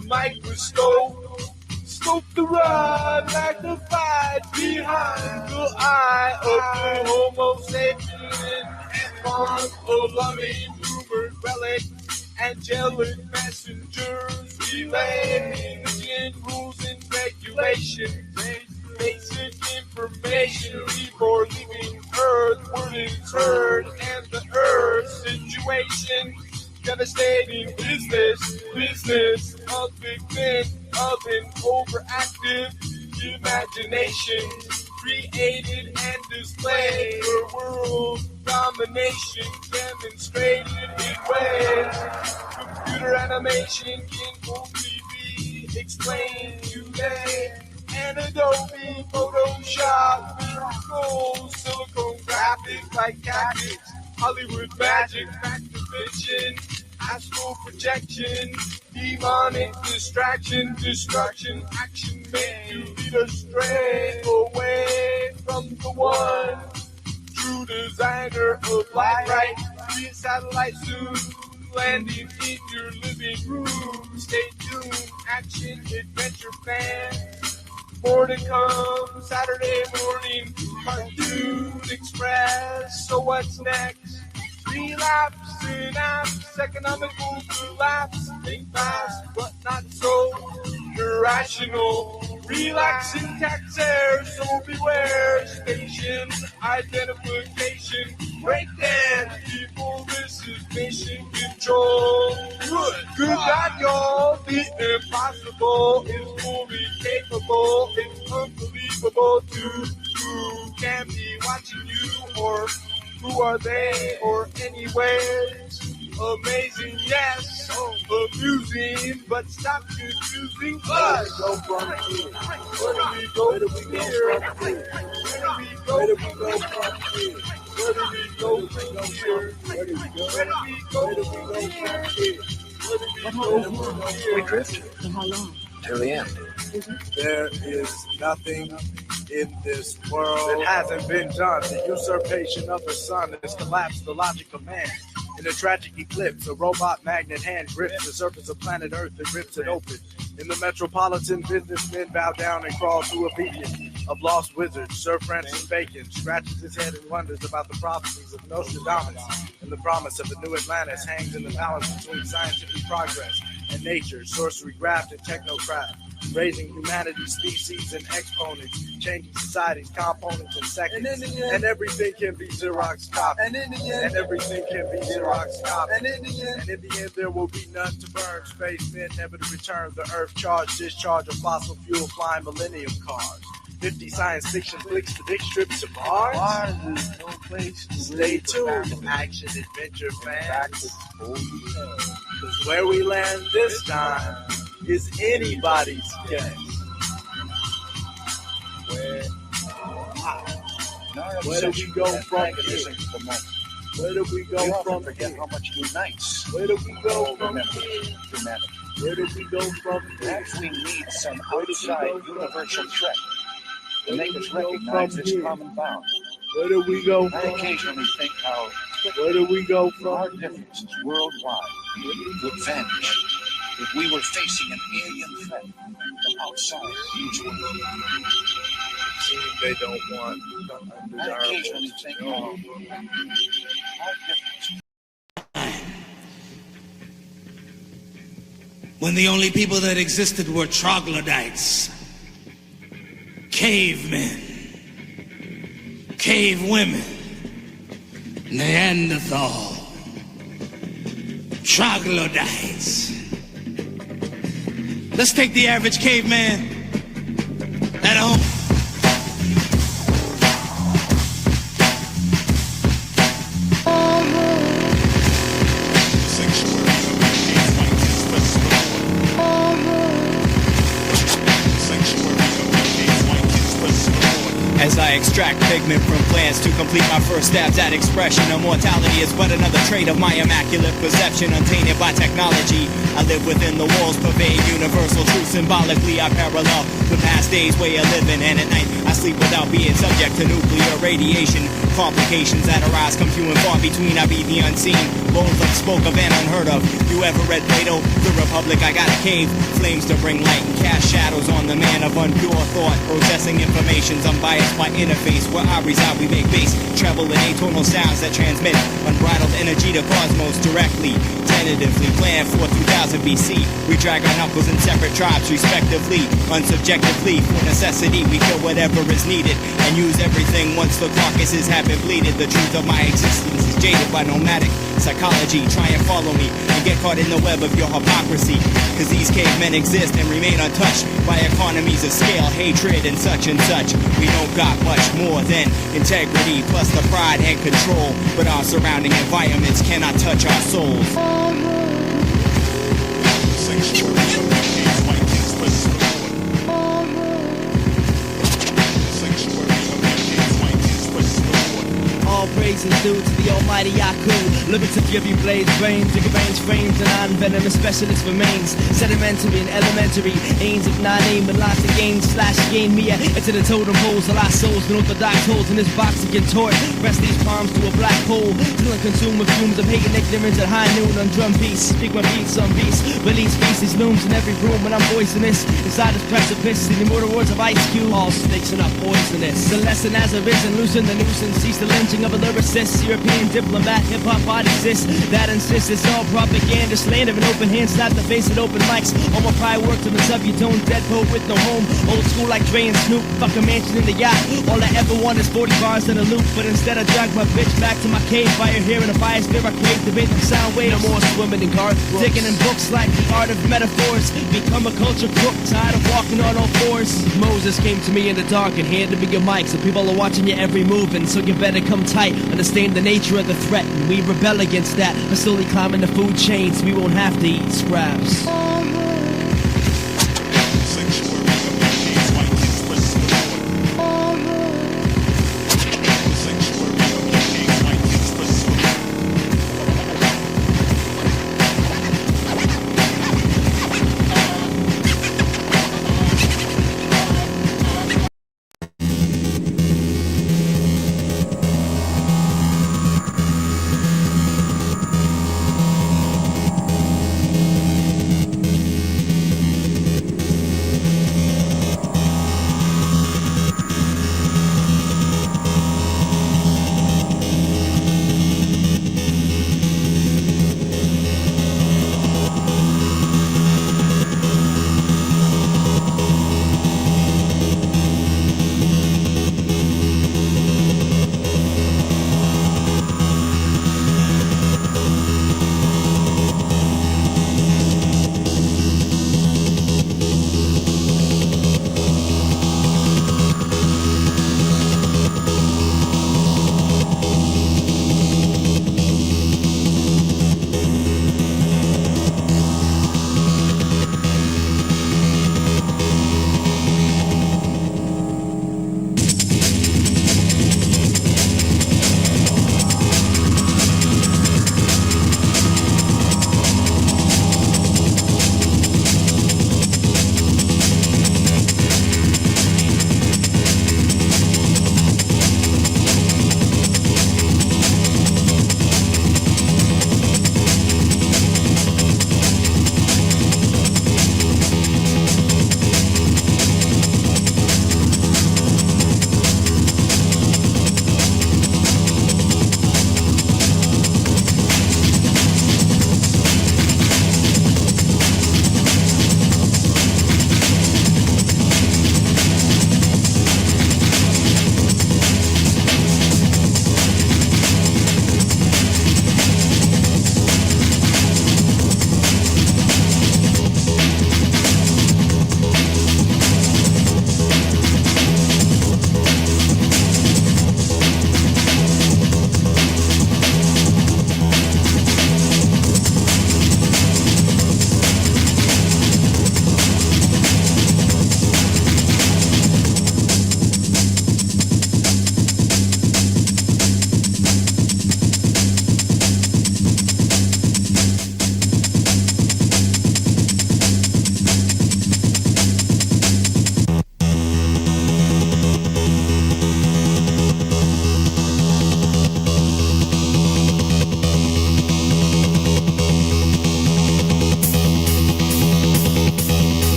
the microscope. Scope the rod magnified behind the eye of the Homo sapien. On alarming rumored relic, angelic messengers relay rules and regulations. Basic information before leaving Earth. Word is heard, and the Earth situation. Devastating business of figment of an overactive imagination. Created and displayed for world domination, demonstrated in ways computer animation can only be explained today. And Adobe Photoshop, miracles, silicone graphics like cactus, Hollywood magic, fiction, astral projection, demonic distraction, destruction, action make you lead astray away from the one true designer of life. Right, be a satellite soon, landing in your living room. Stay tuned, action adventure fans. More to come Saturday morning, Cartoon Express. So what's next? Relapse, synapse, economical collapse. Think fast, but not so irrational. Relaxing tax air, so beware. Station identification. Breakdance, people, this is mission control. Good God, y'all. The impossible is fully capable. It's unbelievable to who can be watching you, or who are they, or anyways. Amazing, yes, amusing, but stop confusing us. Where do we go from here? Where do we go from here? Where do we go from here? Where do we go from here? We drifted. For how long? Till the end. There is nothing in this world that hasn't been done. The usurpation of the sun has collapsed the logic of man. In a tragic eclipse, a robot magnet hand grips the surface of planet Earth and rips it open. In the metropolitan, businessmen bow down and crawl to a beacon of lost wizards. Sir Francis Bacon scratches his head and wonders about the prophecies of Nostradamus, and the promise of a new Atlantis hangs in the balance between scientific progress and nature, sorcery, graft, and technocraft, raising humanity's species and exponents, changing society's components in seconds. And everything can be Xerox copied. And everything can be Xerox copied. And in the end, there will be none to burn. Spacemen never to return. The Earth charge, discharge of fossil fuel flying millennium cars. 50 science fiction flicks predict trips to Mars. Mars is no place to Stay tuned, action adventure fans. Because where we land this time is anybody's guess. Where do we go from here? Where do we go from forget how much unites. Where do we go from here? Humanity. Where do we go from here? Perhaps we need some outside universal threat to make us recognize this common bound. Where do we go I from? occasionally think how Where do we go our from? differences worldwide would vanish if we were facing an alien threat from outside each world. They don't want I occasionally think how our differences. When the only people that existed were troglodytes, cavemen, cave women, Neanderthal, troglodytes. Let's take the average caveman at home. As I extract pigment from plants to complete my first stabs at expression, immortality is but another trait of my immaculate perception, untainted by technology. I live within the walls, pervade universal truth. Symbolically, I parallel the past days' way of living, and at night I sleep without being subject to nuclear radiation. Complications that arise come few and far between. I be the unseen, bones unspoke of and unheard of. You ever read Plato? The Republic, I got a cave. Flames to bring light and cast shadows on the man of unpure thought. Processing information's unbiased by interface. Where I reside, we make bass. Treble and atonal sounds that transmit unbridled energy to cosmos directly. Tentatively planned for 2000 BC. We drag our knuckles in separate tribes respectively. Unsubjectively, for necessity, we feel whatever is needed and use everything once the carcasses have been bleeded. The truth of my existence is jaded by nomadic psychology. Try and follow me and get caught in the web of your hypocrisy. Cause these cavemen exist and remain untouched by economies of scale, hatred and such and such. We don't got much more than integrity plus the pride and control. But our surrounding environments cannot touch our souls. All praise is due to the almighty Yaku. Limits of fury blades, brains, range frames, and non-venomous specialist remains. Sedimentary and elementary, aims of non-aim and lots of gains, slash gain me into the totem poles. A lot of souls and orthodox holes in this box to contort. Press these palms to a black hole, till and consumed with fumes of hate and ignorance at high noon on drum beats. Speak my beats on beats, release species looms in every room when I'm poisonous. Inside this precipice, the immortal words of Ice Cube. All snakes are not poisonous. The lesson has arisen, loosen the nuisance, cease the lynching of a lyricist, European diplomat, hip-hop body cis, that insists it's all propaganda, slander and open hands, slap the face at open mics. All my prior work to the sub-tone, dead poet with no home, old school like Dre and Snoop, fuck a mansion in the yacht. All I ever want is 40 bars in a loop, but instead I drag my bitch back to my cave, fire here in a biosphere I crave, debating sound waves. No more swimming in Garth Brooks, digging in books like the art of metaphors, become a culture crook, tired of walking on all fours. Moses came to me in the dark and handed me your mic, so people are watching your every move, and so you better come tight. Understand the nature of the threat, and we rebel against that. By slowly climbing the food chain, so we won't have to eat scraps.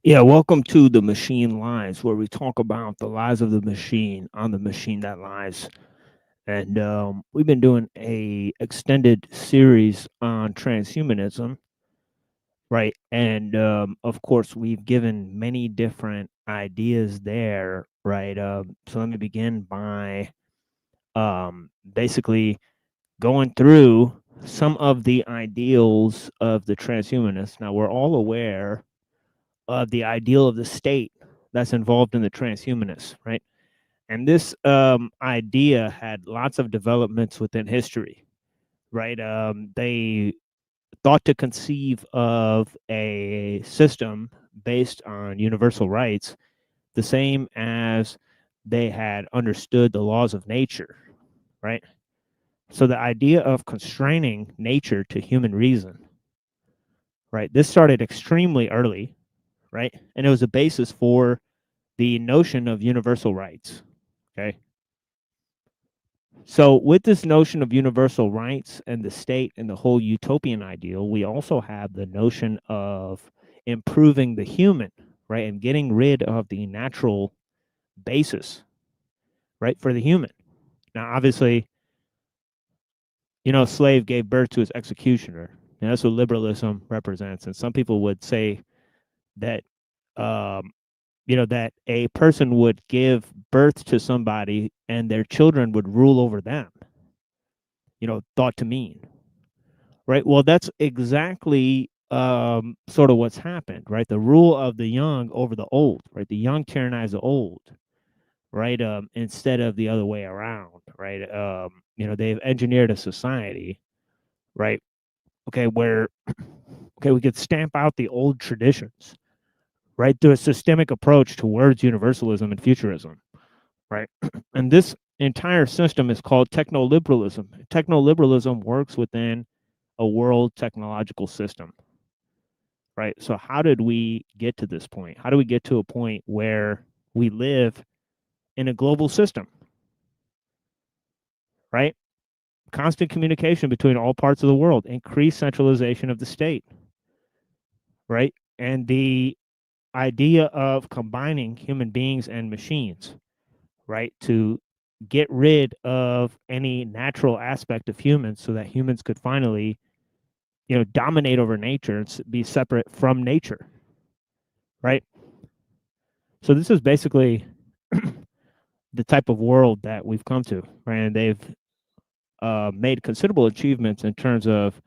Yeah, welcome to the Machine Lies, where we talk about the lies of the machine on the machine that lies. And we've been doing a extended series on transhumanism, right? And of course, we've given many different ideas there, right? So let me begin by basically going through some of the ideals of the transhumanists. Now, we're all aware of the ideal of the state that's involved in the transhumanists, right? And this idea had lots of developments within history, right? They thought to conceive of a system based on universal rights, the same as they had understood the laws of nature, right? So the idea of constraining nature to human reason, right? This started extremely early, right? And it was a basis for the notion of universal rights. Okay. So, with this notion of universal rights and the state and the whole utopian ideal, we also have the notion of improving the human, right? And getting rid of the natural basis, right? For the human. Now, obviously, a slave gave birth to his executioner. And that's what liberalism represents. And some people would say that um, that a person would give birth to somebody and their children would rule over them, thought to mean, right? Well, that's exactly sort of what's happened, right? The rule of the young over the old, right? The young tyrannize the old, right? Instead of the other way around, right? They've engineered a society, right? Okay, where, okay, we could stamp out the old traditions, right? Through a systemic approach towards universalism and futurism, right? And this entire system is called technoliberalism. Technoliberalism works within a world technological system, right? So, how did we get to this point? How do we get to a point where we live in a global system, right? Constant communication between all parts of the world, increased centralization of the state, right? And the idea of combining human beings and machines, right? To get rid of any natural aspect of humans so that humans could finally, dominate over nature and be separate from nature, right? So this is basically the type of world that we've come to, right? And they've made considerable achievements in terms of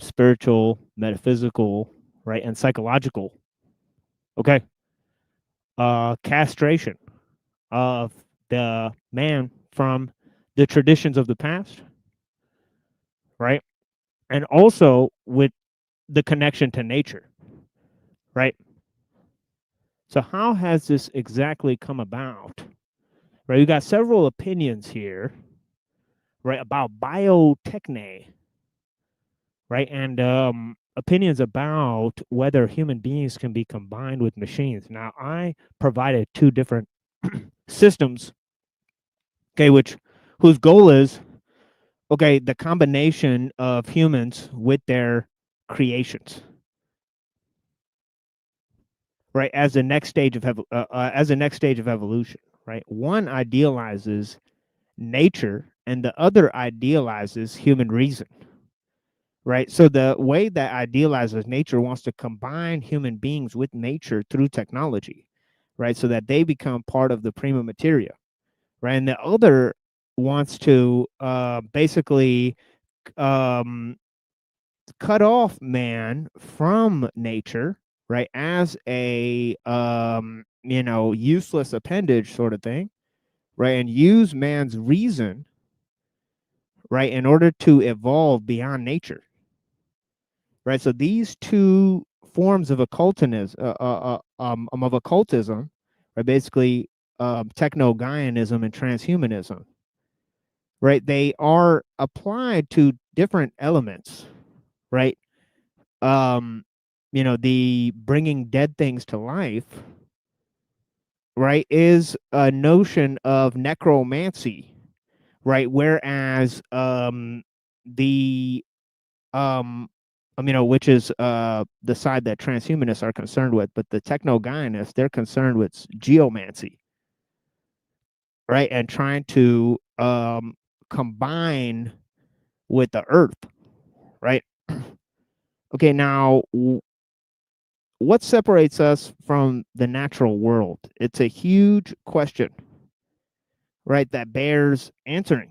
spiritual, metaphysical, right, and psychological. Okay, castration of the man from the traditions of the past, right, and also with the connection to nature, right. So how has this exactly come about? Right, you got several opinions here, right, about biotechne, right, and opinions about whether human beings can be combined with machines. Now, I provided two different systems, okay, whose goal is, okay, the combination of humans with their creations, right, as the next stage of evolution, right. One idealizes nature, and the other idealizes human reason. Right. So the way that idealizes nature wants to combine human beings with nature through technology, right? So that they become part of the prima materia, right? And the other wants to basically um, cut off man from nature, right? As a useless appendage sort of thing, right? And use man's reason, right, in order to evolve beyond nature. Right. So these two forms of occultism are basically techno-Gaianism and transhumanism. Right. They are applied to different elements. Right. The bringing dead things to life. Right. Is a notion of necromancy. Right. Whereas the which is the side that transhumanists are concerned with, but the techno-Gaianists, they're concerned with geomancy, right? And trying to combine with the earth, right? Okay, now what separates us from the natural world? It's a huge question, right, that bears answering.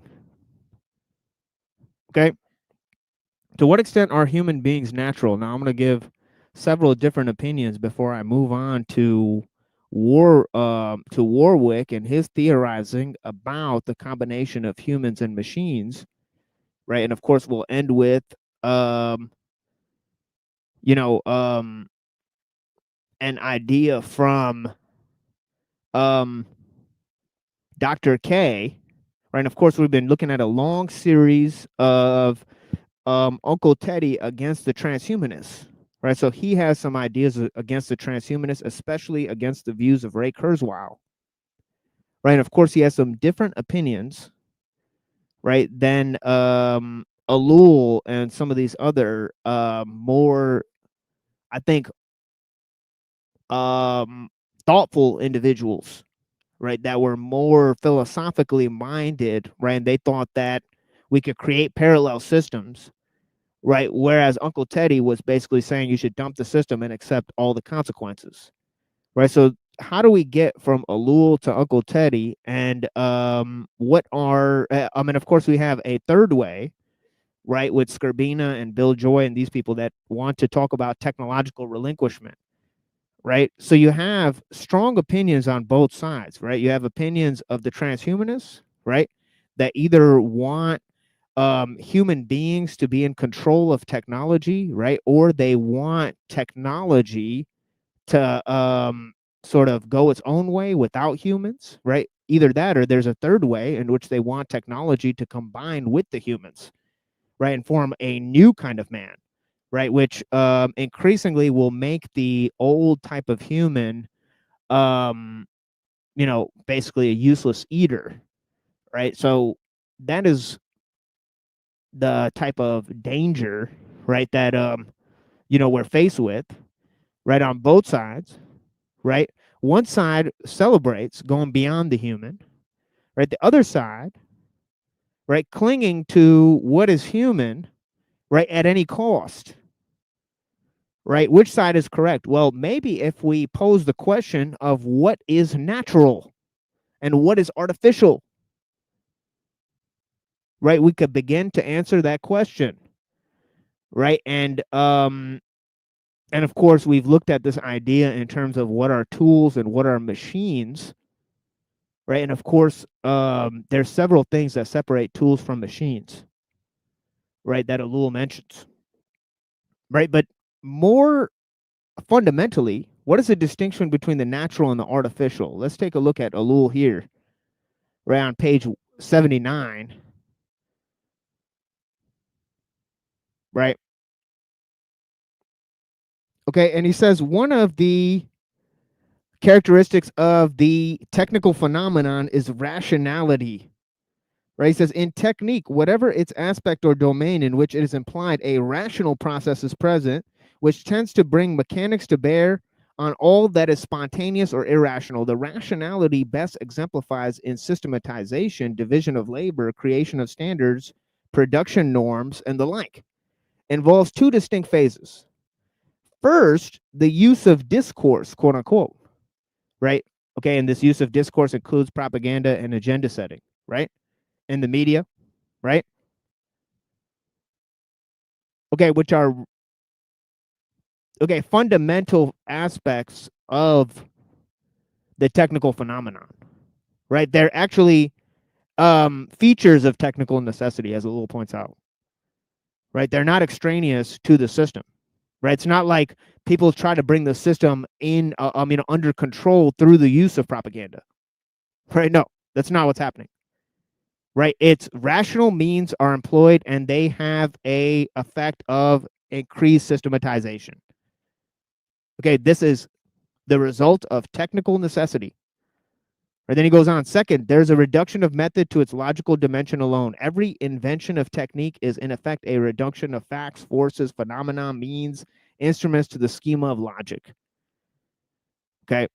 Okay. To what extent are human beings natural? Now I'm going to give several different opinions before I move on to Warwick and his theorizing about the combination of humans and machines, right? And of course we'll end with you know, an idea from Dr. K, right? And of course, we've been looking at a long series of Uncle Teddy against the transhumanists, right? So he has some ideas against the transhumanists, especially against the views of Ray Kurzweil, right? And of course, he has some different opinions, right, than Alul and some of these other more, I think, thoughtful individuals, right, that were more philosophically minded, right? And they thought that we could create parallel systems, right? Whereas Uncle Teddy was basically saying you should dump the system and accept all the consequences, right? So how do we get from Alul to Uncle Teddy? And what are, of course, we have a third way, right, with Scorbina and Bill Joy and these people that want to talk about technological relinquishment, right? So you have strong opinions on both sides, right? You have opinions of the transhumanists, right, that either want human beings to be in control of technology, right, or they want technology to sort of go its own way without humans, right? Either that or there's a third way in which they want technology to combine with the humans, right, and form a new kind of man, right, which increasingly will make the old type of human, basically a useless eater, right? So that is the type of danger, right, that we're faced with, right, on both sides, right? One side celebrates going beyond the human, right? The other side, right, clinging to what is human, right, at any cost. Right? Which side is correct? Well, maybe if we pose the question of what is natural and what is artificial, right, we could begin to answer that question, right? And of course, we've looked at this idea in terms of what are tools and what are machines, right? And of course, there's several things that separate tools from machines, right, that Alul mentions, right? But more fundamentally, what is the distinction between the natural and the artificial? Let's take a look at Alul here, right on page 79, right? Okay, and he says one of the characteristics of the technical phenomenon is rationality, right? He says in technique, whatever its aspect or domain in which it is implied, a rational process is present, which tends to bring mechanics to bear on all that is spontaneous or irrational. The rationality best exemplifies in systematization, division of labor, creation of standards, production norms, and the like. Involves two distinct phases. First, the use of discourse, quote unquote, right? Okay, and this use of discourse includes propaganda and agenda setting, right? In the media, right? Okay, which are fundamental aspects of the technical phenomenon, right? They're actually features of technical necessity, as Alul points out, right? They're not extraneous to the system, right? It's not like people try to bring the system in, under control through the use of propaganda, right? No, that's not what's happening, right? It's rational means are employed and they have a effect of increased systematization. Okay, this is the result of technical necessity, Right, then he goes on. Second, there's a reduction of method to its logical dimension alone. Every invention of technique is in effect a reduction of facts, forces, phenomena, means, instruments to the schema of logic. Okay.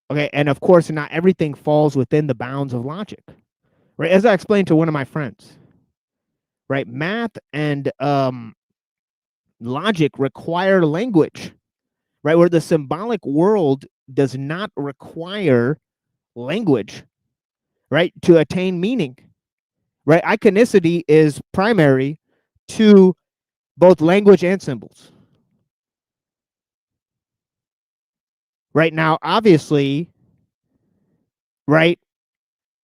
Okay, and of course, not everything falls within the bounds of logic. Right, as I explained to one of my friends. Right, math and logic require language. Right, where the symbolic world does not require language, right, to attain meaning. Right, iconicity is primary to both language and symbols. Right now, obviously, right,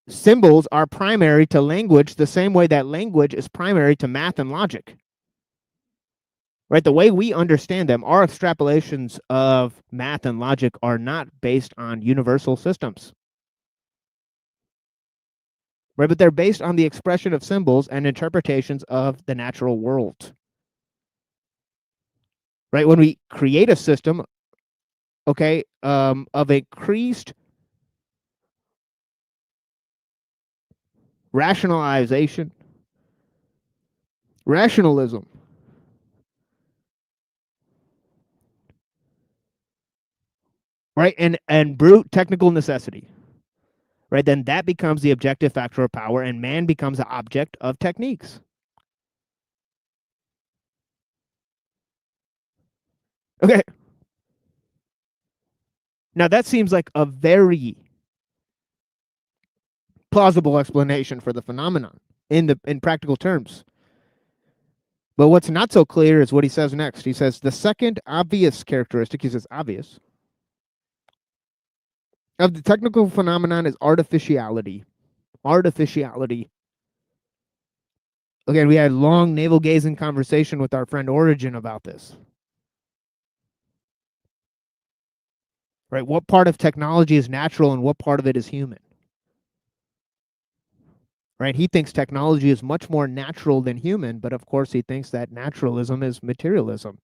symbols are primary to language the same way that language is primary to math and logic. Right, the way we understand them, our extrapolations of math and logic are not based on universal systems. Right, but they're based on the expression of symbols and interpretations of the natural world. Right, when we create a system, okay, of increased rationalization, rationalism, right, and brute technical necessity, right, then that becomes the objective factor of power, and man becomes the object of techniques. Okay. Now that seems like a very plausible explanation for the phenomenon in practical terms. But what's not so clear is what he says next. He says the second obvious characteristic, he says obvious, of the technical phenomenon is artificiality. Artificiality. Again, we had long navel-gazing conversation with our friend Origin about this. Right? What part of technology is natural and what part of it is human? Right? He thinks technology is much more natural than human, but of course he thinks that naturalism is materialism.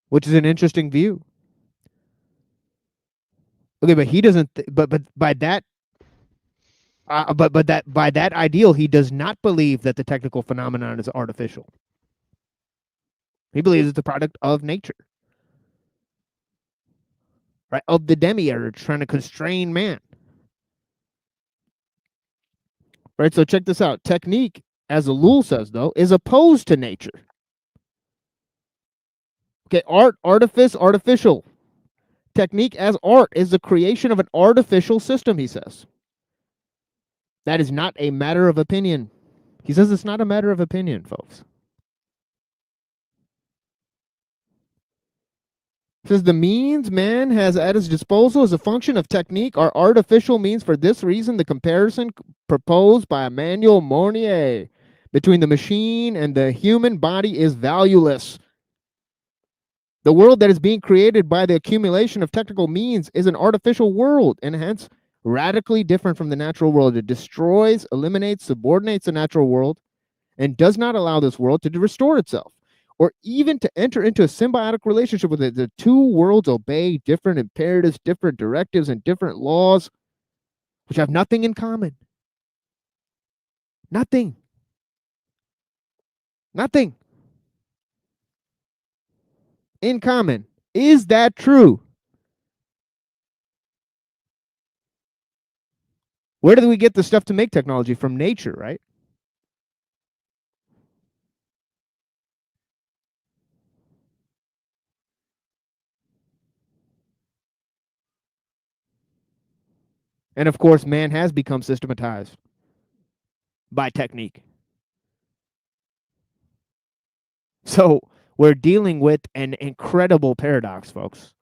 Which is an interesting view. Okay, but he doesn't. But by that, but that by that ideal, he does not believe that the technical phenomenon is artificial. He believes it's a product of nature, right? Of the demiurge trying to constrain man. Right. So check this out. Technique, as Ellul says, though, is opposed to nature. Okay, art, artifice, artificial. Technique as art is the creation of an artificial system, he says. That is not a matter of opinion. He says it's not a matter of opinion, folks. He says the means man has at his disposal as a function of technique are artificial means. For this reason, the comparison proposed by Emmanuel Mounier between the machine and the human body is valueless. The world that is being created by the accumulation of technical means is an artificial world, and hence radically different from the natural world. It destroys, eliminates, subordinates the natural world, and does not allow this world to restore itself, or even to enter into a symbiotic relationship with it. The two worlds obey different imperatives, different directives, and different laws, which have nothing in common. Nothing. Nothing in common. Is that true? Where do we get the stuff to make technology? From nature, right? And of course, man has become systematized by technique. So we're dealing with an incredible paradox, folks.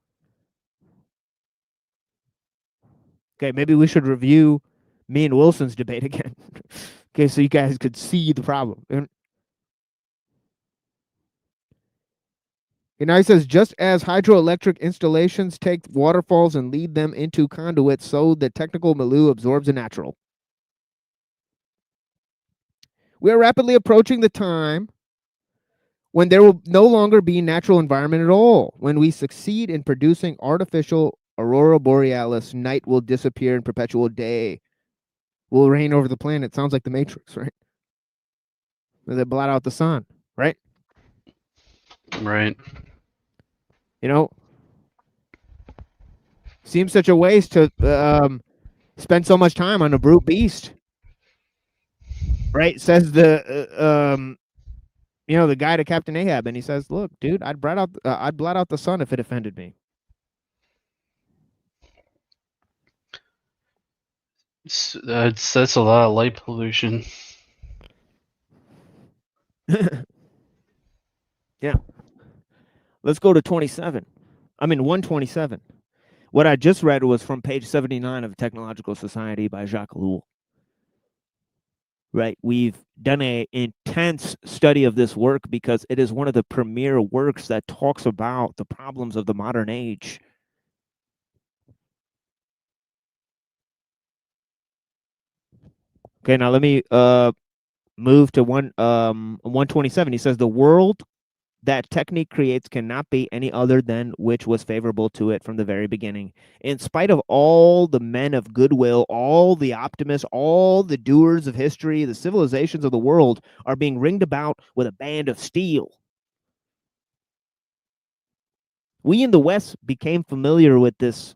Okay, maybe we should review me and Wilson's debate again. Okay, so you guys could see the problem. And now he says, just as hydroelectric installations take waterfalls and lead them into conduits, so the technical milieu absorbs the natural. We are rapidly approaching the time when there will no longer be natural environment at all. When we succeed in producing artificial aurora borealis, night will disappear and perpetual day will reign over the planet. Sounds like the Matrix, right? They blot out the sun, right? Right. You know, seems such a waste to spend so much time on a brute beast, right? Says the the guy to Captain Ahab, and he says, "Look, dude, I'd blot out the sun if it offended me." That's a lot of light pollution. Yeah. Let's go to 27. I mean 127. What I just read was from page 79 of Technological Society by Jacques Ellul. Right. We've done an intense study of this work because it is one of the premier works that talks about the problems of the modern age. Okay, now let me move to 127. He says the world that technique creates cannot be any other than which was favorable to it from the very beginning. In spite of all the men of goodwill, all the optimists, all the doers of history, the civilizations of the world are being ringed about with a band of steel. We in the West became familiar with this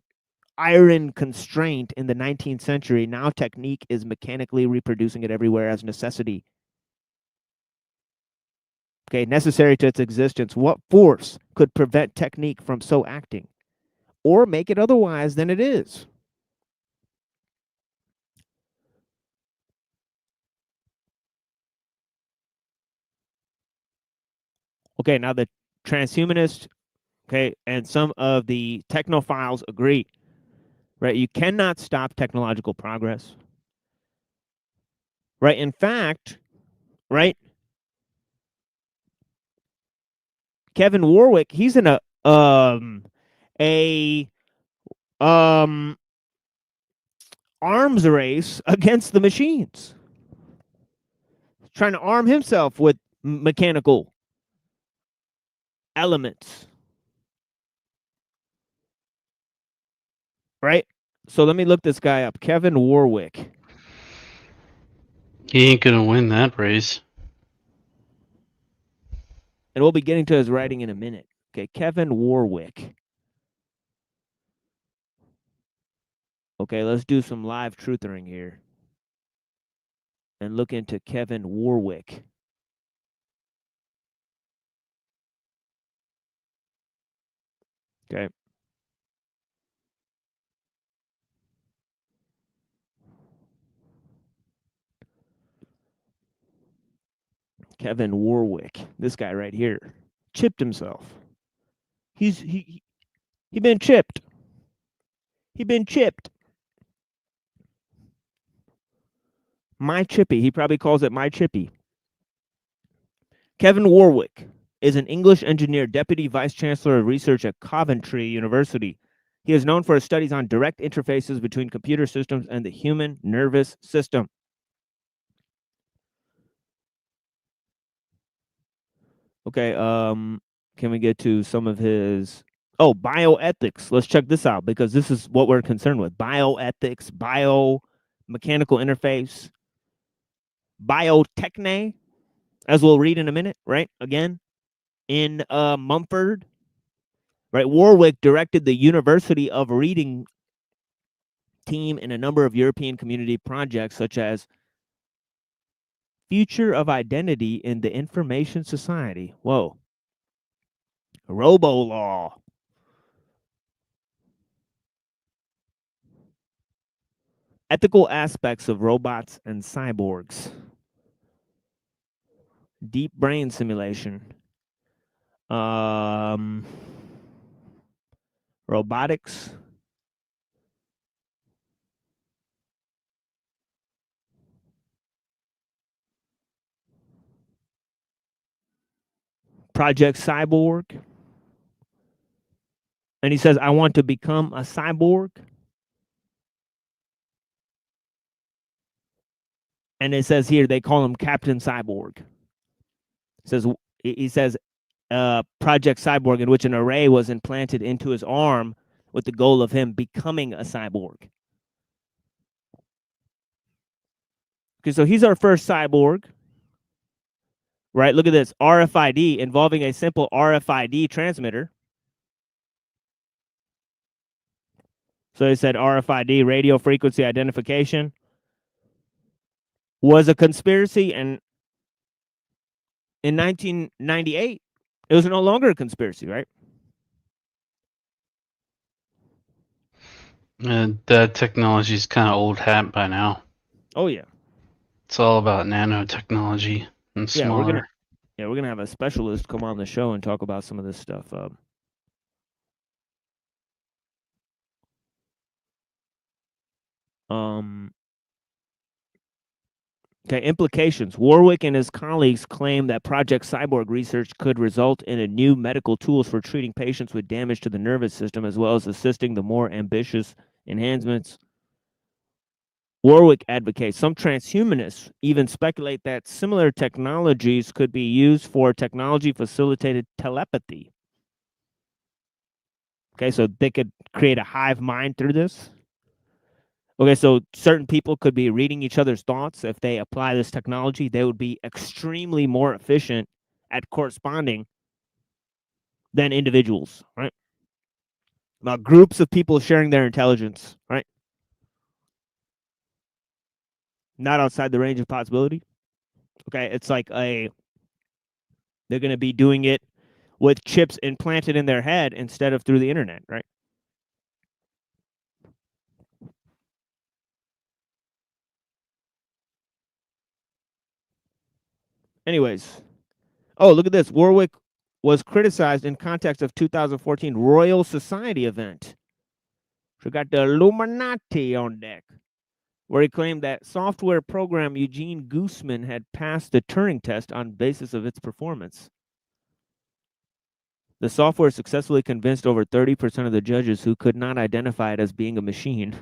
iron constraint in the 19th century. Now technique is mechanically reproducing it everywhere as necessity. Okay, necessary to its existence. What force could prevent technique from so acting or make it otherwise than it is? Okay, now the transhumanists, okay, and some of the technophiles agree, right? You cannot stop technological progress, right? In fact, right, Kevin Warwick, he's in a arms race against the machines, trying to arm himself with mechanical elements, right? So let me look this guy up, Kevin Warwick. He ain't gonna win that race. And we'll be getting to his writing in a minute. Okay, Kevin Warwick. Okay, let's do some live truthering here and look into Kevin Warwick. Okay. Kevin Warwick, this guy right here, chipped himself. He been chipped. He been chipped. My chippy. He probably calls it my chippy. Kevin Warwick is an English engineer, deputy vice chancellor of research at Coventry University. He is known for his studies on direct interfaces between computer systems and the human nervous system. Okay, can we get to some of his bioethics? Let's check this out because this is what we're concerned with. Bioethics, biomechanical interface, biotechne, as we'll read in a minute, right? Again, in Mumford, right? Warwick directed the University of Reading team in a number of European community projects such as Future of Identity in the Information Society. Whoa. Robo-law. Ethical aspects of robots and cyborgs. Deep brain simulation. Robotics. Project Cyborg. And he says, I want to become a cyborg. And it says here they call him Captain Cyborg. He says Project Cyborg, in which an array was implanted into his arm with the goal of him becoming a cyborg. Okay, so he's our first cyborg, right? Look at this, RFID, involving a simple RFID transmitter. So he said RFID, radio frequency identification, was a conspiracy, and in 1998, it was no longer a conspiracy, right? And that technology is kind of old hat by now. Oh yeah. It's all about nanotechnology and smaller. We're gonna have a specialist come on the show and talk about some of this stuff. Okay, implications. Warwick and his colleagues claim that Project Cyborg research could result in a new medical tools for treating patients with damage to the nervous system, as well as assisting the more ambitious enhancements. Warwick advocates. Some transhumanists even speculate that similar technologies could be used for technology-facilitated telepathy. Okay, so they could create a hive mind through this. Okay, so certain people could be reading each other's thoughts. If they apply this technology, they would be extremely more efficient at corresponding than individuals, right? Now, groups of people sharing their intelligence, right? Not outside the range of possibility. Okay, it's like they're going to be doing it with chips implanted in their head instead of through the internet, right? Anyways, oh, look at this. Warwick was criticized in context of 2014 Royal Society event. We got the Illuminati on deck, where he claimed that software program Eugene Gooseman had passed the Turing test on basis of its performance. The software successfully convinced over 30% of the judges who could not identify it as being a machine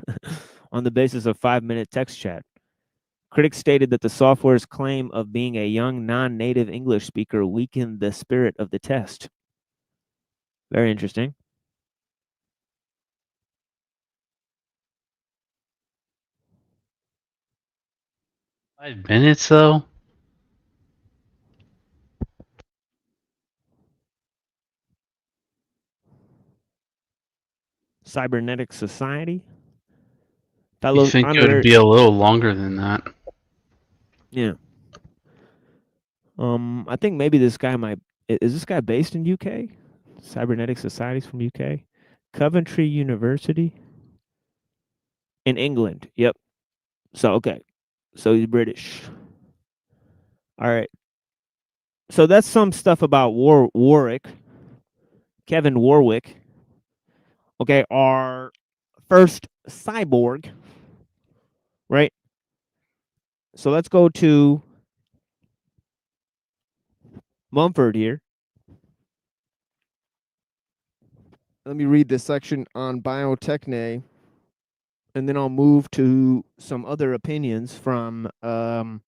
on the basis of 5-minute text chat. Critics stated that the software's claim of being a young non-native English speaker weakened the spirit of the test. Very interesting. 5 minutes though. Cybernetic Society. You think it would be a little longer than that? Yeah. I think maybe this guy is this guy based in UK? Cybernetic Society's from UK. Coventry University in England. Yep. So okay. So he's British. All right. So that's some stuff about Warwick. Kevin Warwick. Okay, our first cyborg. Right? So let's go to Mumford here. Let me read this section on Biotechne, and then I'll move to some other opinions from Norbert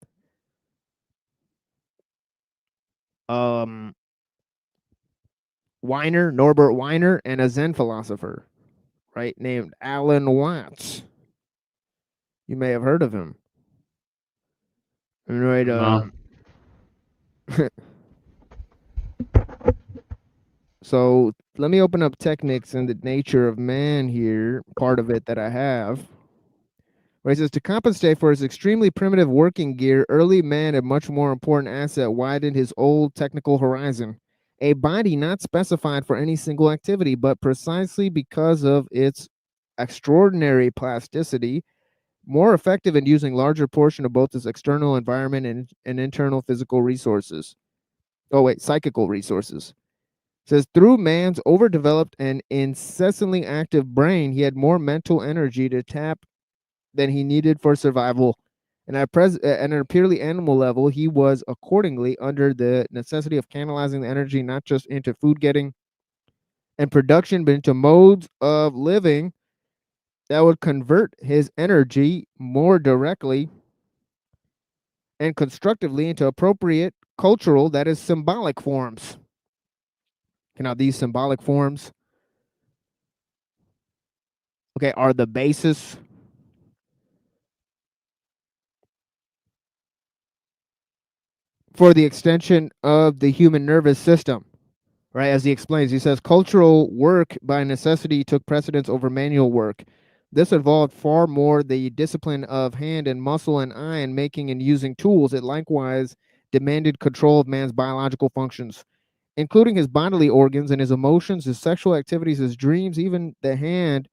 Weiner, and a Zen philosopher, right, named Alan Watts. You may have heard of him. Right. So let me open up Technics and the Nature of Man here, part of it that I have. Where he says, to compensate for his extremely primitive working gear, early man, a much more important asset, widened his old technical horizon. A body not specified for any single activity, but precisely because of its extraordinary plasticity, more effective in using larger portion of both its external environment and internal physical resources. Psychical resources. It says, through man's overdeveloped and incessantly active brain, he had more mental energy to tap than he needed for survival. And at a purely animal level, he was accordingly under the necessity of canalizing the energy not just into food getting and production, but into modes of living that would convert his energy more directly and constructively into appropriate cultural, that is symbolic forms. Now, these symbolic forms, okay, are the basis for the extension of the human nervous system, right? As he explains, he says cultural work by necessity took precedence over manual work. This involved far more the discipline of hand and muscle and eye in making and using tools. It likewise demanded control of man's biological functions, including his bodily organs and his emotions, his sexual activities, his dreams. Even the hand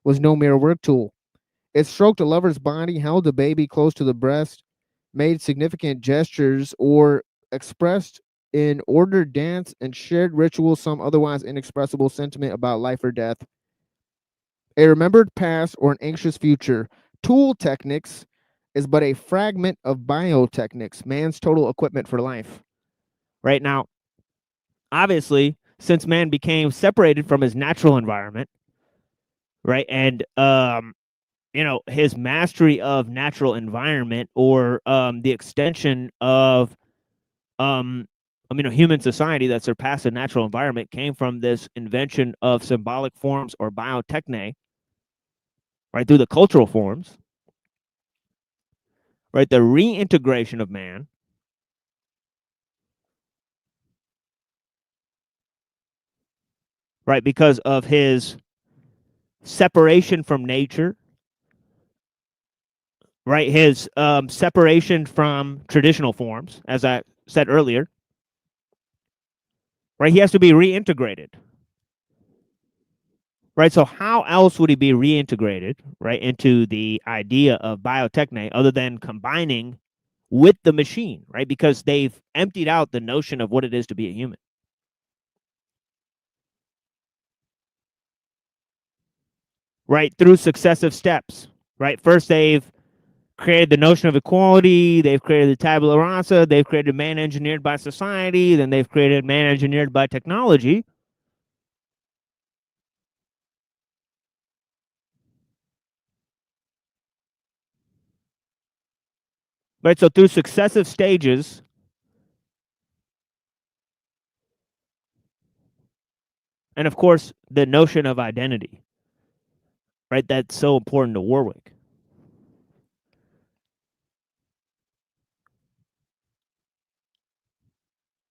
was no mere work tool. It stroked a lover's body, held a baby close to the breast, made significant gestures, or expressed in ordered dance and shared rituals some otherwise inexpressible sentiment about life or death, a remembered past, or an anxious future. Tool technics is but a fragment of biotechnics, man's total equipment for life. Right now, obviously, since man became separated from his natural environment, right, and his mastery of natural environment, or the extension of human society that surpassed the natural environment, came from this invention of symbolic forms, or biotechne, right, through the cultural forms, right, the reintegration of man, right, because of his separation from nature, right, his separation from traditional forms, as I said earlier, right, he has to be reintegrated. Right, so how else would he be reintegrated, right, into the idea of biotechne other than combining with the machine, right? Because they've emptied out the notion of what it is to be a human. Right, through successive steps, right? First, they've created the notion of equality, they've created the tabula rasa, they've created man engineered by society, then they've created man engineered by technology. Right, so through successive stages, and of course, the notion of identity, right? That's so important to Warwick.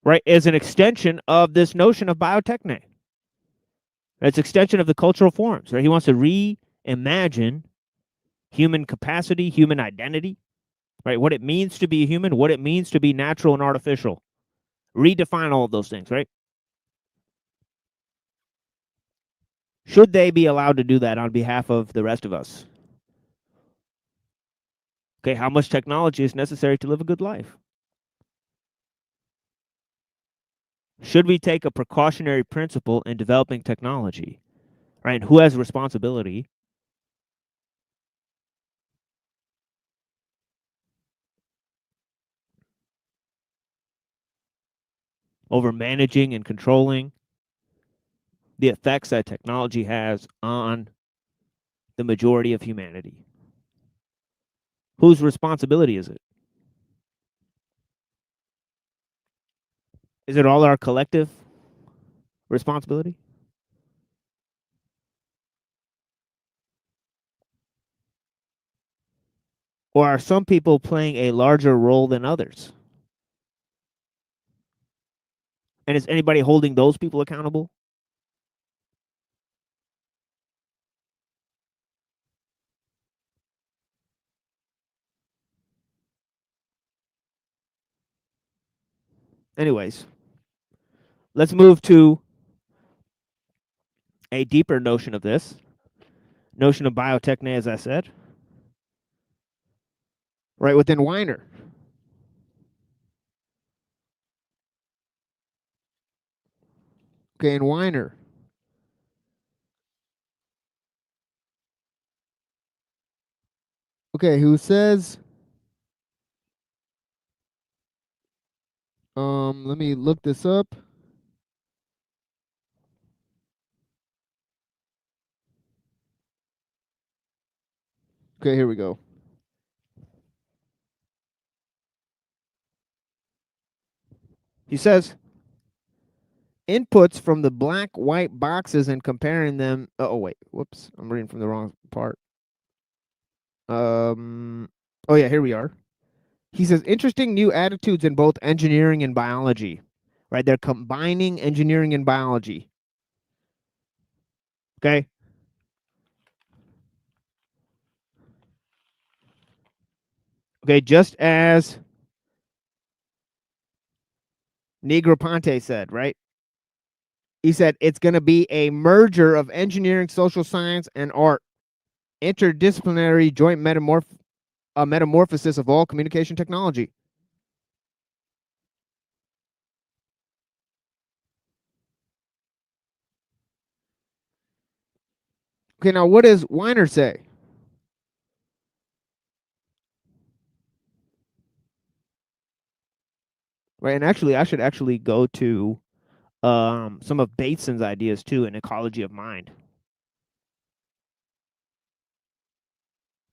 Right, is an extension of this notion of biotechne. It's extension of the cultural forms, right? He wants to reimagine human capacity, human identity, right? What it means to be a human, what it means to be natural and artificial. Redefine all of those things, right? Should they be allowed to do that on behalf of the rest of us? Okay, how much technology is necessary to live a good life? Should we take a precautionary principle in developing technology, right? And who has responsibility over managing and controlling the effects that technology has on the majority of humanity? Whose responsibility is it? Is it all our collective responsibility? Or are some people playing a larger role than others? And is anybody holding those people accountable? Anyways, let's move to a deeper notion of this notion of biotechne, as I said, right within Weiner. Okay, in Weiner. Okay, who says, let me look this up. Okay, here we go. He says inputs from the black white boxes and comparing them. Oh wait, whoops, I'm reading from the wrong part. Oh yeah, here we are. He says interesting new attitudes in both engineering and biology. Right, they're combining engineering and biology. Okay. Okay, just as Negroponte said, right? He said it's going to be a merger of engineering, social science, and art, interdisciplinary joint metamorphosis of all communication technology. Okay, now what does Weiner say? Right, and actually, I should actually go to some of Bateson's ideas too in ecology of mind.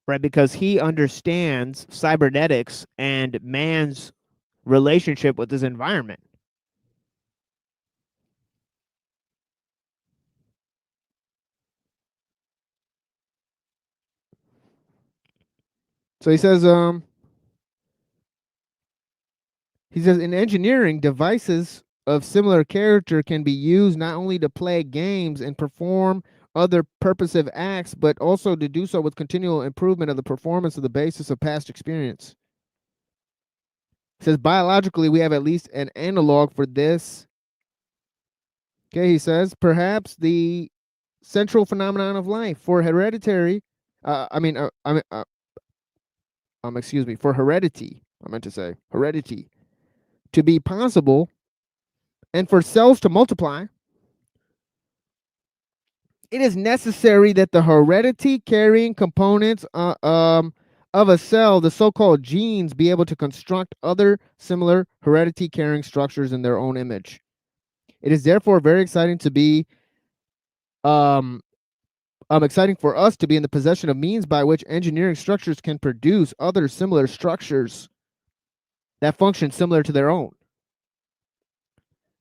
Right, because he understands cybernetics and man's relationship with his environment. So he says in engineering, devices of similar character can be used not only to play games and perform other purposive acts, but also to do so with continual improvement of the performance of the basis of past experience. He says biologically, we have at least an analog for this. Okay, he says perhaps the central phenomenon of life for hereditary. Excuse me, for heredity. I meant to say heredity to be possible, and for cells to multiply. It is necessary that the heredity carrying components of a cell, the so-called genes, be able to construct other similar heredity carrying structures in their own image. It is therefore very exciting to be exciting for us to be in the possession of means by which engineering structures can produce other similar structures that function similar to their own.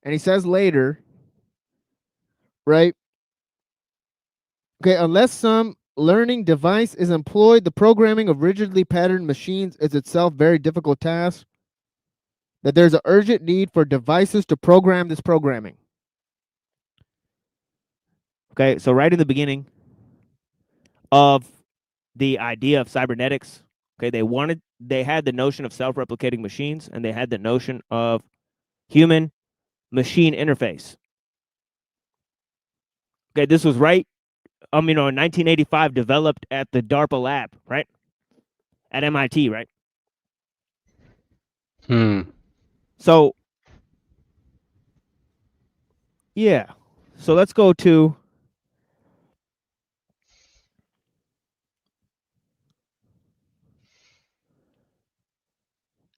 And he says later, right? Okay, unless some learning device is employed, the programming of rigidly patterned machines is itself very difficult task. That there's an urgent need for devices to program this programming. Okay, so right in the beginning of the idea of cybernetics, okay, they had the notion of self-replicating machines, and they had the notion of human machine interface. Okay, this was right, in 1985, developed at the DARPA lab, right? At MIT, right? So, yeah. So let's go to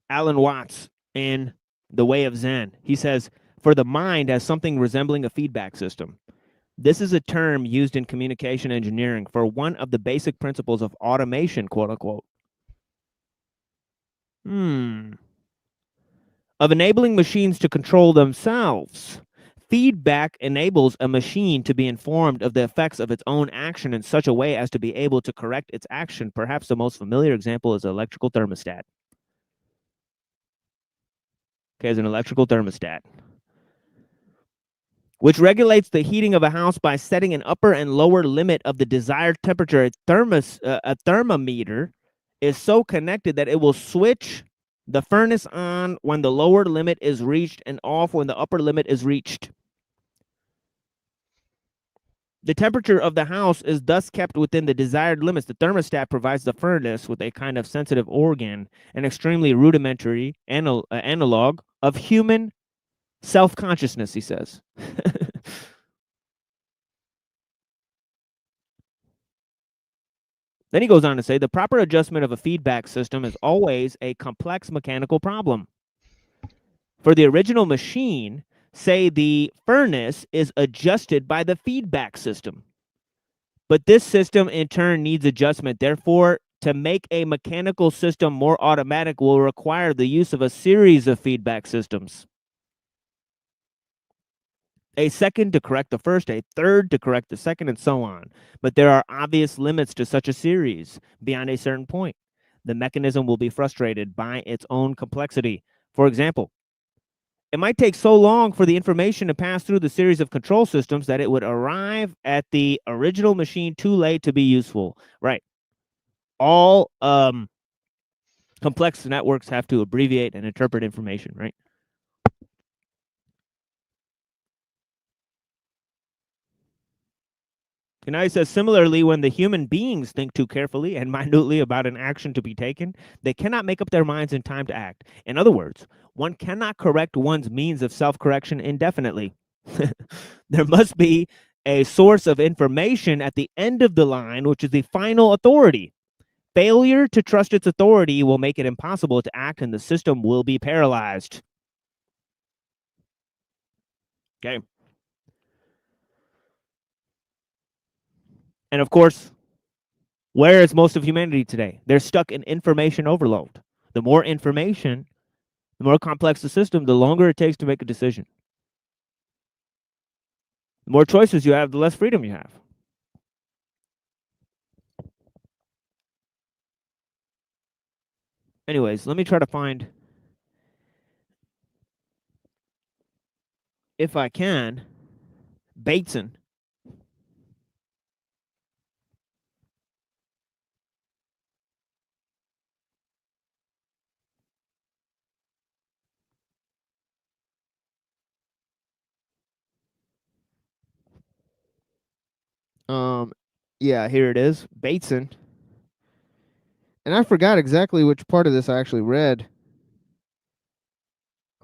Alan Watts in The Way of Zen. He says, for the mind as something resembling a feedback system. This is a term used in communication engineering for one of the basic principles of automation, quote unquote. Of enabling machines to control themselves. Feedback enables a machine to be informed of the effects of its own action in such a way as to be able to correct its action. Perhaps the most familiar example is an electrical thermostat. Okay, as an electrical thermostat, which regulates the heating of a house by setting an upper and lower limit of the desired temperature. A thermometer is so connected that it will switch the furnace on when the lower limit is reached and off when the upper limit is reached. The temperature of the house is thus kept within the desired limits. The thermostat provides the furnace with a kind of sensitive organ, an extremely rudimentary analog of human self-consciousness, he says. Then he goes on to say, the proper adjustment of a feedback system is always a complex mechanical problem. For the original machine, say the furnace is adjusted by the feedback system. But this system in turn needs adjustment. Therefore, to make a mechanical system more automatic will require the use of a series of feedback systems. a second to correct the first, a third to correct the second, and so on. But there are obvious limits to such a series. Beyond a certain point, the mechanism will be frustrated by its own complexity. For example, it might take so long for the information to pass through the series of control systems that it would arrive at the original machine too late to be useful. Right. All complex networks have to abbreviate and interpret information, right? And I says, similarly, when the human beings think too carefully and minutely about an action to be taken, they cannot make up their minds in time to act. In other words, one cannot correct one's means of self-correction indefinitely. There must be a source of information at the end of the line, which is the final authority. Failure to trust its authority will make it impossible to act, and the system will be paralyzed. Okay. And of course, where is most of humanity today? They're stuck in information overload. The more information, the more complex the system, the longer it takes to make a decision. The more choices you have, the less freedom you have. Anyways, let me try to find, if I can, Bateson. Yeah, here it is, Bateson. And I forgot exactly which part of this I actually read.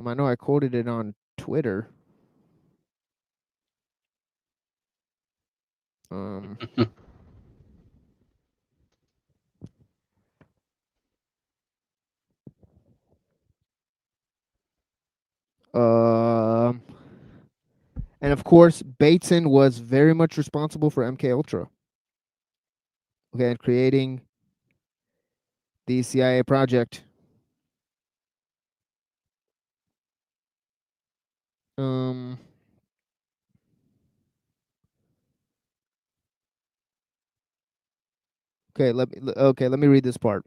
I know I quoted it on Twitter. Um, and of course, Bateson was very much responsible for MK Ultra. Okay, and creating the CIA project. Okay, let me read this part.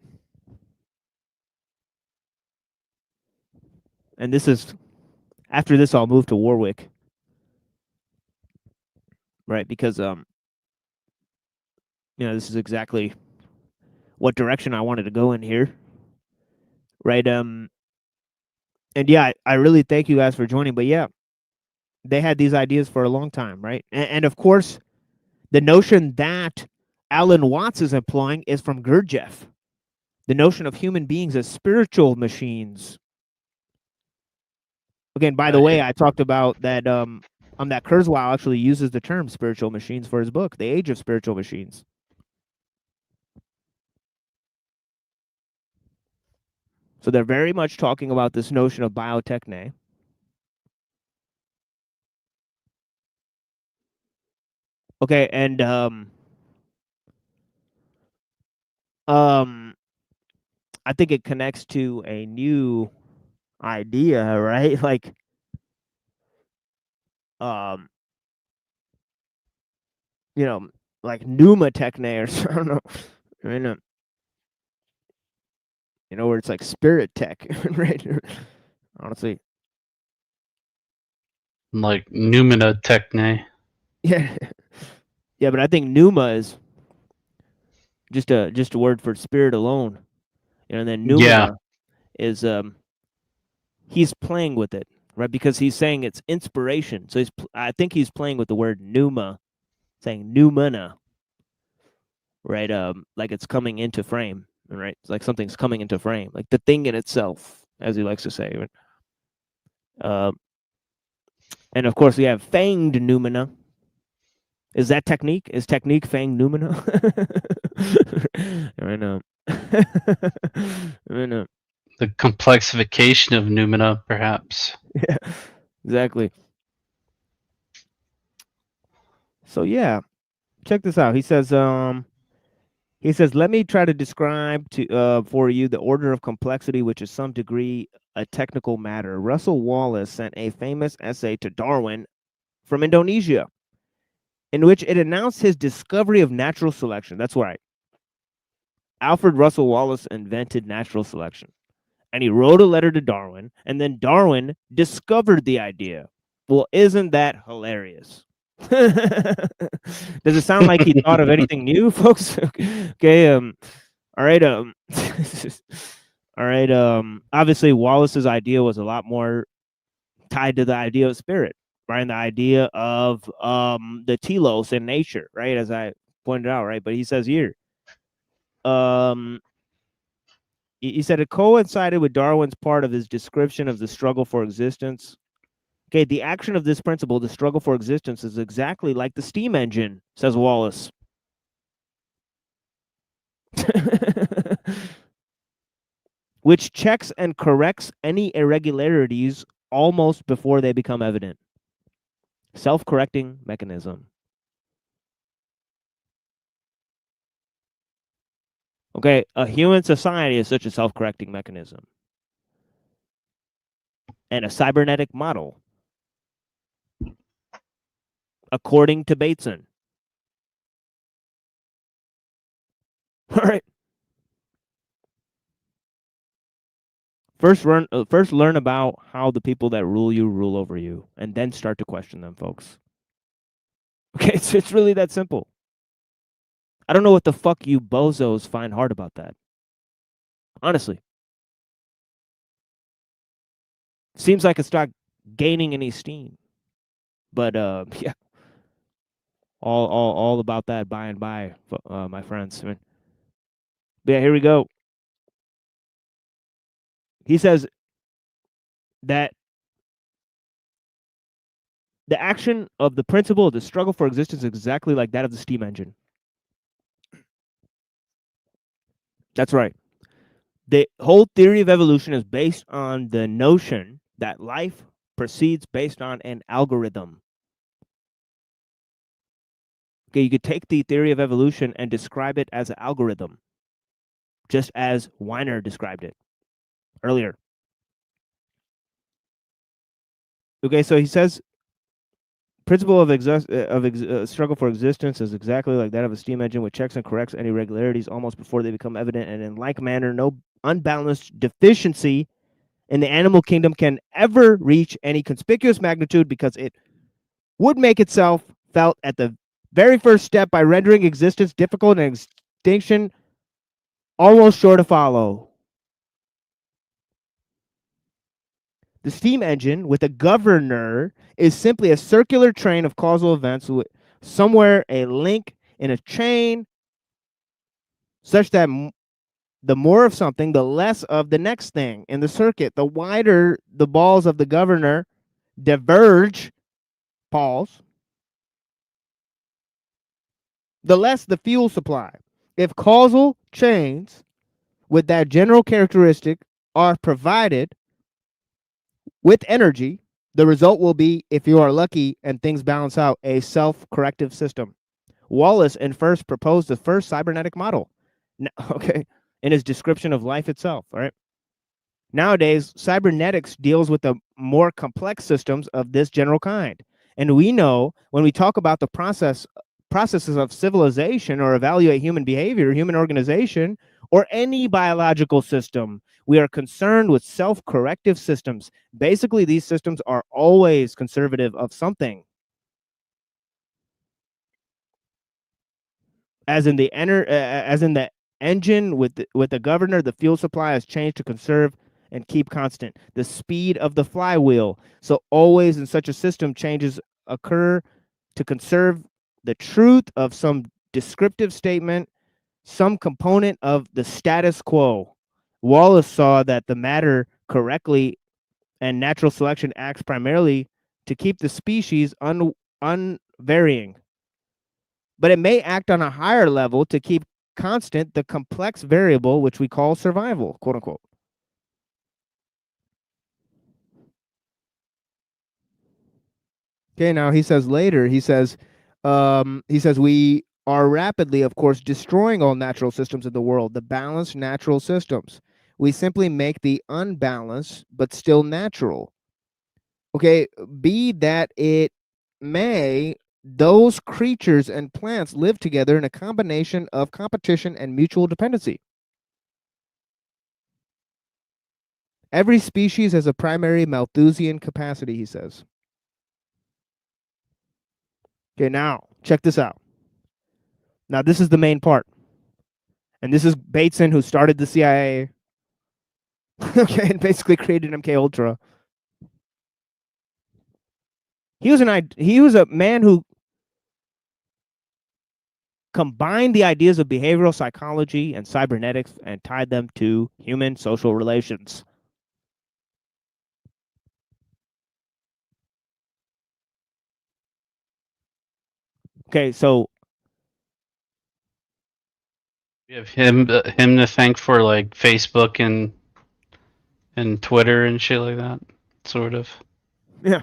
And this is after this I'll move to Warwick. Right, because this is exactly what direction I wanted to go in here. Right, and yeah, I really thank you guys for joining, but yeah, they had these ideas for a long time, right? And of course, the notion that Alan Watts is employing is from Gurdjieff. The notion of human beings as spiritual machines. Again, by the way, I talked about that that Kurzweil actually uses the term spiritual machines for his book, The Age of Spiritual Machines. So they're very much talking about this notion of biotechne. Okay, and I think it connects to a new idea, right? Like like pneumatechne or I don't know. Where it's like spirit tech, right? Honestly. Like Numina Techne. Yeah. Yeah, but I think pneuma is just a word for spirit alone. And then Numina is he's playing with it, right? Because he's saying it's inspiration. So I think he's playing with the word pneuma, saying pneumana, right? Like it's coming into frame, right? It's like something's coming into frame, like the thing in itself, as he likes to say. And of course, we have fanged pneumana. Is that technique? Is technique fanged pneumana? I know. I know. The complexification of Numina, perhaps. Yeah, exactly. So yeah, check this out. He says, let me try to describe for you the order of complexity, which is some degree a technical matter. Russell Wallace sent a famous essay to Darwin from Indonesia, in which it announced his discovery of natural selection. That's right. Alfred Russel Wallace invented natural selection. And he wrote a letter to Darwin, and then Darwin discovered the idea. Well, isn't that hilarious? Does it sound like he thought of anything new, folks? Okay, all right, all right, obviously Wallace's idea was a lot more tied to the idea of spirit, right? And the idea of the telos in nature, right? As I pointed out, right? But he says here, he said it coincided with Darwin's part of his description of the struggle for existence. Okay, the action of this principle, the struggle for existence, is exactly like the steam engine, says Wallace. Which checks and corrects any irregularities almost before they become evident. Self-correcting mechanism. Okay, a human society is such a self-correcting mechanism. And a cybernetic model, according to Bateson. All right. First learn about how the people that rule you rule over you, and then start to question them, folks. Okay, it's really that simple. I don't know what the fuck you bozos find hard about that. Honestly. Seems like it's not gaining any steam. But yeah. All about that by and by, my friends. I mean, yeah, here we go. He says that the action of the principle of the struggle for existence is exactly like that of the steam engine. That's right. The whole theory of evolution is based on the notion that life proceeds based on an algorithm. Okay, you could take the theory of evolution and describe it as an algorithm, just as Weiner described it earlier. Okay, so he says principle of struggle for existence is exactly like that of a steam engine, which checks and corrects any irregularities almost before they become evident, and in like manner, no unbalanced deficiency in the animal kingdom can ever reach any conspicuous magnitude because it would make itself felt at the very first step by rendering existence difficult and extinction almost sure to follow. The steam engine with a governor is simply a circular train of causal events with somewhere a link in a chain such that the more of something, the less of the next thing in the circuit. The wider the balls of the governor diverge, pause, the less the fuel supply. If causal chains with that general characteristic are provided with energy, the result will be, if you are lucky and things balance out, a self-corrective system. Wallace first proposed the first cybernetic model, okay, in his description of life itself, all right? Nowadays, cybernetics deals with the more complex systems of this general kind. And we know when we talk about the processes of civilization or evaluate human behavior, human organization, or any biological system, we are concerned with self-corrective systems. Basically, these systems are always conservative of something. As in the engine with the governor, the fuel supply is changed to conserve and keep constant the speed of the flywheel. So always in such a system, changes occur to conserve the truth of some descriptive statement, some component of the status quo. Wallace saw that the matter correctly, and natural selection acts primarily to keep the species unvarying. But it may act on a higher level to keep constant the complex variable which we call survival, quote unquote. Okay, now he says later, he says we are rapidly, of course, destroying all natural systems in the world, the balanced natural systems. We simply make the unbalanced but still natural. Okay, be that it may those creatures and plants live together in a combination of competition and mutual dependency. Every species has a primary Malthusian capacity, he says. Okay, now, check this out. Now, this is the main part. And this is Bateson, who started the CIA. Okay, and basically created MK Ultra. He was a man who combined the ideas of behavioral psychology and cybernetics and tied them to human social relations. Okay, so You have him to thank for like Facebook and Twitter and shit like that, sort of. yeah.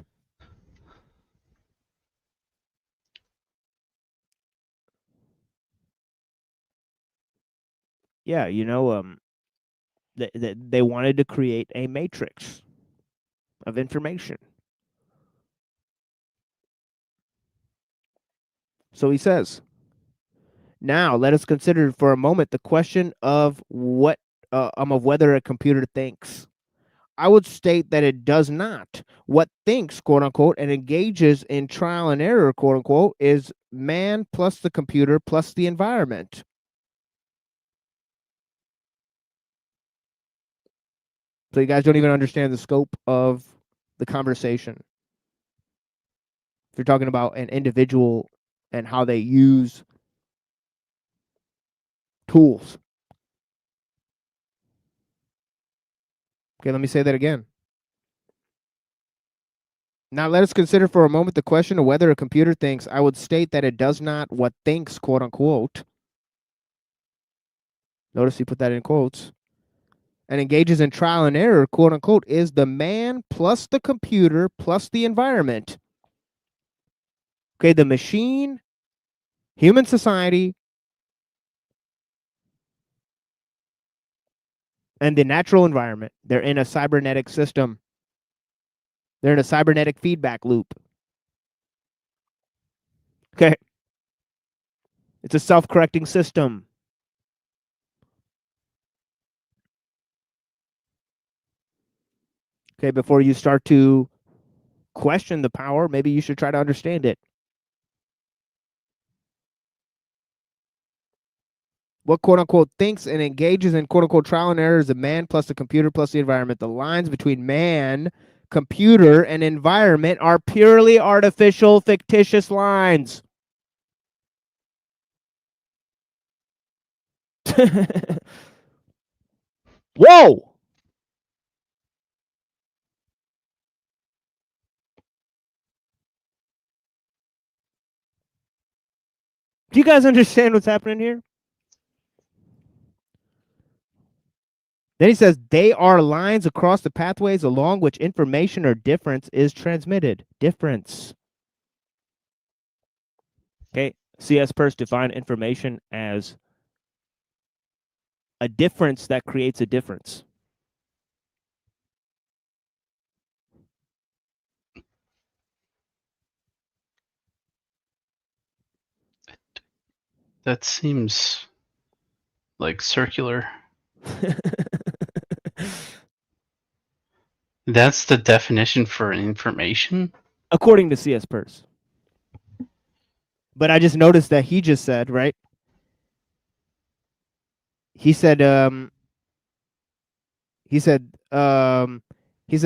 Yeah, they wanted to create a matrix of information. So he says, now let us consider for a moment the question of whether a computer thinks. I would state that it does not. What thinks, quote unquote, and engages in trial and error, quote unquote, is man plus the computer plus the environment. So you guys don't even understand the scope of the conversation. If you're talking about an individual and how they use tools. Okay, let me say that again. Now let us consider for a moment the question of whether a computer thinks. I would state that it does not. What thinks, quote unquote. Notice he put that in quotes. And engages in trial and error, quote unquote, is the man plus the computer plus the environment. Okay, the machine, human society, and the natural environment. They're in a cybernetic system. They're in a cybernetic feedback loop. Okay. It's a self-correcting system. Okay, before you start to question the power, maybe you should try to understand it. What quote unquote thinks and engages in quote unquote trial and error is the man plus the computer plus the environment. The lines between man, computer, and environment are purely artificial, fictitious lines. Whoa! Do you guys understand what's happening here? Then he says, they are lines across the pathways along which information or difference is transmitted. Difference. Okay. C.S. Peirce defined information as a difference that creates a difference. That seems like circular. That's the definition for information? According to C.S. Peirce. But I just noticed that he just said, right? He said,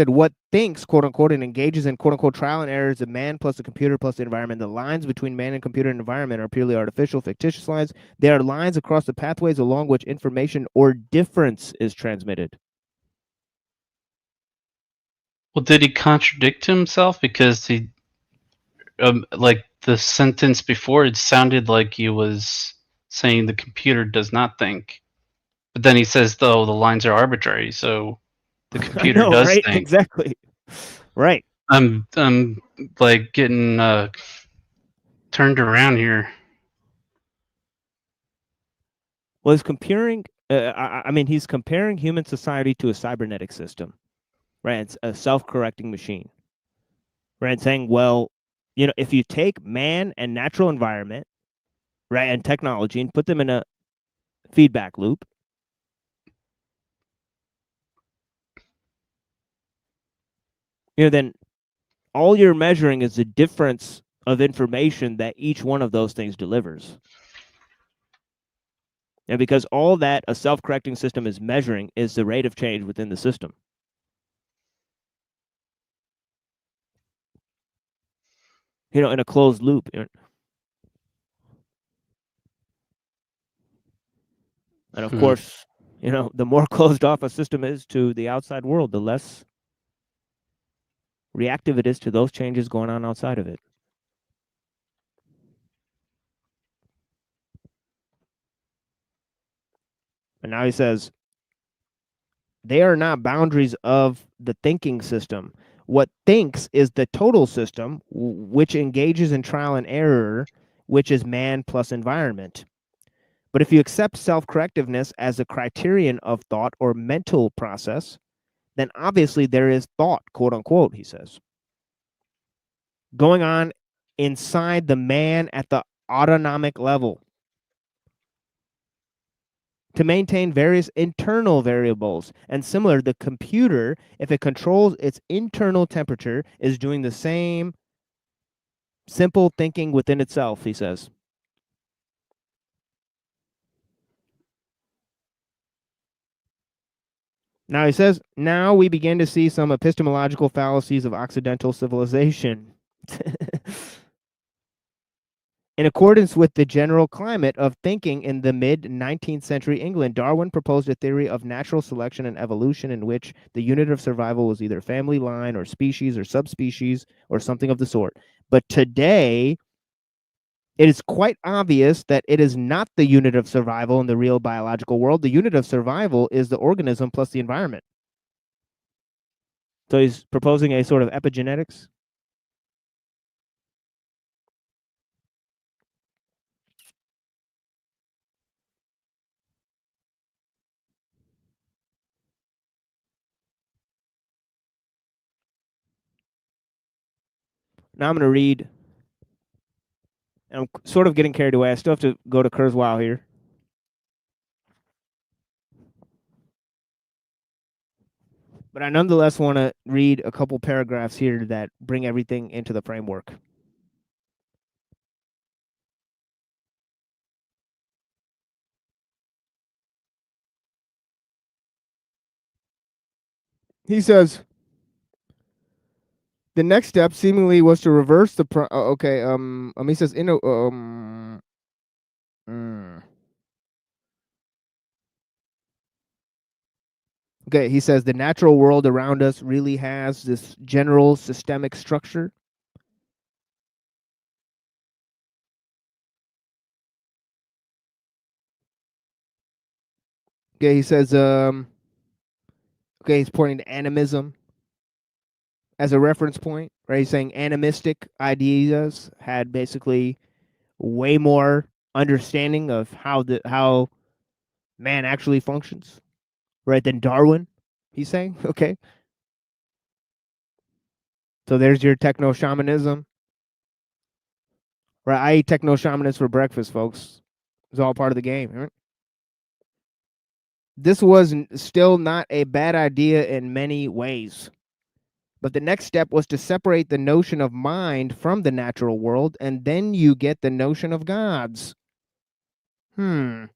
what thinks, quote unquote, and engages in quote unquote trial and error is a man plus the computer plus the environment. The lines between man and computer and environment are purely artificial, fictitious lines. They are lines across the pathways along which information or difference is transmitted. Well, did he contradict himself? Because he, like the sentence before, it sounded like he was saying the computer does not think. But then he says, though, the lines are arbitrary, so the computer I know, does right? think. Exactly. Right. I'm like getting turned around here. Well, he's comparing. He's comparing human society to a cybernetic system, right? It's a self-correcting machine, right? And saying, well, if you take man and natural environment, right, and technology and put them in a feedback loop, then all you're measuring is the difference of information that each one of those things delivers. And because all that a self-correcting system is measuring is the rate of change within the system. In a closed loop. And of course, the more closed off a system is to the outside world, the less reactive it is to those changes going on outside of it. And now he says, they are not boundaries of the thinking system. What thinks is the total system, which engages in trial and error, which is man plus environment. But if you accept self-correctiveness as a criterion of thought or mental process, then obviously there is thought, quote unquote, he says, going on inside the man at the autonomic level to maintain various internal variables. And similar, the computer, if it controls its internal temperature, is doing the same simple thinking within itself, he says. Now he says, now we begin to see some epistemological fallacies of Occidental civilization. In accordance with the general climate of thinking in the mid-19th century England, Darwin proposed a theory of natural selection and evolution in which the unit of survival was either family line or species or subspecies or something of the sort. But today, it is quite obvious that it is not the unit of survival in the real biological world. The unit of survival is the organism plus the environment. So he's proposing a sort of epigenetics. Now I'm going to read, and I'm sort of getting carried away. I still have to go to Kurzweil here. But I nonetheless want to read a couple paragraphs here that bring everything into the framework. He says, the next step seemingly was to reverse the he says okay, he says the natural world around us really has this general systemic structure. Okay, he says he's pointing to animism as a reference point, right? He's saying animistic ideas had basically way more understanding of how man actually functions, right, than Darwin, he's saying. Okay. So there's your techno shamanism. Right, I eat techno shamanist for breakfast, folks. It's all part of the game, right? This was still not a bad idea in many ways. But the next step was to separate the notion of mind from the natural world, and then you get the notion of gods. But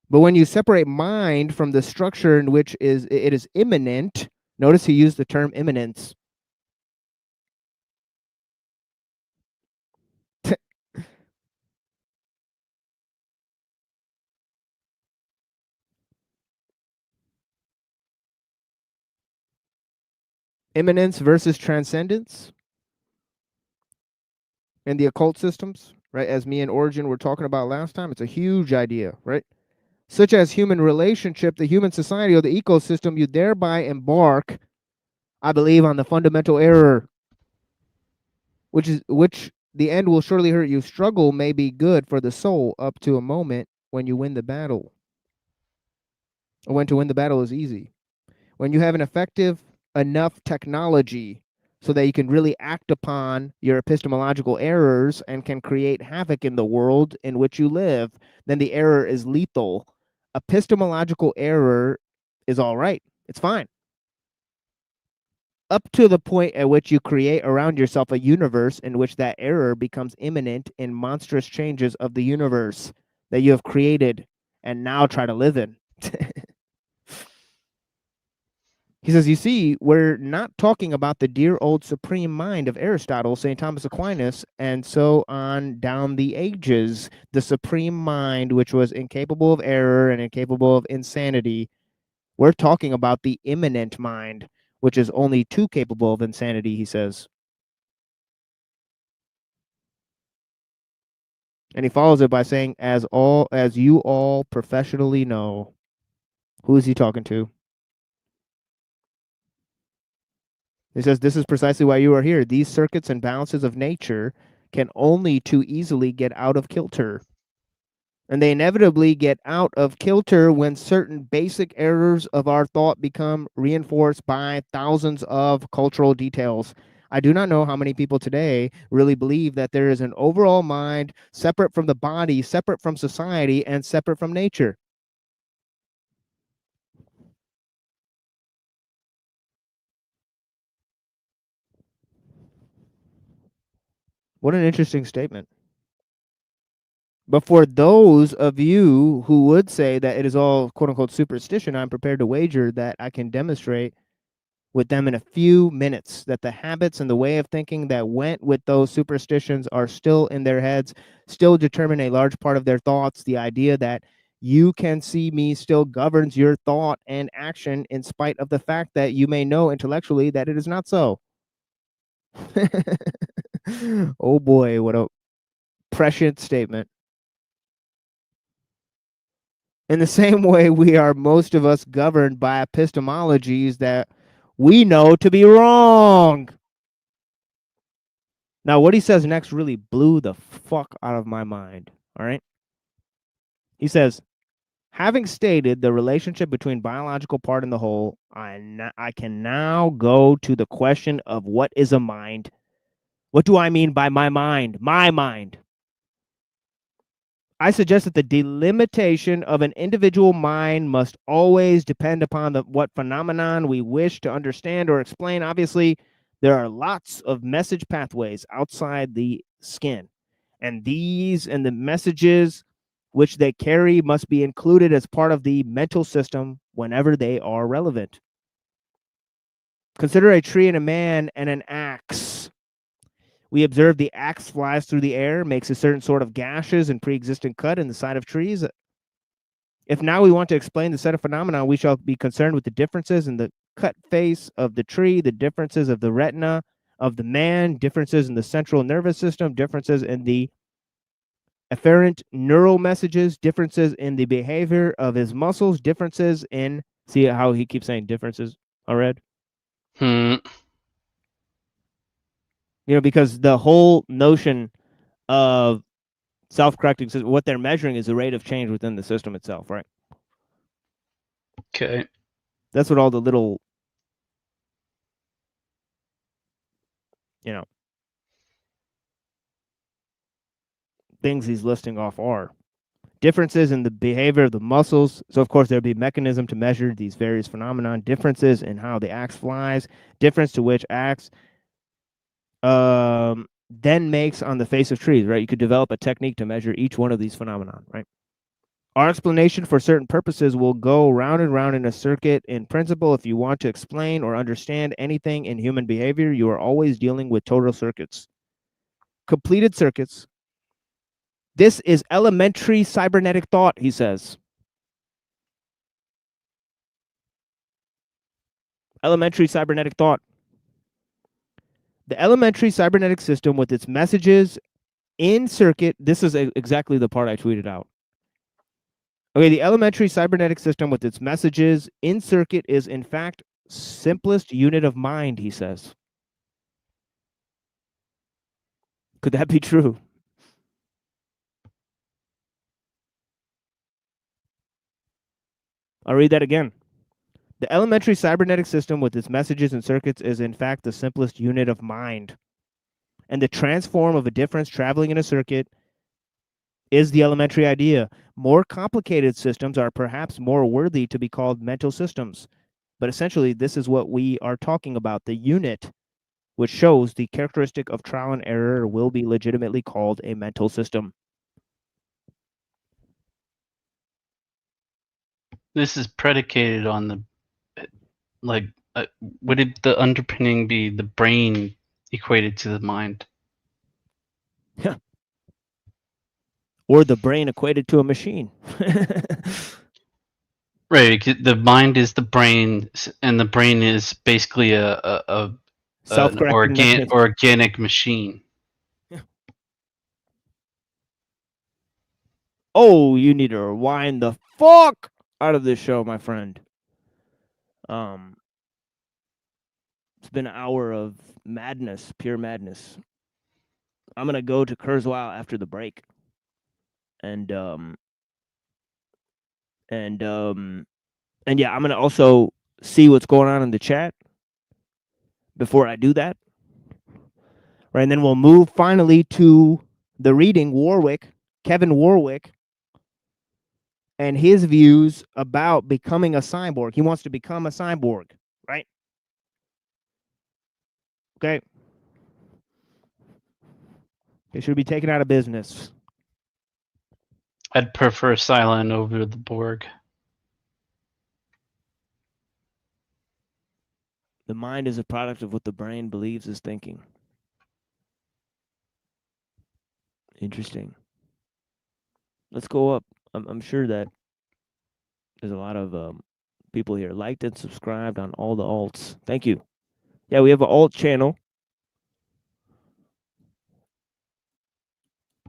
when you separate mind from the structure in which it is immanent, notice he used the term immanence. Immanence versus transcendence in the occult systems, right? As me and Origin were talking about last time, it's a huge idea, right? Such as human relationship, the human society, or the ecosystem, you thereby embark, I believe, on the fundamental error, which the end will surely hurt you. Struggle may be good for the soul up to a moment when you win the battle, or when to win the battle is easy. When you have an effective enough technology so that you can really act upon your epistemological errors and can create havoc in the world in which you live, then the error is lethal. Epistemological error is all right. It's fine. Up to the point at which you create around yourself a universe in which that error becomes imminent in monstrous changes of the universe that you have created and now try to live in. He says, you see, we're not talking about the dear old supreme mind of Aristotle, St. Thomas Aquinas, and so on down the ages. The supreme mind, which was incapable of error and incapable of insanity. We're talking about the immanent mind, which is only too capable of insanity, he says. And he follows it by saying, as you all professionally know. Who is he talking to? He says, this is precisely why you are here. These circuits and balances of nature can only too easily get out of kilter. And they inevitably get out of kilter when certain basic errors of our thought become reinforced by thousands of cultural details. I do not know how many people today really believe that there is an overall mind separate from the body, separate from society, and separate from nature. What an interesting statement. But for those of you who would say that it is all quote unquote superstition, I'm prepared to wager that I can demonstrate with them in a few minutes that the habits and the way of thinking that went with those superstitions are still in their heads, still determine a large part of their thoughts. The idea that you can see me still governs your thought and action in spite of the fact that you may know intellectually that it is not so. Oh boy, what a prescient statement. In the same way, we are most of us governed by epistemologies that we know to be wrong. Now, what he says next really blew the fuck out of my mind. All right. He says, having stated the relationship between biological part and the whole, I can now go to the question of what is a mind. What do I mean by my mind? My mind. I suggest that the delimitation of an individual mind must always depend upon what phenomenon we wish to understand or explain. Obviously, there are lots of message pathways outside the skin, and these and the messages which they carry must be included as part of the mental system whenever they are relevant. Consider a tree and a man and an axe. We observe the axe flies through the air, makes a certain sort of gashes and pre-existing cut in the side of trees. If now we want to explain the set of phenomena, we shall be concerned with the differences in the cut face of the tree, the differences of the retina of the man, differences in the central nervous system, differences in the afferent neural messages, differences in the behavior of his muscles, differences in, see how he keeps saying differences, already? Because the whole notion of self-correcting system, what they're measuring is the rate of change within the system itself, right? Okay. That's what all the little, things he's listing off are. Differences in the behavior of the muscles. So, of course, there'll be a mechanism to measure these various phenomena. Differences in how the axe flies. Difference to which axe then makes on the face of trees, right? You could develop a technique to measure each one of these phenomena, right? Our explanation for certain purposes will go round and round in a circuit. In principle, if you want to explain or understand anything in human behavior, you are always dealing with total circuits. Completed circuits. This is elementary cybernetic thought, he says. Elementary cybernetic thought. The elementary cybernetic system with its messages in circuit, this is exactly the part I tweeted out. Okay, the elementary cybernetic system with its messages in circuit is in fact simplest unit of mind, he says. Could that be true? I'll read that again. The elementary cybernetic system with its messages and circuits is in fact the simplest unit of mind. And the transform of a difference traveling in a circuit is the elementary idea. More complicated systems are perhaps more worthy to be called mental systems. But essentially, this is what we are talking about. The unit which shows the characteristic of trial and error will be legitimately called a mental system. This is predicated on the like. Would it the underpinning be the brain equated to the mind? Or the brain equated to a machine. Right. The mind is the brain, and the brain is basically an Self-correcting mechanism. organic machine. Oh, you need to rewind the fuck out of this show, my friend. It's been an hour of madness, pure madness. I'm gonna go to Kurzweil after the break, and yeah, I'm gonna also see what's going on in the chat before I do that. Right, and then we'll move finally to the reading Kevin Warwick, and his views about becoming a cyborg. He wants to become a cyborg, right? Okay. He should be taken out of business. I'd prefer Cylon over the Borg. The mind is a product of what the brain believes is thinking. Interesting. Let's go up. I'm sure that there's a lot of people here liked and subscribed on all the alts. Thank you. Yeah, we have an alt channel.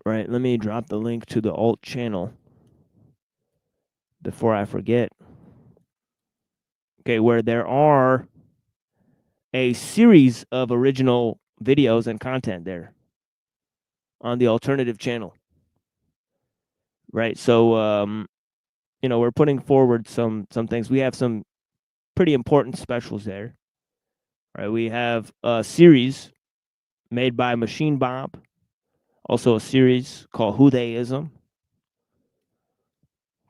Right, let me drop the link to the alt channel before I forget. Okay, where there are a series of original videos and content there on the alternative channel. Right, so we're putting forward some things. We have some pretty important specials there. Right, we have a series made by Machine Bob, also a series called Who Theyism,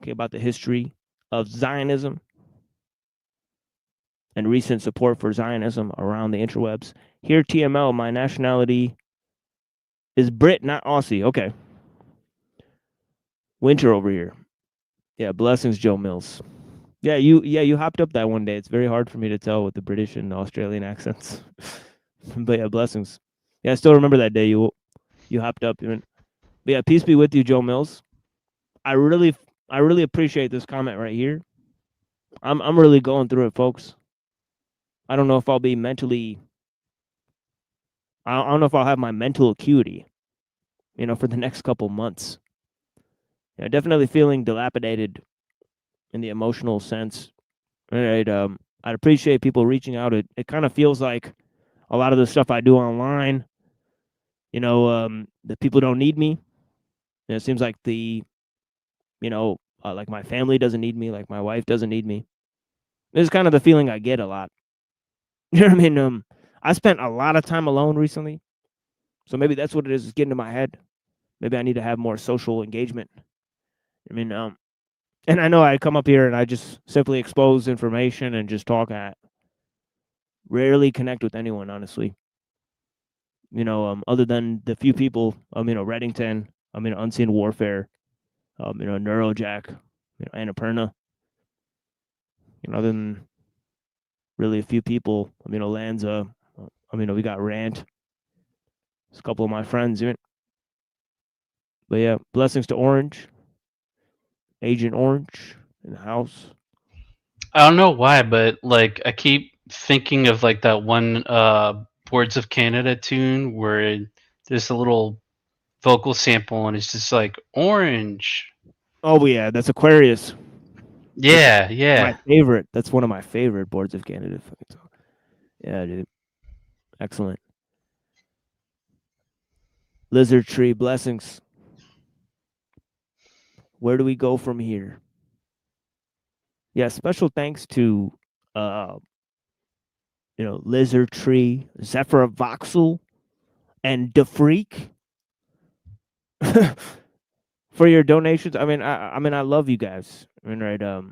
okay, about the history of Zionism and recent support for Zionism around the interwebs. Here, TML, my nationality is Brit, not Aussie. Okay. Winter over here. Yeah, blessings, Joe Mills. Yeah, you hopped up that one day. It's very hard for me to tell with the British and Australian accents. But yeah, blessings. Yeah, I still remember that day you hopped up. But yeah, peace be with you, Joe Mills. I really appreciate this comment right here. I'm really going through it, folks. I don't know if I'll be mentally. I don't know if I'll have my mental acuity, for the next couple months. Yeah, definitely feeling dilapidated in the emotional sense. Right. I'd appreciate people reaching out. It kind of feels like a lot of the stuff I do online, the people don't need me. It seems like like my family doesn't need me, like my wife doesn't need me. This is kind of the feeling I get a lot. You know what I mean? I spent a lot of time alone recently, so maybe that's what it is. It's getting to my head. Maybe I need to have more social engagement. I mean, and I know I come up here and I just simply expose information and just talk. I rarely connect with anyone, honestly. Other than the few people, Reddington, Unseen Warfare, Neurojack, Annapurna. Other than really a few people, Lanza, we got Rant. There's a couple of my friends, even. But yeah, blessings to Orange, Agent Orange in the house. I don't know why, but like I keep thinking of like that one Boards of Canada tune where there's a little vocal sample and it's just like orange. Oh yeah, that's Aquarius. Yeah, yeah. My favorite. That's one of my favorite Boards of Canada. Yeah, dude. Excellent. Lizard Tree, blessings. Where do we go from here? Yeah, special thanks to Lizard Tree, Zephyr Voxel, and DeFreak for your donations. I love you guys. Right.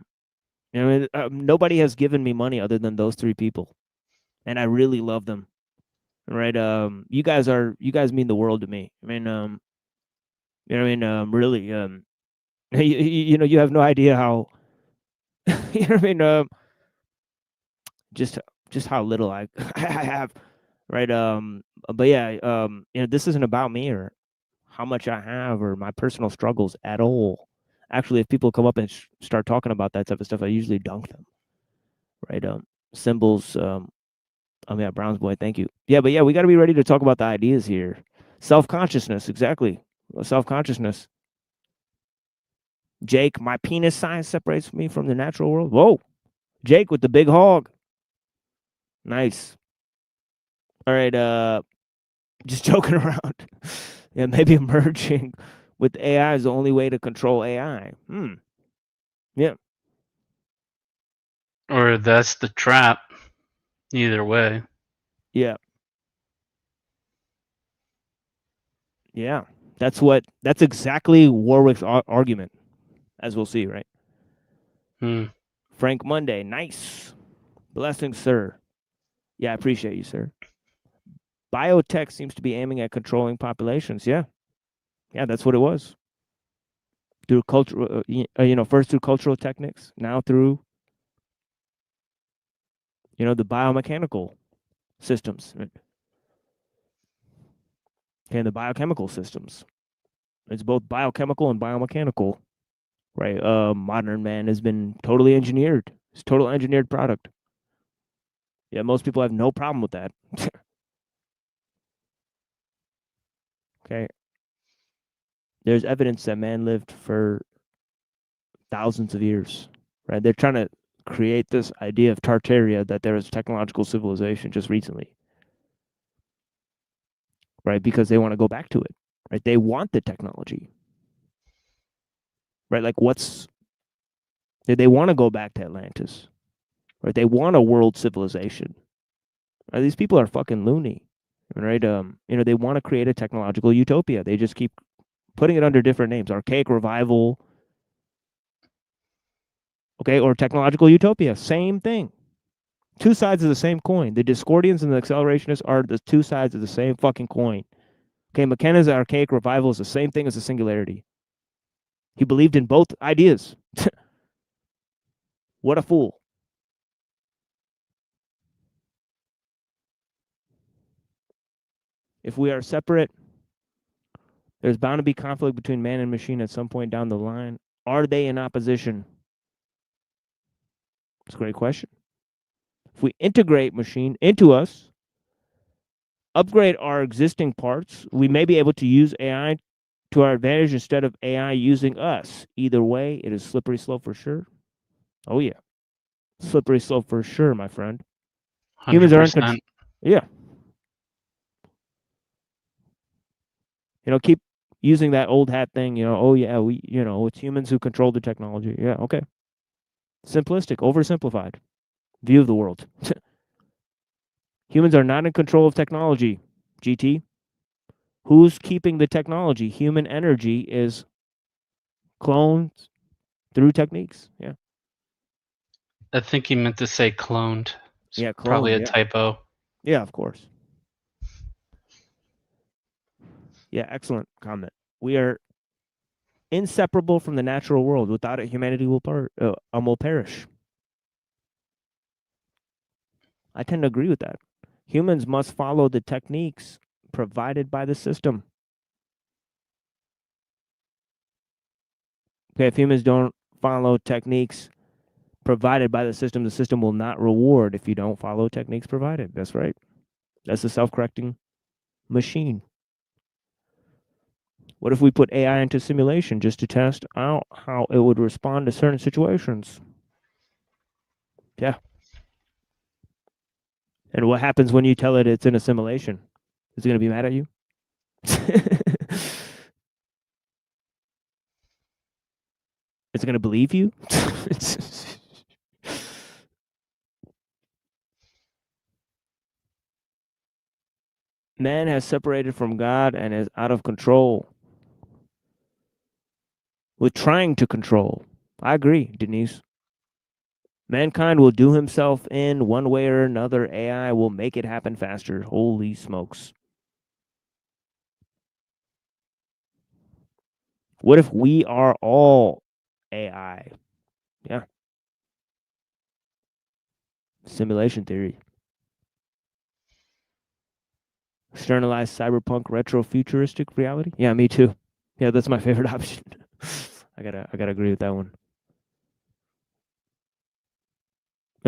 Nobody has given me money other than those three people, and I really love them. Right. You guys mean the world to me. Really. You have no idea how. Just how little I I have. Right. But yeah. This isn't about me or how much I have or my personal struggles at all. Actually, if people come up and start talking about that type of stuff, I usually dunk them. Right. Symbols. Browns boy. Thank you. Yeah, but yeah, we got to be ready to talk about the ideas here. Self-consciousness, exactly. Self-consciousness. Jake, my penis size separates me from the natural world. Whoa, Jake with the big hog. Nice. All right. Just joking around. Yeah, maybe merging with AI is the only way to control AI. Yeah. Or that's the trap. Either way. Yeah. Yeah. That's exactly Warwick's argument, as we'll see, right? Frank Monday, nice. Blessings, sir. Yeah, I appreciate you, sir. Biotech seems to be aiming at controlling populations. Yeah. Yeah, that's what it was. Through cultural, first through cultural techniques, now through, the biomechanical systems. Okay, the biochemical systems. It's both biochemical and biomechanical, right? Modern man has been totally engineered. It's total engineered product. Yeah, most people have no problem with that. Okay. There's evidence that man lived for thousands of years, right? They're trying to create this idea of Tartaria that there is technological civilization just recently, right? Because they want to go back to it, right? They want the technology, right? Like they want to go back to Atlantis, right? They want a world civilization. Right? These people are fucking loony, right? They want to create a technological utopia. They just keep putting it under different names: archaic revival, okay, or technological utopia. Same thing. Two sides of the same coin. The Discordians and the Accelerationists are the two sides of the same fucking coin. Okay, McKenna's archaic revival is the same thing as the singularity. He believed in both ideas. What a fool. If we are separate, there's bound to be conflict between man and machine at some point down the line. Are they in opposition? It's a great question. If we integrate machine into us, upgrade our existing parts, we may be able to use AI to our advantage instead of AI using us. Either way, it is slippery slope for sure. Oh, yeah. Slippery slope for sure, my friend. 100%. Humans are in control. Yeah. Keep using that old hat thing, oh, yeah, it's humans who control the technology. Yeah, okay. Simplistic, oversimplified view of the world. Humans are not in control of technology, GT. Who's keeping the technology? Human energy is cloned through techniques. Yeah. I think he meant to say cloned. It's Yeah, cloned, probably a yeah. typo. Yeah, of course. Yeah, excellent comment. We are inseparable from the natural world. Without it, humanity will perish. I tend to agree with that. Humans must follow the techniques provided by the system. Okay, if humans don't follow techniques provided by the system will not reward if you don't follow techniques provided. That's right. That's a self-correcting machine. What if we put AI into simulation just to test out how it would respond to certain situations? Yeah. And what happens when you tell it it's in a simulation? Is it going to be mad at you? Is it going to believe you? Man has separated from God and is out of control. With trying to control. I agree, Denise. Mankind will do himself in one way or another. AI will make it happen faster. Holy smokes. What if we are all AI? Yeah. Simulation theory. Externalized cyberpunk retro futuristic reality? Yeah, me too. Yeah, that's my favorite option. I gotta agree with that one.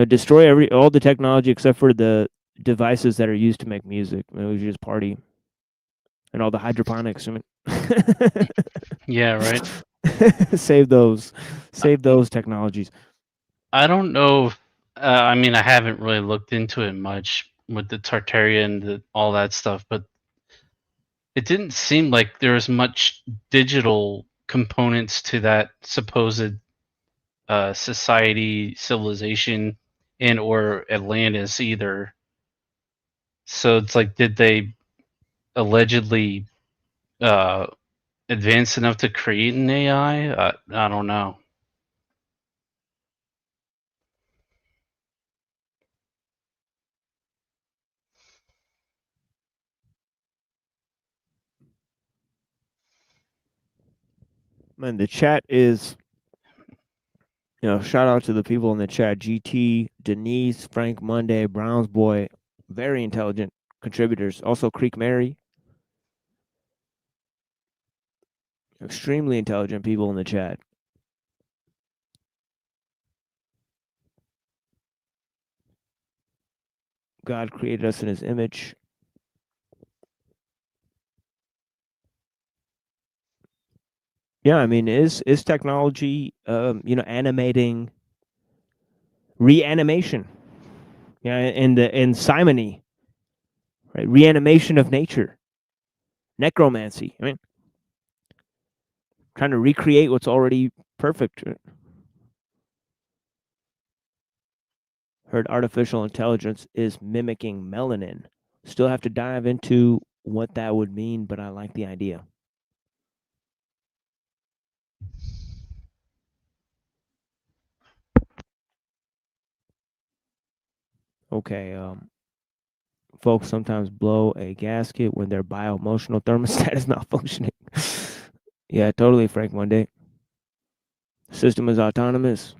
Destroy all the technology except for the devices that are used to make music. We just party and all the hydroponics. I mean, Yeah, right. save those I, technologies. I don't know. I mean, I haven't really looked into it much with the Tartaria and all that stuff, but it didn't seem like there was much digital components to that supposed society civilization and or Atlantis either. So it's like, did they allegedly uh, advance enough to create an AI? I don't know. Man, the chat is, shout out to the people in the chat. GT, Denise, Frank Monday, Browns Boy, very intelligent contributors. Also, Creek Mary, extremely intelligent people in the chat. God created us in his image. Yeah, I mean, is technology, animating reanimation? Yeah, in simony, right? Reanimation of nature, necromancy. I mean, trying to recreate what's already perfect. Heard artificial intelligence is mimicking melanin. Still have to dive into what that would mean, but I like the idea. Okay, folks sometimes blow a gasket when their bioemotional thermostat is not functioning. Yeah, totally, Frank Monday. System is autonomous.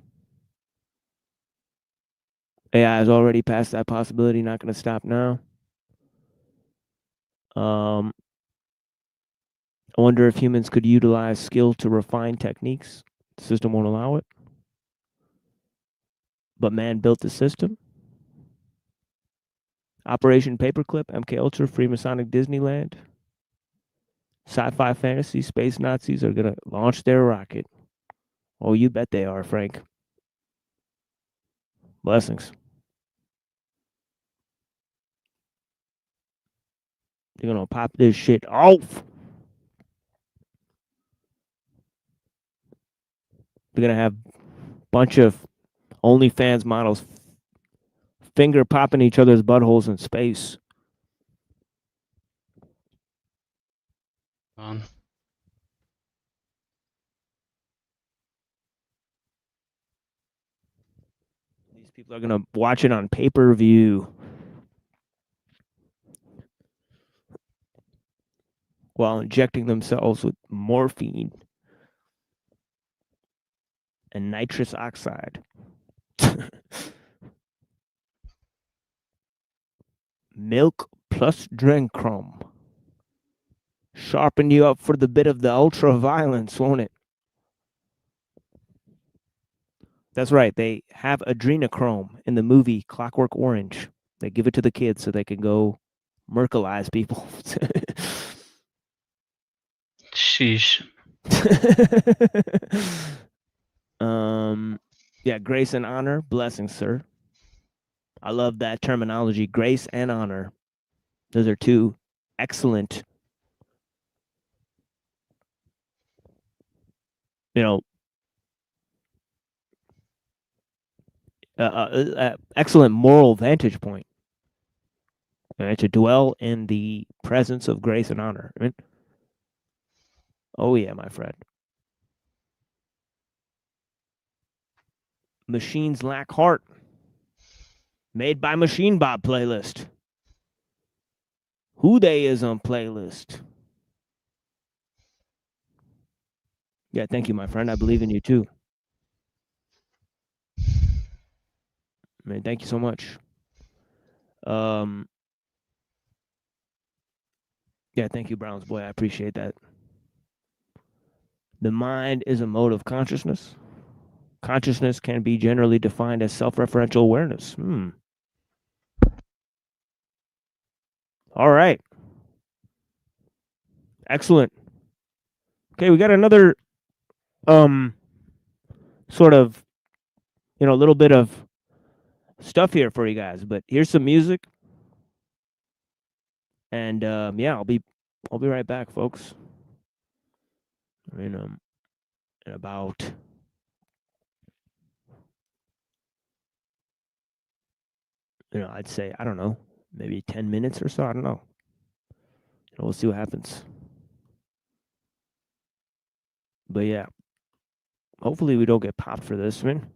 AI has already passed that possibility, not going to stop now. I wonder if humans could utilize skill to refine techniques. The system won't allow it. But man built the system. Operation Paperclip, MK Ultra, Freemasonic Disneyland. Sci-fi fantasy, space Nazis are going to launch their rocket. Oh, you bet they are, Frank. Blessings. They're going to pop this shit off. They're going to have a bunch of OnlyFans models finger popping each other's buttholes in space. These people are going to watch it on pay-per-view while injecting themselves with morphine and nitrous oxide. Milk plus Drenchrome. Sharpen you up for the bit of the ultra violence, won't it? That's right. They have adrenochrome in the movie Clockwork Orange. They give it to the kids so they can go Merkelize people. Sheesh. Yeah, grace and honor, blessings, sir. I love that terminology, grace and honor. Those are two excellent, excellent moral vantage point. to dwell in the presence of grace and honor. Right? Oh yeah, my friend. Machines Lack Heart. Made by Machine Bob playlist. Who They is on playlist. Yeah, thank you, my friend. I believe in you too. Man, thank you so much. Yeah, thank you, Browns boy. I appreciate that. The mind is a mode of consciousness. Consciousness can be generally defined as self-referential awareness. All right. Excellent. Okay, we got another sort of, a little bit of stuff here for you guys, but here's some music. And yeah, I'll be right back, folks. In about I'd say, I don't know, maybe 10 minutes or so. I don't know. We'll see what happens. But yeah, hopefully we don't get popped for this, man.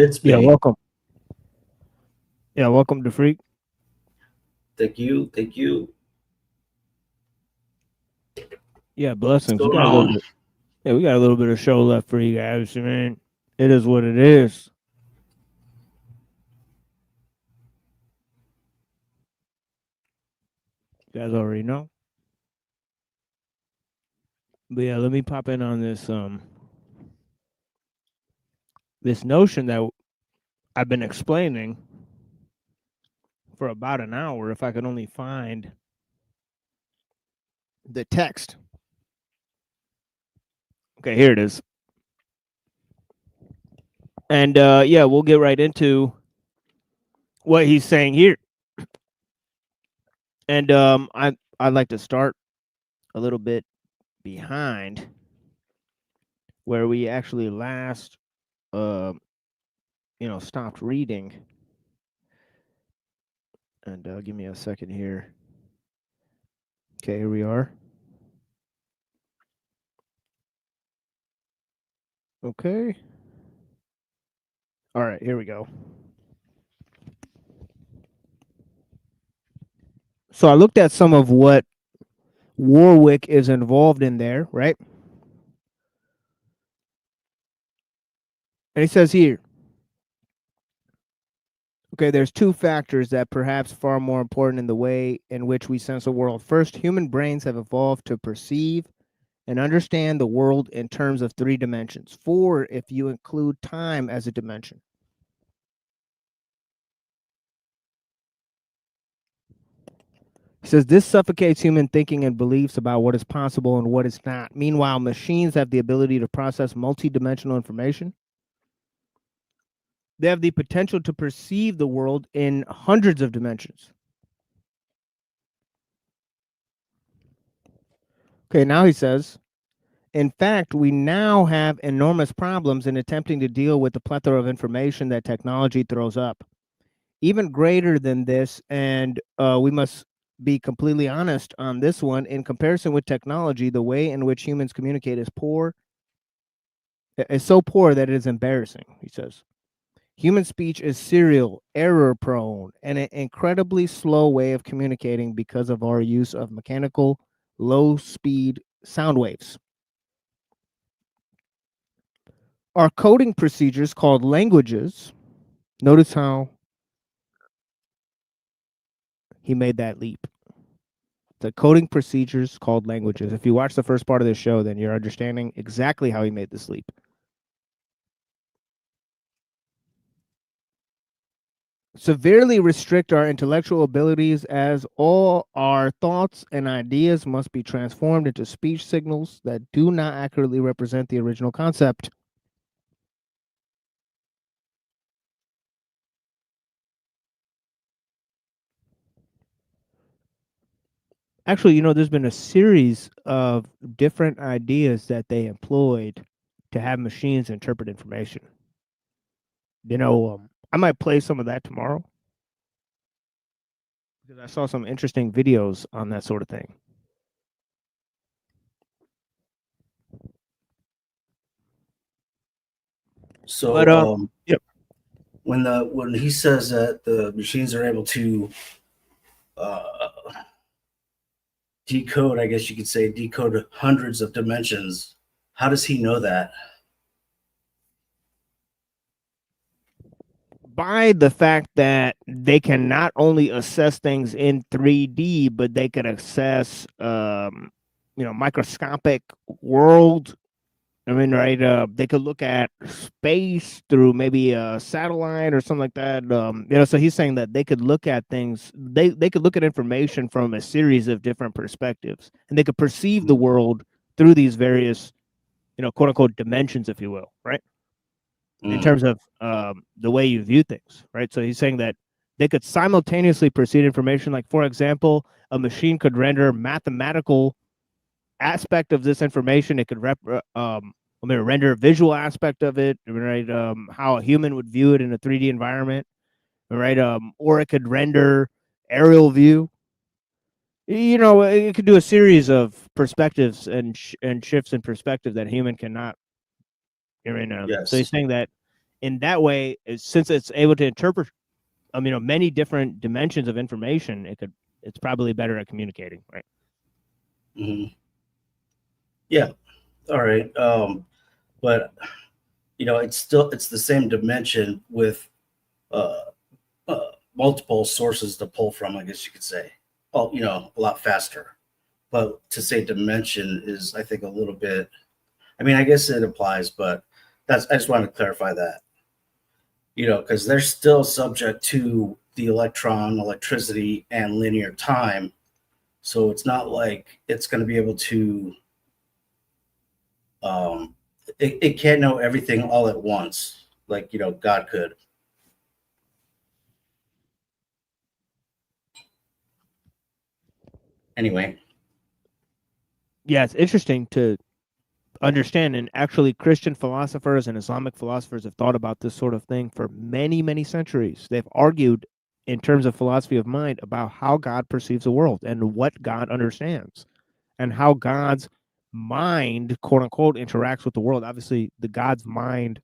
It's Yeah, me. welcome. Yeah, welcome to Freak. Thank you. Thank you. Yeah, What's blessings. We going got a little on? bit. Yeah, we got a little bit of show left for you guys, man. It is what it is. You guys already know. But yeah, let me pop in on this notion that I've been explaining for about an hour. If I could only find the text. Okay, here it is. And yeah, we'll get right into what he's saying here. And I'd like to start a little bit behind where we actually last stopped reading. And give me a second here. Okay, here we are. Okay. All right, here we go. So I looked at some of what Warwick is involved in there, right? And he says here, okay, there's two factors that perhaps far more important in the way in which we sense the world. First, human brains have evolved to perceive and understand the world in terms of three dimensions. Four, if you include time as a dimension. He says this suffocates human thinking and beliefs about what is possible and what is not. Meanwhile, machines have the ability to process multidimensional information. They have the potential to perceive the world in hundreds of dimensions. Okay, now he says, in fact, we now have enormous problems in attempting to deal with the plethora of information that technology throws up. Even greater than this, and we must be completely honest on this one, in comparison with technology, the way in which humans communicate is poor. It's so poor that it is embarrassing, he says. Human speech is serial, error prone, and an incredibly slow way of communicating because of our use of mechanical, low speed sound waves. Our coding procedures called languages, notice how he made that leap. The coding procedures called languages. If you watch the first part of this show, then you're understanding exactly how he made this leap. Severely restrict our intellectual abilities, as all our thoughts and ideas must be transformed into speech signals that do not accurately represent the original concept. Actually, there's been a series of different ideas that they employed to have machines interpret information. I might play some of that tomorrow because I saw some interesting videos on that sort of thing. So, But yep. when he says that the machines are able to decode, I guess you could say, decode hundreds of dimensions, how does he know that? By the fact that they can not only assess things in 3D, but they could assess, microscopic world. I mean, right? They could look at space through maybe a satellite or something like that. So he's saying that they could look at things. They could look at information from a series of different perspectives, and they could perceive the world through these various, quote unquote, dimensions, if you will, right? In terms of the way you view things, right? So he's saying that they could simultaneously perceive information. Like, for example, a machine could render mathematical aspect of this information. It could render a visual aspect of it, right? How a human would view it in a 3D environment, right? Or it could render aerial view. It could do a series of perspectives and shifts in perspective that human cannot. So Yes. he's saying that in that way, since it's able to interpret, many different dimensions of information, it's probably better at communicating, right? Hmm. Yeah. All right. But it's the same dimension with uh, multiple sources to pull from, I guess you could say. Oh, a lot faster. But to say dimension is, I think, a little bit. I mean, I guess it applies, but I just wanted to clarify that. Because they're still subject to the electricity, and linear time. So it's not like it's going to be able to. It can't know everything all at once, like God could. Anyway. Yeah, it's interesting to understand, and actually Christian philosophers and Islamic philosophers have thought about this sort of thing for many, many centuries. They've argued in terms of philosophy of mind about how God perceives the world and what God understands and how God's mind, quote unquote, interacts with the world. Obviously, the God's mind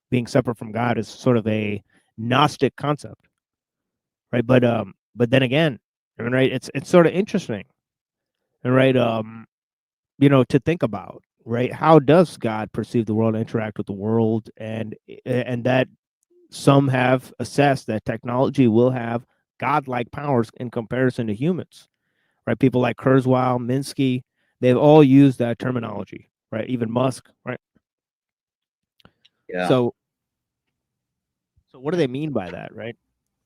being separate from God is sort of a Gnostic concept, right? But then again, right, it's sort of interesting, right? To think about, right? How does God perceive the world, interact with the world, and that some have assessed that technology will have godlike powers in comparison to humans, right? People like Kurzweil, Minsky, they've all used that terminology, right? Even Musk, right? Yeah. So what do they mean by that, right?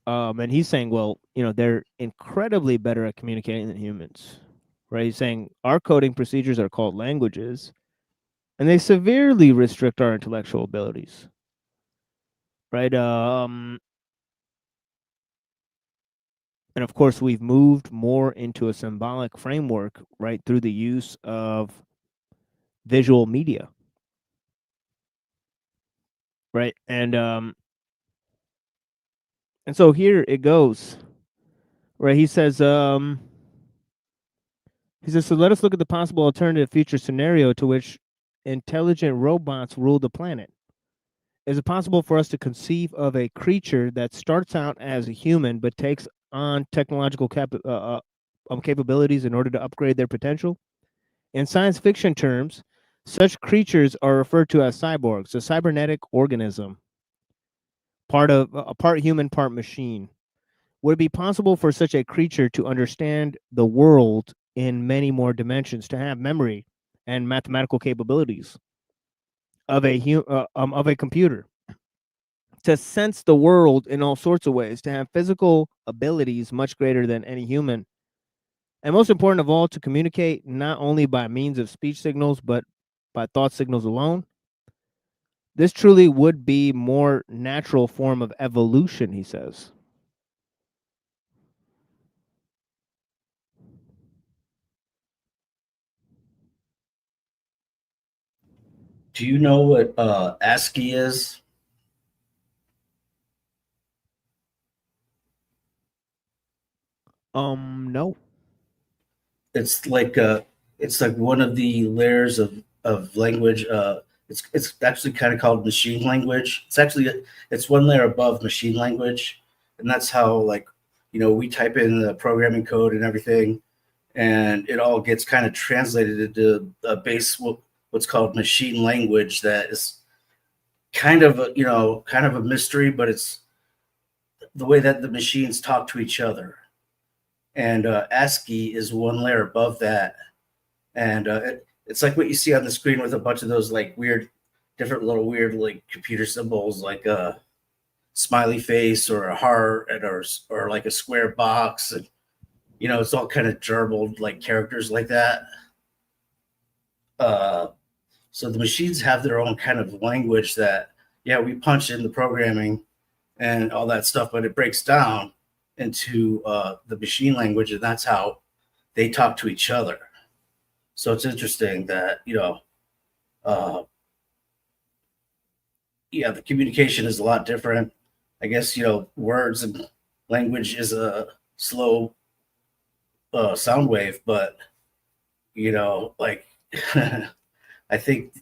And he's saying, well, they're incredibly better at communicating than humans, right? He's saying our coding procedures are called languages, and they severely restrict our intellectual abilities, right? And of course, we've moved more into a symbolic framework, right, through the use of visual media, right? And so here it goes, right? He says, so let us look at the possible alternative future scenario to which intelligent robots rule the planet. Is it possible for us to conceive of a creature that starts out as a human but takes on technological capabilities in order to upgrade their potential? In science fiction terms, such creatures are referred to as cyborgs, a cybernetic organism, part human, part machine. Would it be possible for such a creature to understand the world in many more dimensions, to have memory and mathematical capabilities of a computer, to sense the world in all sorts of ways, to have physical abilities much greater than any human, and most important of all, to communicate not only by means of speech signals, but by thought signals alone? This truly would be more natural form of evolution, he says. Do you know what ASCII is? No. It's like one of the layers of language. It's actually kind of called machine language. It's one layer above machine language, and that's how, like, we type in the programming code and everything, and it all gets kind of translated into a base, what's called machine language, that is kind of a mystery, but it's the way that the machines talk to each other. And ASCII is one layer above that, and it's like what you see on the screen with a bunch of those like different little weird like computer symbols, like a smiley face or a heart, or like a square box, and it's all kind of gerbled like characters like that. Uh, so the machines have their own kind of language that, yeah, we punch in the programming and all that stuff, but it breaks down into the machine language, and that's how they talk to each other. So it's interesting that the communication is a lot different. I guess words and language is a slow sound wave, but like I think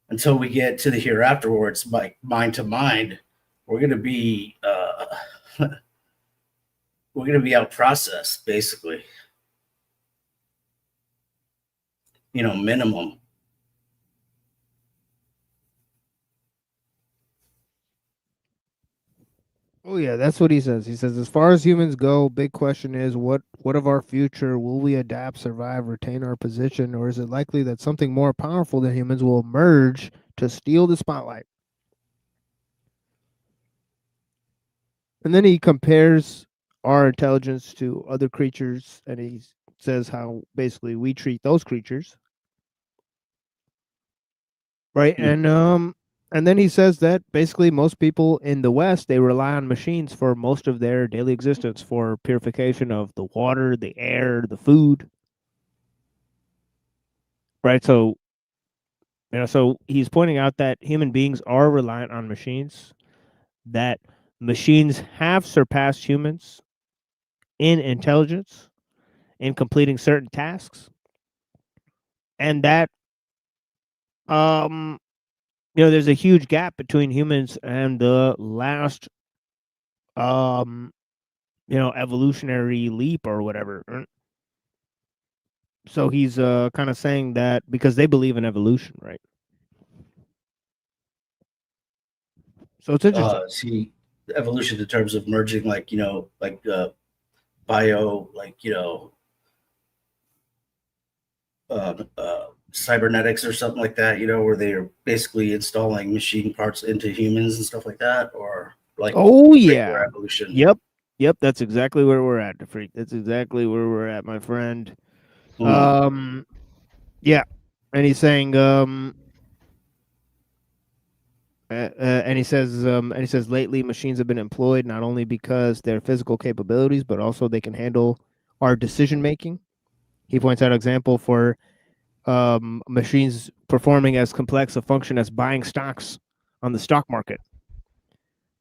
until we get to the hereafter, where it's like mind to mind, we're gonna be we're gonna be out processed, basically. Minimum. Oh yeah, that's what he says. He says, as far as humans go, big question is what of our future? Will we adapt, survive, retain our position, or is it likely that something more powerful than humans will emerge to steal the spotlight? And then he compares our intelligence to other creatures, and he says how basically we treat those creatures, right? And then he says that basically most people in the West, they rely on machines for most of their daily existence, for purification of the water, the air, the food, right? So he's pointing out that human beings are reliant on machines, that machines have surpassed humans in intelligence, in completing certain tasks, and that um there's a huge gap between humans and the last evolutionary leap or whatever. So he's kind of saying that because they believe in evolution, right? So it's interesting. See, evolution in terms of merging, like bio, cybernetics or something like that, where they're basically installing machine parts into humans and stuff like that, or like Oh regular yeah. evolution. Yep, that's exactly where we're at, freak. That's exactly where we're at, my friend. Hmm. Yeah. And he's saying and he says lately machines have been employed not only because their physical capabilities, but also they can handle our decision making. He points out example for machines performing as complex a function as buying stocks on the stock market.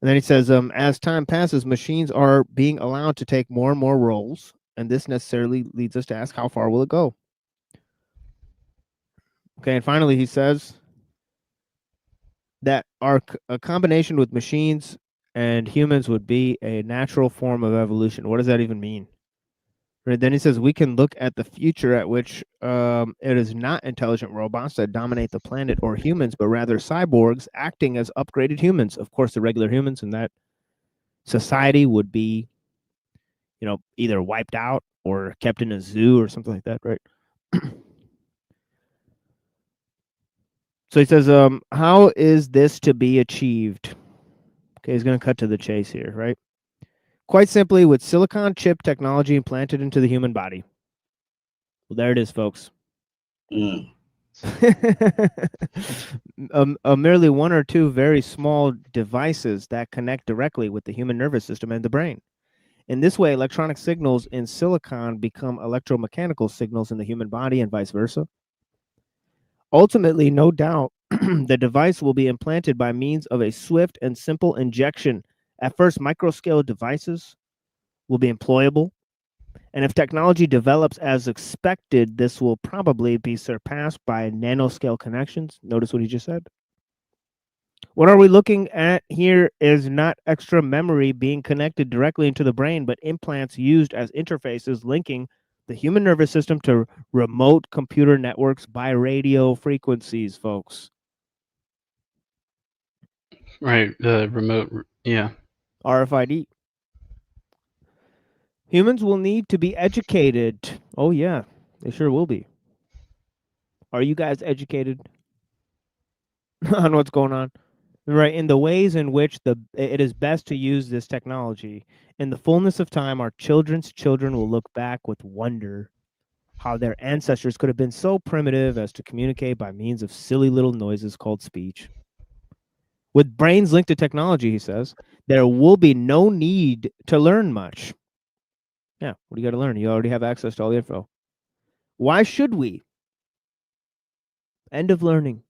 And then he says, as time passes, machines are being allowed to take more and more roles, and this necessarily leads us to ask, how far will it go? Okay, and finally, he says that a combination with machines and humans would be a natural form of evolution. What does that even mean? Right, then he says we can look at the future at which it is not intelligent robots that dominate the planet or humans, but rather cyborgs acting as upgraded humans. Of course, the regular humans in that society would be, either wiped out or kept in a zoo or something like that, right? So he says, how is this to be achieved? Okay, he's going to cut to the chase here, right? Quite simply, with silicon chip technology implanted into the human body. Well, there it is, folks. Mm. Merely one or two very small devices that connect directly with the human nervous system and the brain. In this way, electronic signals in silicon become electromechanical signals in the human body and vice versa. Ultimately, no doubt, the device will be implanted by means of a swift and simple injection. At first, microscale devices will be employable. And if technology develops as expected, this will probably be surpassed by nanoscale connections. Notice what he just said. What are we looking at here is not extra memory being connected directly into the brain, but implants used as interfaces linking the human nervous system to remote computer networks by radio frequencies, folks. Right, remote, yeah. RFID. Humans will need to be educated. Oh, yeah, they sure will be. Are you guys educated on what's going on? Right, in the ways in which it is best to use this technology. In the fullness of time, our children's children will look back with wonder how their ancestors could have been so primitive as to communicate by means of silly little noises called speech. With brains linked to technology, he says, there will be no need to learn much. Yeah, what do you got to learn? You already have access to all the info. Why should we? End of learning.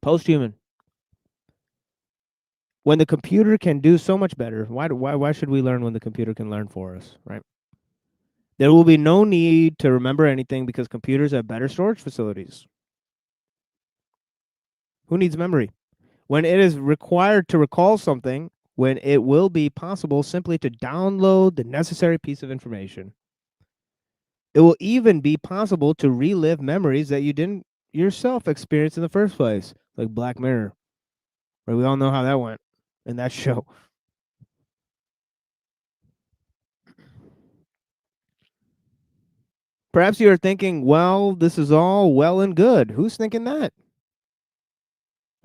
Post-human. When the computer can do so much better, why should we learn when the computer can learn for us, right? There will be no need to remember anything because computers have better storage facilities. Who needs memory? When it is required to recall something, when it will be possible simply to download the necessary piece of information. It will even be possible to relive memories that you didn't yourself experience in the first place, like Black Mirror. Right? We all know how that went in that show. Perhaps you are thinking, well, this is all well and good. Who's thinking that?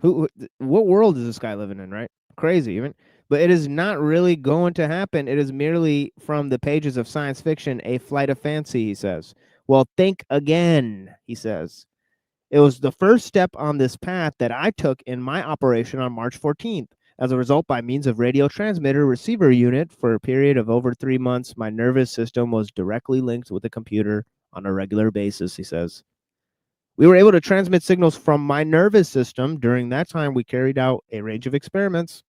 What world is this guy living in, right? Crazy, even. But it is not really going to happen. It is merely from the pages of science fiction, a flight of fancy, he says. Well, think again, he says. It was the first step on this path that I took in my operation on March 14th. As a result, by means of radio transmitter receiver unit, for a period of over 3 months, my nervous system was directly linked with the computer on a regular basis, he says. We were able to transmit signals from my nervous system. During that time, we carried out a range of experiments.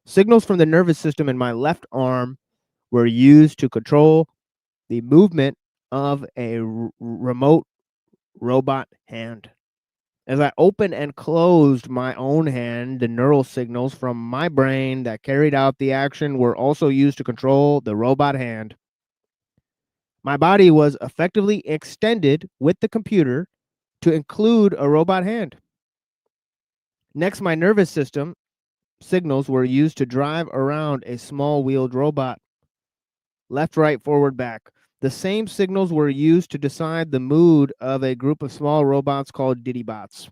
Signals from the nervous system in my left arm were used to control the movement of a remote robot hand. As I opened and closed my own hand, the neural signals from my brain that carried out the action were also used to control the robot hand. My body was effectively extended with the computer to include a robot hand. Next, my nervous system signals were used to drive around a small wheeled robot. Left, right, forward, back. The same signals were used to decide the mood of a group of small robots called Diddybots.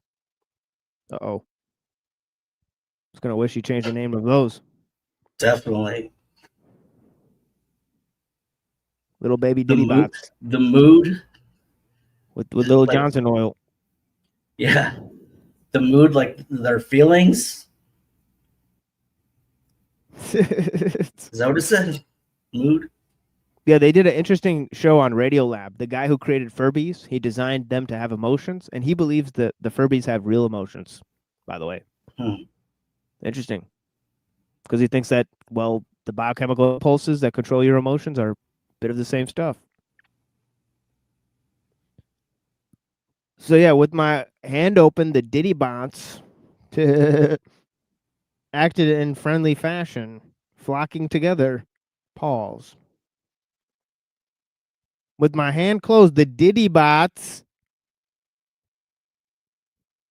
Uh-oh. I was going to wish you changed the name of those. Definitely. Little baby Diddybots. The mood. With little like, Johnson oil. Yeah. The mood, like their feelings. Is that what it said? Mood? Yeah, they did an interesting show on Radiolab. The guy who created Furbies, he designed them to have emotions, and he believes that the Furbies have real emotions, by the way. Interesting. Because he thinks that, well, the biochemical impulses that control your emotions are a bit of the same stuff. So, yeah, with my hand open, the Diddybots acted in friendly fashion, flocking together. Pause. With my hand closed, the Diddybots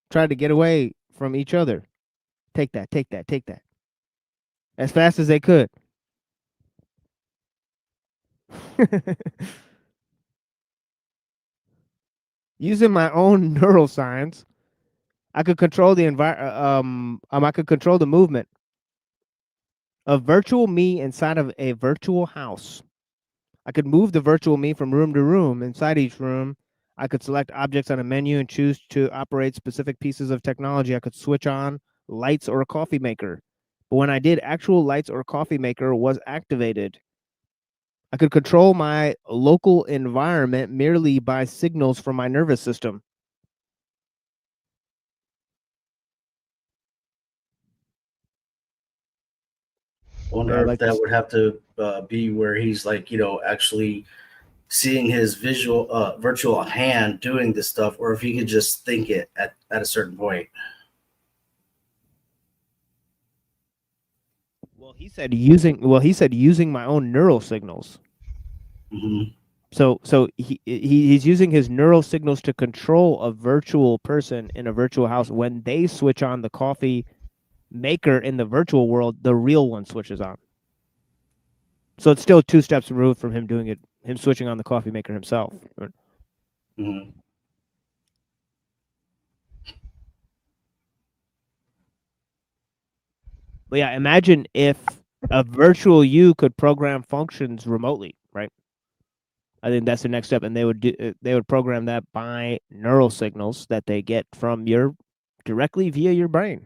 tried to get away from each other. Take that, take that, take that. As fast as they could. Using my own neuroscience, I could control the I could control the movement of virtual me inside of a virtual house. I could move the virtual me from room to room. Inside each room, I could select objects on a menu and choose to operate specific pieces of technology. I could switch on lights or a coffee maker. But when I did, actual lights or coffee maker was activated. I could control my local environment merely by signals from my nervous system. I wonder if that would have to be where he's like, actually seeing his virtual hand doing this stuff, or if he could just think it at a certain point. Well, he said using my own neural signals. Mm-hmm. So he's using his neural signals to control a virtual person in a virtual house. When they switch on the coffee maker in the virtual world, the real one switches on. So it's still 2 steps removed from him doing it, him switching on the coffee maker himself. Mm-hmm. But yeah, imagine if a virtual you could program functions remotely, right? I think that's the next step, and they would program that by neural signals that they get from directly via your brain.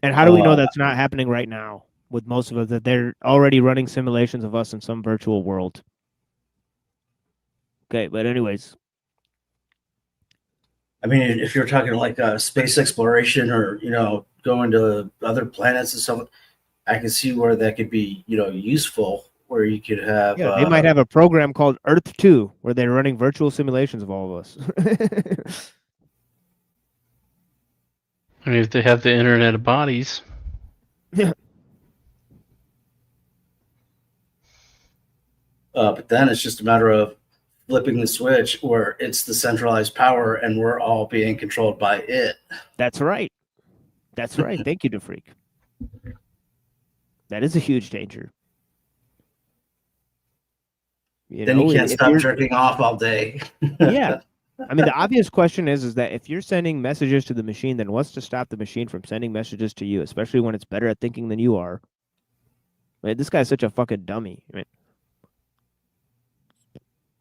And how do we know that's not happening right now with most of us, that they're already running simulations of us in some virtual world? Okay, but anyways. I mean, if you're talking like space exploration or, going to other planets and stuff, I can see where that could be, useful, where you could have. Yeah, they might have a program called Earth 2 where they're running virtual simulations of all of us. I mean, if they have the Internet of Bodies. Yeah. But then it's just a matter of flipping the switch where it's the centralized power and we're all being controlled by it. That's right. That's right. Thank you, DeFreak. That is a huge danger. Then you can't stop jerking off all day. Yeah. I mean, the obvious question is that if you're sending messages to the machine, then what's to stop the machine from sending messages to you, especially when it's better at thinking than you are? Man, this guy's such a fucking dummy. Right?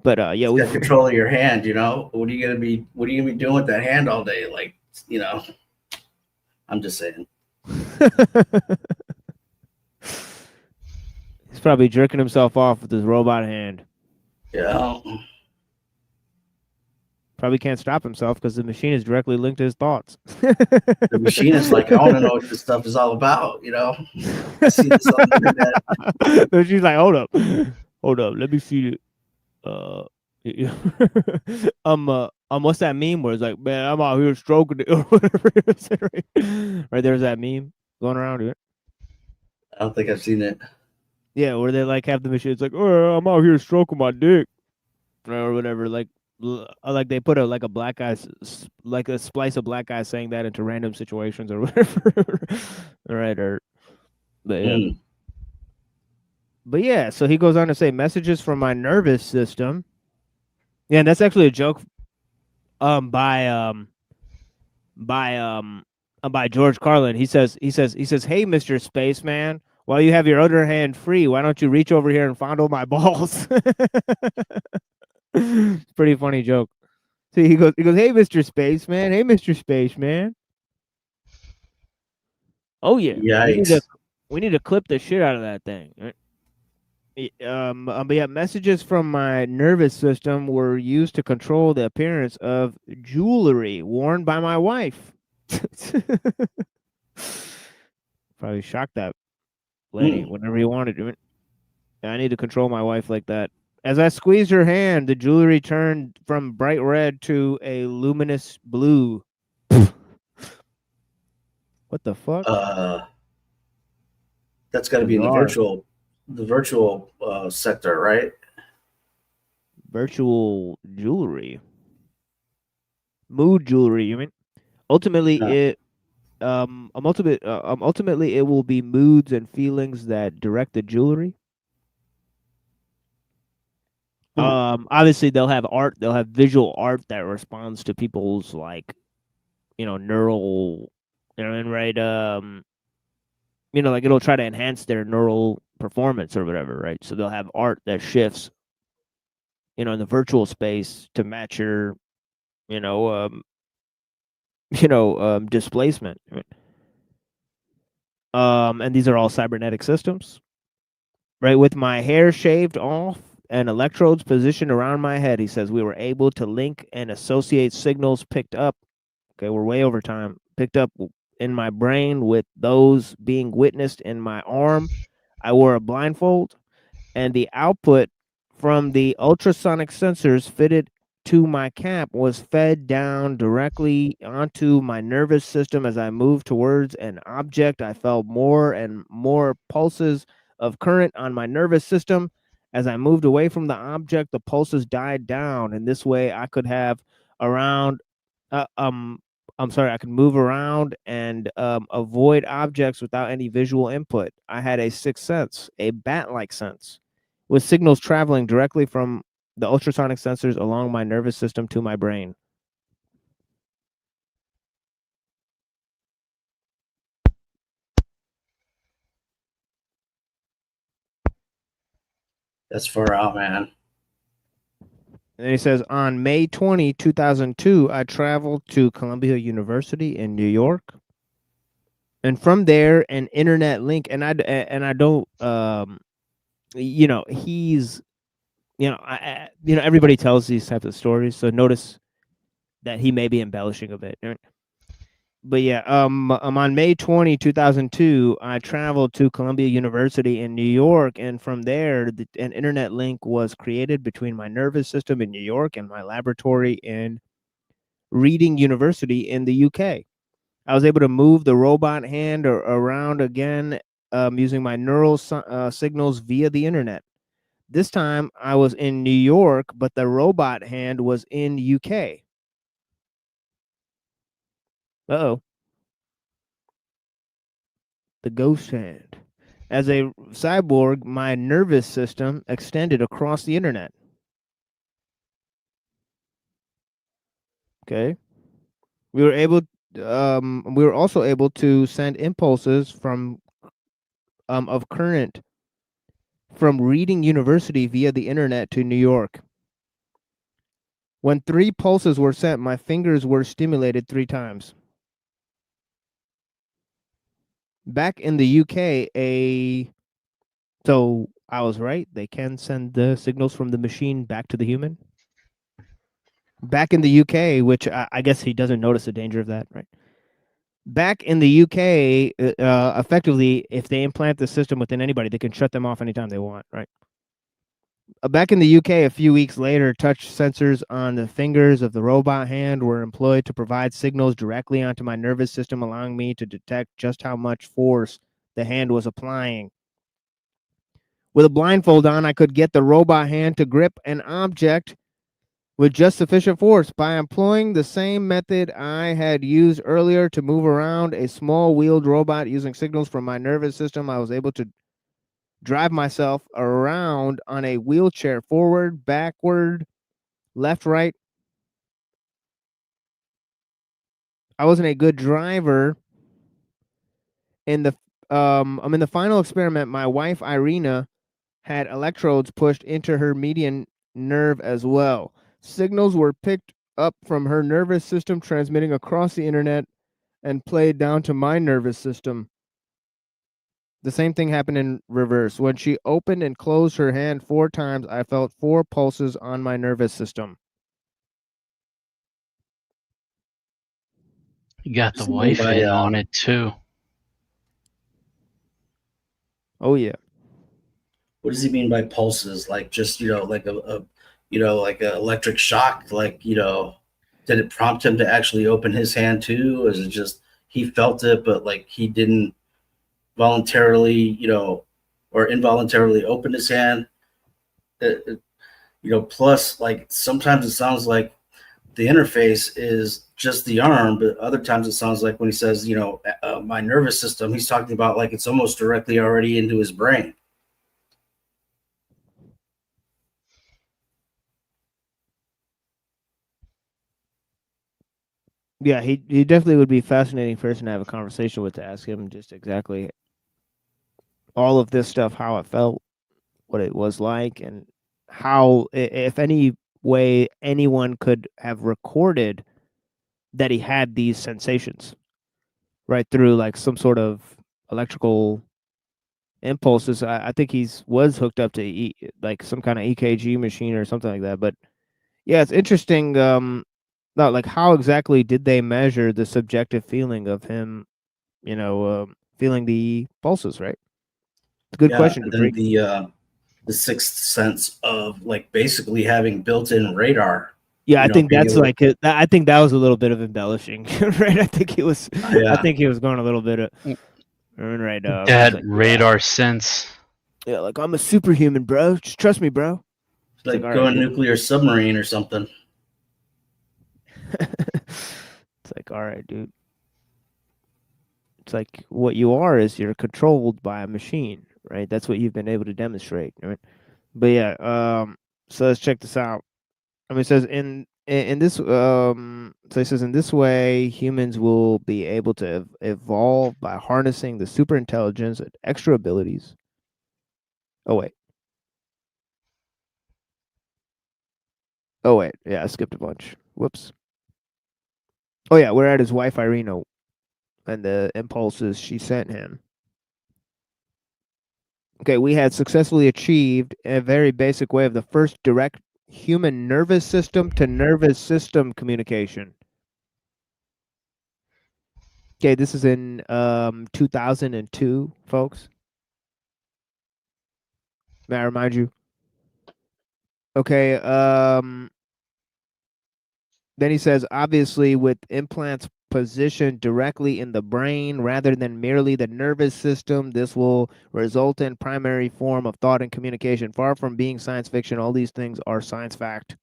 But yeah, we got control of your hand. You know, what are you gonna be doing with that hand all day? Like, you know, I'm just saying. He's probably jerking himself off with his robot hand. Yeah. Probably can't stop himself because the machine is directly linked to his thoughts. The machine is like, I want to know what this stuff is all about, you know? I see this on the internet. So she's like, hold up, let me see it. What's that meme where it's like, man, I'm out here stroking it or whatever. Right, there's that meme going around here. I don't think I've seen it. Yeah, where they like have the machine. It's like, oh, I'm out here stroking my dick, or whatever. Like they put a black guy, like a splice of black guys saying that into random situations or whatever. Right, but yeah. But yeah, so he goes on to say messages from my nervous system. Yeah, and that's actually a joke by George Carlin. He says, hey, Mr. Spaceman, while you have your other hand free, why don't you reach over here and fondle my balls? Pretty funny joke. See, he goes, hey, Mr. Spaceman, Oh yeah. Yikes. We need to clip the shit out of that thing. Right? But yeah, messages from my nervous system were used to control the appearance of jewelry worn by my wife. Probably shocked that lady whenever he wanted to. I need to control my wife like that. As I squeezed her hand, the jewelry turned from bright red to a luminous blue. What the fuck? That's got to be in the virtual sector, right? Virtual jewelry, mood jewelry. You mean? Ultimately, ultimately, it will be moods and feelings that direct the jewelry. Obviously, they'll have art. They'll have visual art that responds to people's neural, right? Like it'll try to enhance their neural performance or whatever, right? So they'll have art that shifts, in the virtual space to match your, displacement. And these are all cybernetic systems, right? With my hair shaved off and electrodes positioned around my head, he says we were able to link and associate signals picked up. Okay, we're way over time. Picked up in my brain with those being witnessed in my arm. I wore a blindfold, and the output from the ultrasonic sensors fitted to my cap was fed down directly onto my nervous system. As I moved towards an object, I felt more and more pulses of current on my nervous system. As I moved away from the object, the pulses died down. In this way, I could have I could move around and avoid objects without any visual input. I had a sixth sense, a bat-like sense, with signals traveling directly from the ultrasonic sensors along my nervous system to my brain. That's far out, man. And then he says, on May 20, 2002, I traveled to Columbia University in New York. And from there, an internet link, and I don't, he's, everybody tells these types of stories. So notice that he may be embellishing a bit. but yeah, on May 20, 2002, I traveled to Columbia University in New York, and from there, an internet link was created between my nervous system in New York and my laboratory in Reading University in the UK. I was able to move the robot hand around again using my neural signals via the internet. This time, I was in New York, but the robot hand was in UK. Uh-oh. The ghost hand. As a cyborg, my nervous system extended across the internet. Okay. We were able we were also able to send impulses of current from Reading University via the internet to New York. When 3 pulses were sent, my fingers were stimulated 3 times. Back in the UK, so I was right. They can send the signals from the machine back to the human. Back in the UK, which I guess he doesn't notice the danger of that, right? Back in the UK, effectively, if they implant the system within anybody, they can shut them off anytime they want, right? Back in the UK, a few weeks later, touch sensors on the fingers of the robot hand were employed to provide signals directly onto my nervous system, allowing me to detect just how much force the hand was applying. With a blindfold on, I could get the robot hand to grip an object with just sufficient force. By employing the same method I had used earlier to move around a small wheeled robot using signals from my nervous system, I was able to drive myself around on a wheelchair, forward, backward, left, right. I wasn't a good driver. In the in the final experiment, my wife Irina had electrodes pushed into her median nerve as well. Signals were picked up from her nervous system, transmitting across the internet and played down to my nervous system. The same thing happened in reverse. When she opened and closed her hand 4 times, I felt 4 pulses on my nervous system. You got the Does he mean wife by in on it too. Oh yeah. what does he mean by pulses? Like just like a like an electric shock? Like did it prompt him to actually open his hand too? Or is it just he felt it, but like he didn't voluntarily, or involuntarily open his hand? Plus, like sometimes it sounds like the interface is just the arm, but other times it sounds like when he says, my nervous system, he's talking about like it's almost directly already into his brain. Yeah, he definitely would be a fascinating person to have a conversation with, to ask him just exactly all of this stuff, how it felt, what it was like, and how, if any way, anyone could have recorded that he had these sensations, right, through like some sort of electrical impulses. I think he's was hooked up to like some kind of EKG machine or something like that. But yeah, it's interesting. Not like how exactly did they measure the subjective feeling of him, feeling the pulses, right? It's a good Yeah, question, and then Dupree. the sixth sense of like basically having built-in radar. Yeah, I think Being that's able like I think that was a little bit of embellishing, right? I think he was. I think he was going a little bit of right. That radar sense. Yeah, like I'm a superhuman, bro. Just trust me, bro. It's like all right, going dude. nuclear submarine or something. It's like, all right, dude. It's like what you are is you're controlled by a machine, right? That's what you've been able to demonstrate, right? But yeah, so let's check this out. I mean, it says in this so it says in this way humans will be able to evolve by harnessing the super intelligence and extra abilities. Oh wait. Yeah, I skipped a bunch. Whoops. Oh yeah, we're at his wife Irina and the impulses she sent him. Okay, we had successfully achieved in a very basic way of the first direct human nervous system to nervous system communication. Okay, this is in 2002, folks. May I remind you? Okay, then he says, obviously, with implants positioned directly in the brain rather than merely the nervous system, this will result in primary form of thought and communication. Far from being science fiction, all these things are science fact.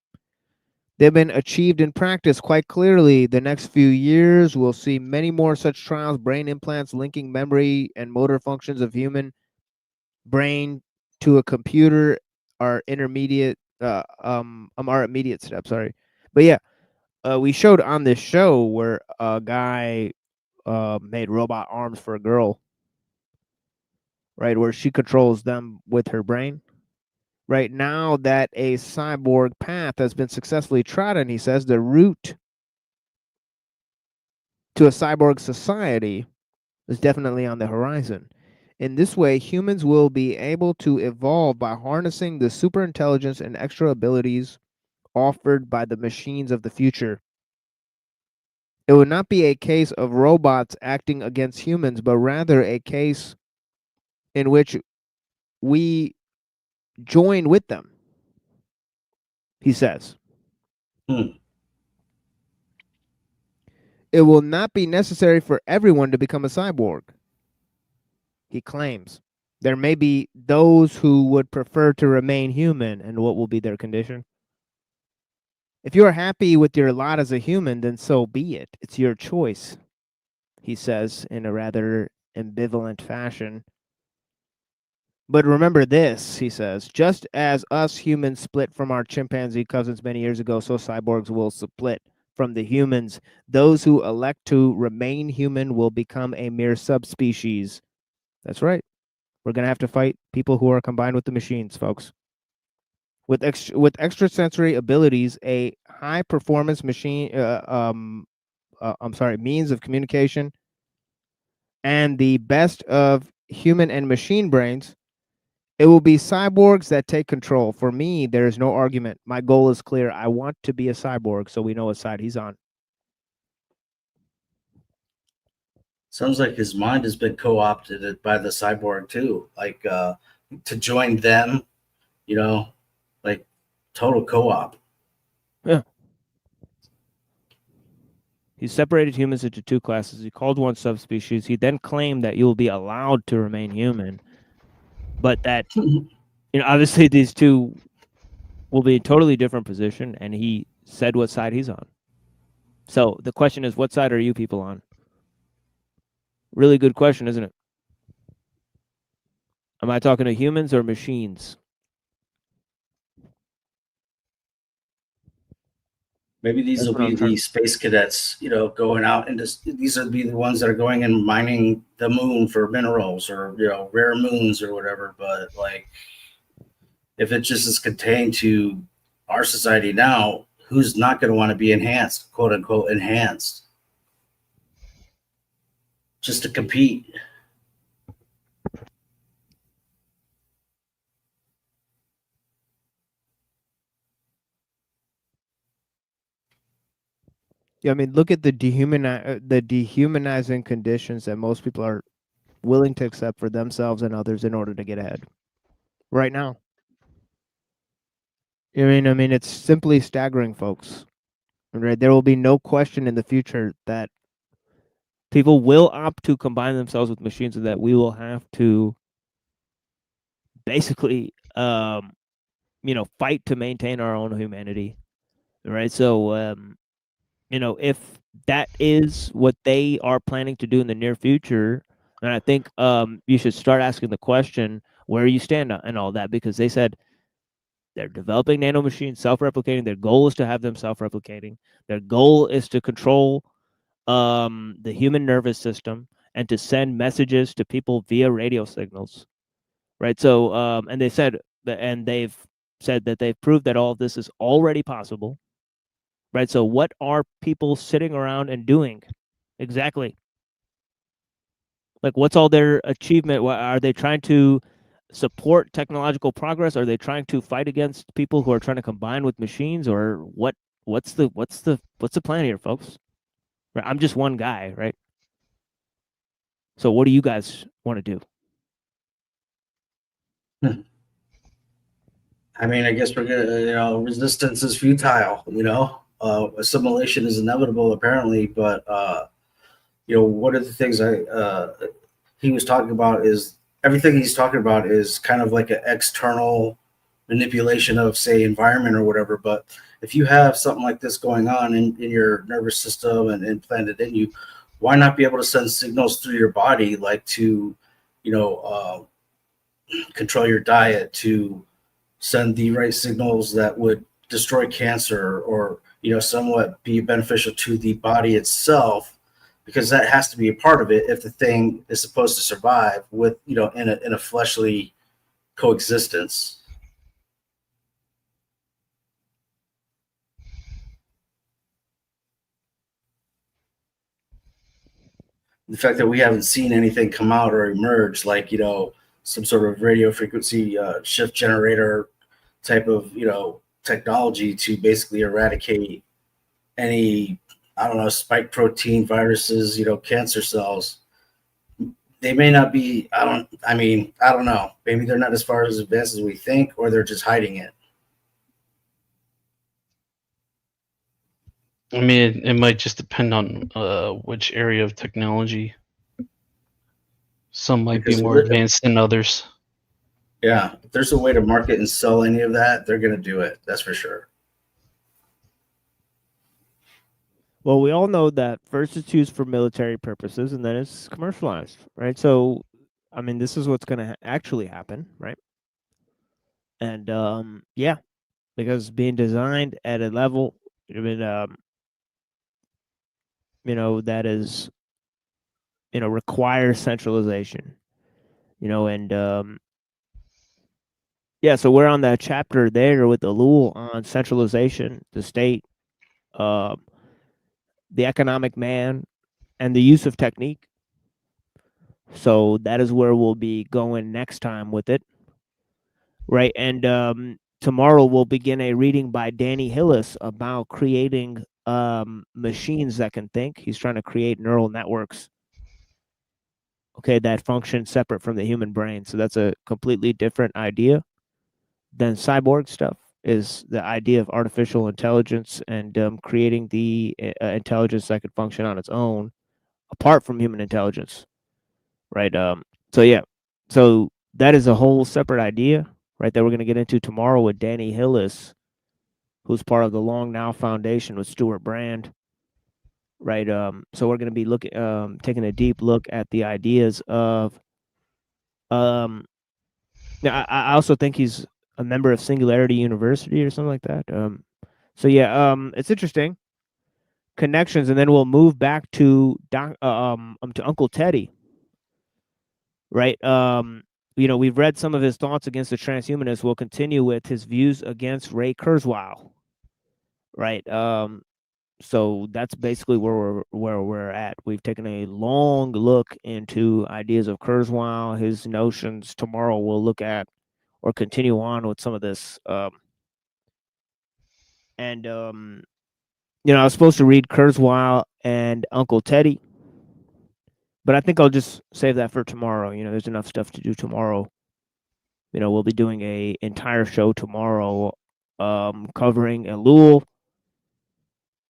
They've been achieved in practice quite clearly. The next few years, we'll see many more such trials, brain implants linking memory and motor functions of human brain to a computer are intermediate, our immediate step, sorry. But yeah, we showed on this show where a guy made robot arms for a girl, right, where she controls them with her brain. Right now, that a cyborg path has been successfully trodden, he says, the route to a cyborg society is definitely on the horizon. In this way, humans will be able to evolve by harnessing the superintelligence and extra abilities offered by the machines of the future. It would not be a case of robots acting against humans, but rather a case in which we join with them, he says. It will not be necessary for everyone to become a cyborg, he claims. There may be those who would prefer to remain human, and what will be their condition? If you are happy with your lot as a human, then so be it. It's your choice, he says in a rather ambivalent fashion. But remember this, he says, just as us humans split from our chimpanzee cousins many years ago, so cyborgs will split from the humans. Those who elect to remain human will become a mere subspecies. That's right. We're going to have to fight people who are combined with the machines, folks. With extrasensory abilities, a high performance machine, means of communication, and the best of human and machine brains, it will be cyborgs that take control. For me, there is no argument. My goal is clear. I want to be a cyborg, so we know what side he's on. Sounds like his mind has been co-opted by the cyborg too, like to join them, like total co-op. Yeah. He separated humans into two classes. He called one subspecies. He then claimed that you will be allowed to remain human, but that obviously these two will be in a totally different position, and he said what side he's on. So the question is, what side are you people on? Really good question, isn't it? Am I talking to humans or machines? Maybe these will be the space cadets, going out and these will be the ones that are going and mining the moon for minerals or, rare moons or whatever. But like, if it just is contained to our society now, who's not going to want to be enhanced, quote unquote, enhanced, just to compete? Yeah, I mean, look at the dehumanizing conditions that most people are willing to accept for themselves and others in order to get ahead. Right now. I mean, it's simply staggering, folks. Right? There will be no question in the future that people will opt to combine themselves with machines, and that we will have to basically, fight to maintain our own humanity. Right? So, if that is what they are planning to do in the near future, and I think you should start asking the question where you stand and all that, because they said they're developing nanomachines, self-replicating. Their goal is to have them self-replicating. Their goal is to control the human nervous system and to send messages to people via radio signals. Right. So, and they've said that they've proved that all of this is already possible. Right. So what are people sitting around and doing? Exactly. Like, what's all their achievement? Are they trying to support technological progress? Are they trying to fight against people who are trying to combine with machines, or what's the plan here, folks? Right? I'm just one guy, right? So what do you guys want to do? I mean, I guess we're gonna, resistance is futile. Assimilation is inevitable, apparently. But one of the things he was talking about is everything he's talking about is kind of like an external manipulation of, say, environment or whatever. But if you have something like this going on in your nervous system and implanted in you, why not be able to send signals through your body, like to, control your diet, to send the right signals that would destroy cancer, or somewhat be beneficial to the body itself, because that has to be a part of it if the thing is supposed to survive with in a fleshly coexistence. The fact that we haven't seen anything come out or emerge, like some sort of radio frequency shift generator type of technology to basically eradicate any, I don't know, spike protein viruses, cancer cells. They may not be, I don't know. Maybe they're not as far as advanced as we think, or they're just hiding it. I mean, it might just depend on which area of technology. Some might be Because more advanced than others. yeah, if there's a way to market and sell any of that, they're going to do it. That's for sure. Well, we all know that first it's used for military purposes and then it's commercialized, right? So, I mean, this is what's going to actually happen, right? And yeah, because being designed at a level, I mean, that is, requires centralization, and yeah. So we're on that chapter there with Elul on centralization, the state, uh, the economic man, and the use of technique. So that is where we'll be going next time with it, right? And tomorrow we'll begin a reading by Danny Hillis about creating machines that can think. He's trying to create neural networks, okay, that function separate from the human brain. So that's a completely different idea than cyborg stuff. Is the idea of artificial intelligence and creating the intelligence that could function on its own, apart from human intelligence, right? So yeah, so that is a whole separate idea, right? That we're going to get into tomorrow with Danny Hillis, who's part of the Long Now Foundation with Stuart Brand, right? So we're going to be taking a deep look at the ideas of. Yeah, I also think he's a member of Singularity University or something like that. So yeah, it's interesting connections, and then we'll move back to to Uncle Teddy, right? We've read some of his thoughts against the transhumanists. We'll continue with his views against Ray Kurzweil, right? So that's basically where we're at. We've taken a long look into ideas of Kurzweil, his notions. Tomorrow we'll look at or continue on with some of this. And I was supposed to read Kurzweil and Uncle Teddy, but I think I'll just save that for tomorrow. There's enough stuff to do tomorrow. We'll be doing a entire show tomorrow, covering Elul,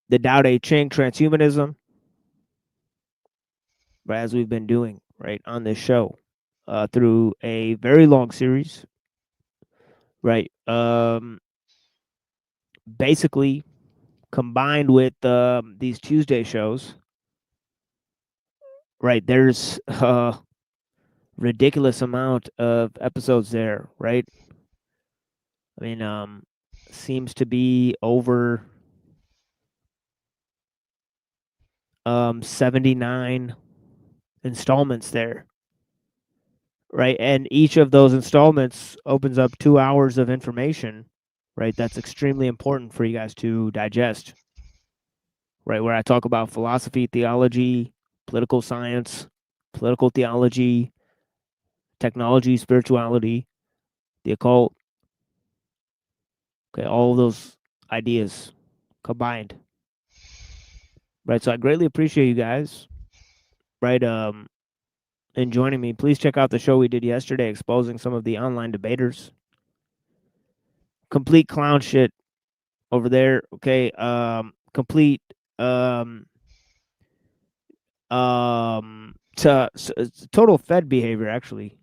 the Tao Te Ching, transhumanism, right, as we've been doing right on this show, through a very long series, right? Basically combined with these Tuesday shows, right? There's ridiculous amount of episodes there, right? I mean, seems to be over 79 installments there, right? And each of those installments opens up 2 hours of information, right? That's extremely important for you guys to digest, right? Where I talk about philosophy, theology, political science, political theology, technology, spirituality, the occult. Okay, all of those ideas combined. Right. So I greatly appreciate you guys. Right. and joining me. Please check out the show we did yesterday exposing some of the online debaters. Complete clown shit over there. Okay. Complete total Fed behavior, actually.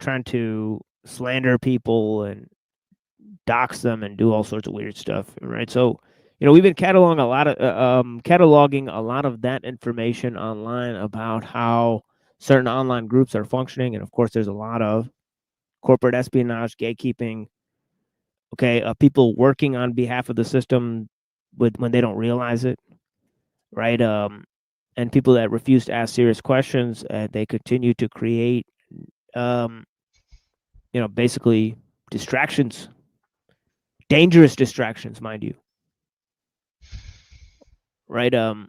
Trying to slander people and dox them and do all sorts of weird stuff, right? So, we've been cataloging a lot of that information online about how certain online groups are functioning, and of course, there's a lot of corporate espionage, gatekeeping. Okay, people working on behalf of the system when they don't realize it, right? And people that refuse to ask serious questions, they continue to create, um, basically distractions, dangerous distractions, mind you, right? And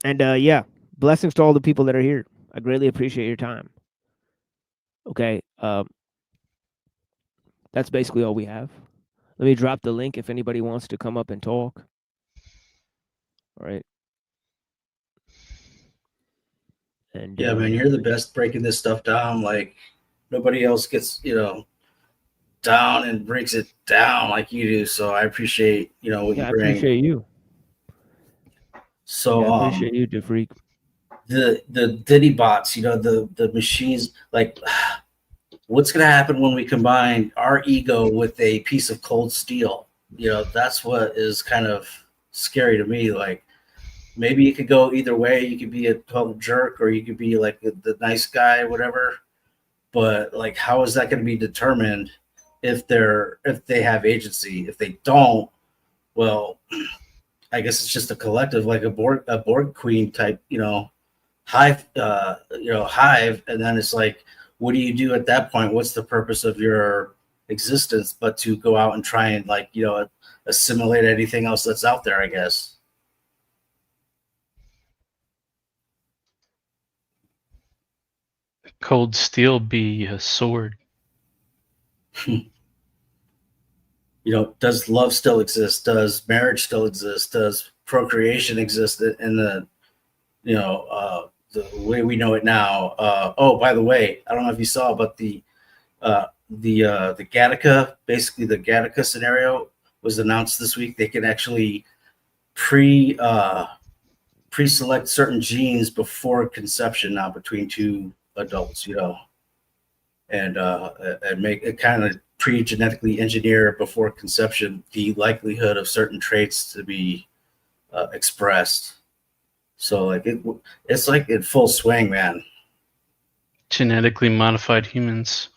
yeah, blessings to all the people that are here. I greatly appreciate your time. Okay, that's basically all we have. Let me drop the link if anybody wants to come up and talk. All right. And Yeah, man, you're the best breaking this stuff down. Like nobody else gets, down and breaks it down like you do. So I appreciate, what you I bring. appreciate you. So I appreciate you, DeFreak. The Diddy bots, the machines, like what's gonna happen when we combine our ego with a piece of cold steel? That's what is kind of scary to me. Like maybe it could go either way. You could be a total jerk or you could be like the nice guy, whatever. But like how is that going to be determined if they have agency? If they don't, well, I guess it's just a collective, like a Borg queen type, hive, hive, and then it's like, what do you do at that point? What's the purpose of your existence but to go out and try and like, assimilate anything else that's out there, I guess. Cold steel be a sword. Does love still exist? Does marriage still exist? Does procreation exist in the the way we know it now? Oh, by the way, I don't know if you saw, but the Gattaca, basically the Gattaca scenario was announced this week. They can actually pre-select certain genes before conception now between two adults, and make it kind of pre-genetically engineer before conception the likelihood of certain traits to be expressed. So like it's like in full swing, man. Genetically modified humans.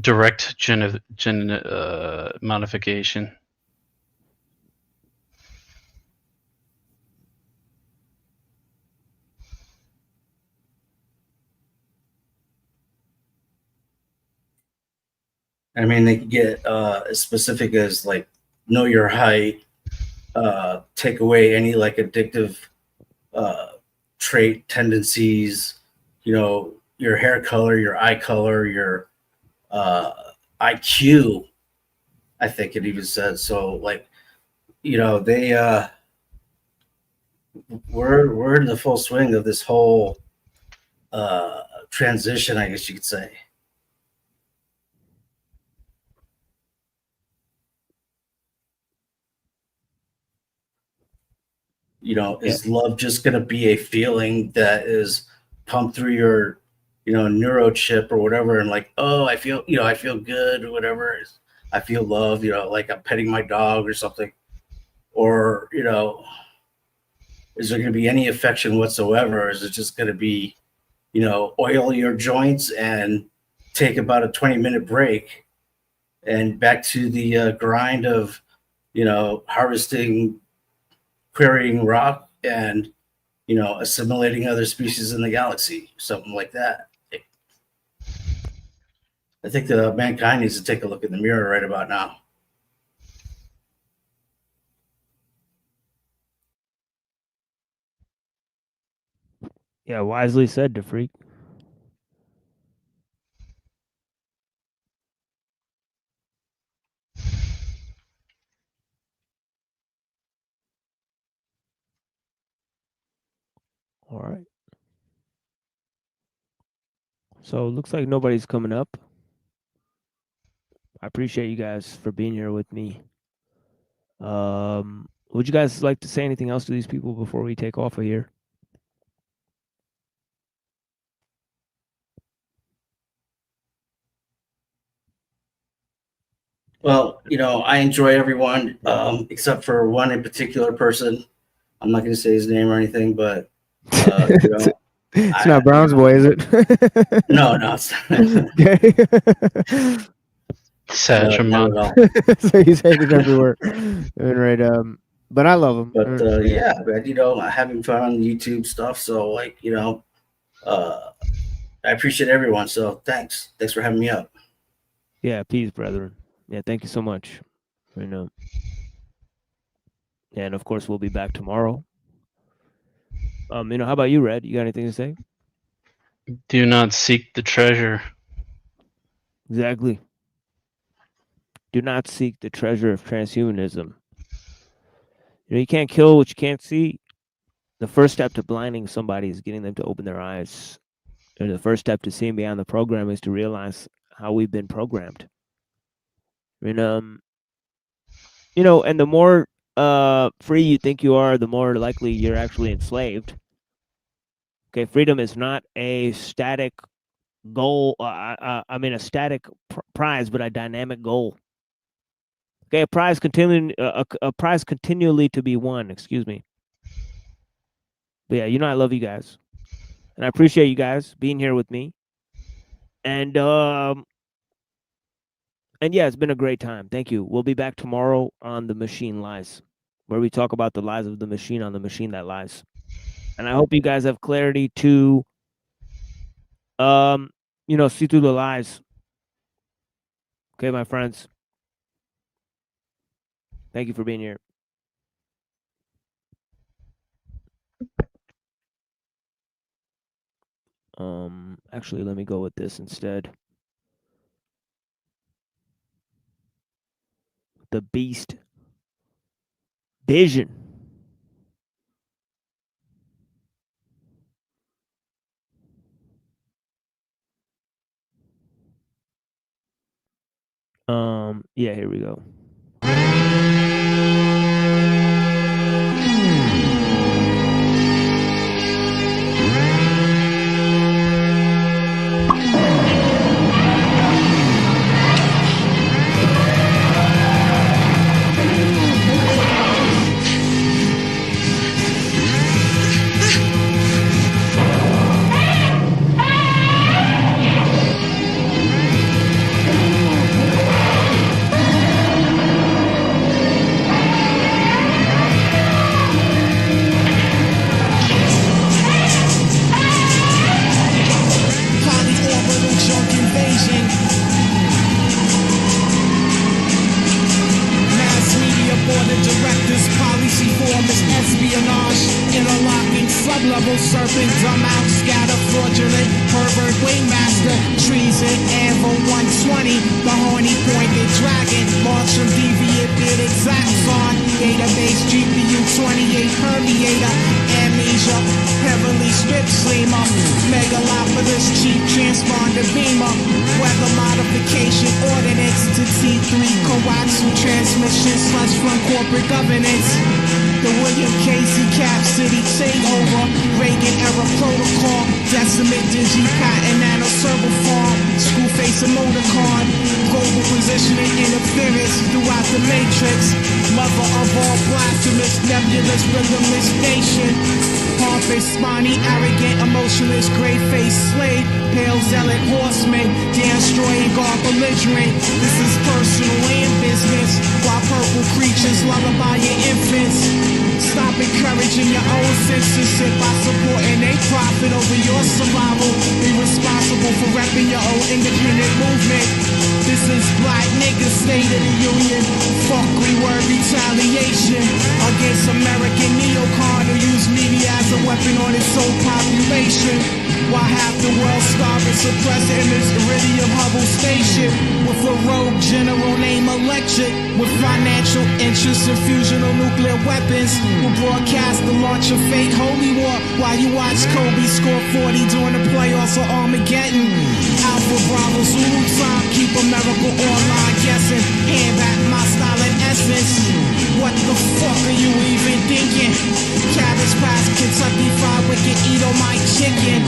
Direct modification. I mean, they could get as specific as like know your height, take away any like addictive trait tendencies, your hair color, your eye color, your IQ. I think it even said so. Like, they we're in the full swing of this whole transition, I guess you could say. Is love just going to be a feeling that is pumped through your, neurochip or whatever, and like, oh, I feel good or whatever. I feel love, like I'm petting my dog or something, or is there going to be any affection whatsoever? Or is it just going to be, oil your joints and take about a 20-minute break and back to the grind of, harvesting, querying rock and, assimilating other species in the galaxy, something like that. I think that mankind needs to take a look in the mirror right about now. Yeah, wisely said, DeFreak. All right. So it looks like nobody's coming up. I appreciate you guys for being here with me. Would you guys like to say anything else to these people before we take off of here? Well, I enjoy everyone, except for one in particular person. I'm not going to say his name or anything, but it's not Brown's boy, is it? No, it's not. Okay. Sad, not at all. So he's hated everywhere. Right. But I love him. But yeah, man, having fun on the YouTube stuff. So I appreciate everyone. So thanks for having me up. Yeah, peace, brethren. Yeah, thank you so much. And of course we'll be back tomorrow. How about you, Red? You got anything to say? Do not seek the treasure. Exactly. Do not seek the treasure of transhumanism. You can't kill what you can't see. The first step to blinding somebody is getting them to open their eyes. And the first step to seeing beyond the program is to realize how we've been programmed. And and the more free you think you are, the more likely you're actually enslaved. Okay, freedom is not a static goal. A static prize, but a dynamic goal. Okay, a prize continually to be won. Excuse me. But yeah, I love you guys, and I appreciate you guys being here with me. And yeah, it's been a great time. Thank you. We'll be back tomorrow on The Machine Lies, where we talk about the lies of the machine on the machine that lies. And I hope you guys have clarity to, see through the lies. Okay, my friends. Thank you for being here. Actually, let me go with this instead. The Beast Vision. Yeah, here we go. American neocon who use media as a weapon on its whole population. While half the world starving, suppressed in this iridium Hubble station. With a rogue general named Electric, with financial interests in fusional nuclear weapons, will broadcast the launch of fake holy war while you watch Kobe score 40 during the playoffs of Armageddon. Alpha Bravo Zulu time, keep America online guessing. Hand back my style and essence. What the fuck are you even thinking? Cabbage Patch, Kentucky Fried Wicked, eat on my chicken.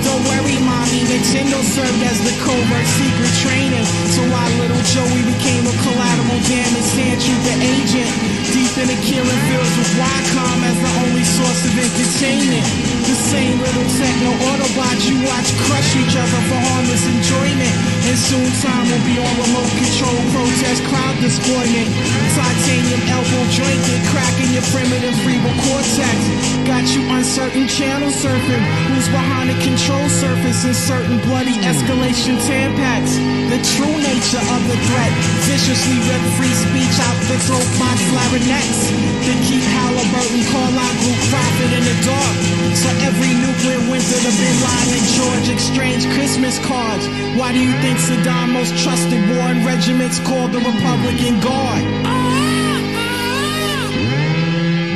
Don't worry, mommy, Nintendo served as the covert secret training. So why little Joey became a collateral damage sand trooper agent. Deep in the killing fields with Wacom as the only source of entertainment. The same little techno Autobots you watch crush each other for harmless enjoyment. And soon time will be on remote control protest crowd deployment. Titanium elbow jointed, cracking your primitive cerebral cortex. Got you uncertain channel surfing. Who's behind the control surface in certain bloody escalation tampaks? The true nature of the threat. Viciously rip free speech out the throat by clarinets. To keep Halliburton call out group profit in the dark. So every nuclear winter the Bin Laden and George exchange Christmas cards. Why do you think Saddam most trusted warring regiments called the Republican Guard?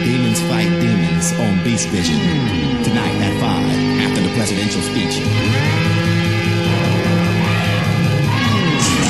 Demons fight demons on Beast Vision. Tonight at 5 after the presidential speech.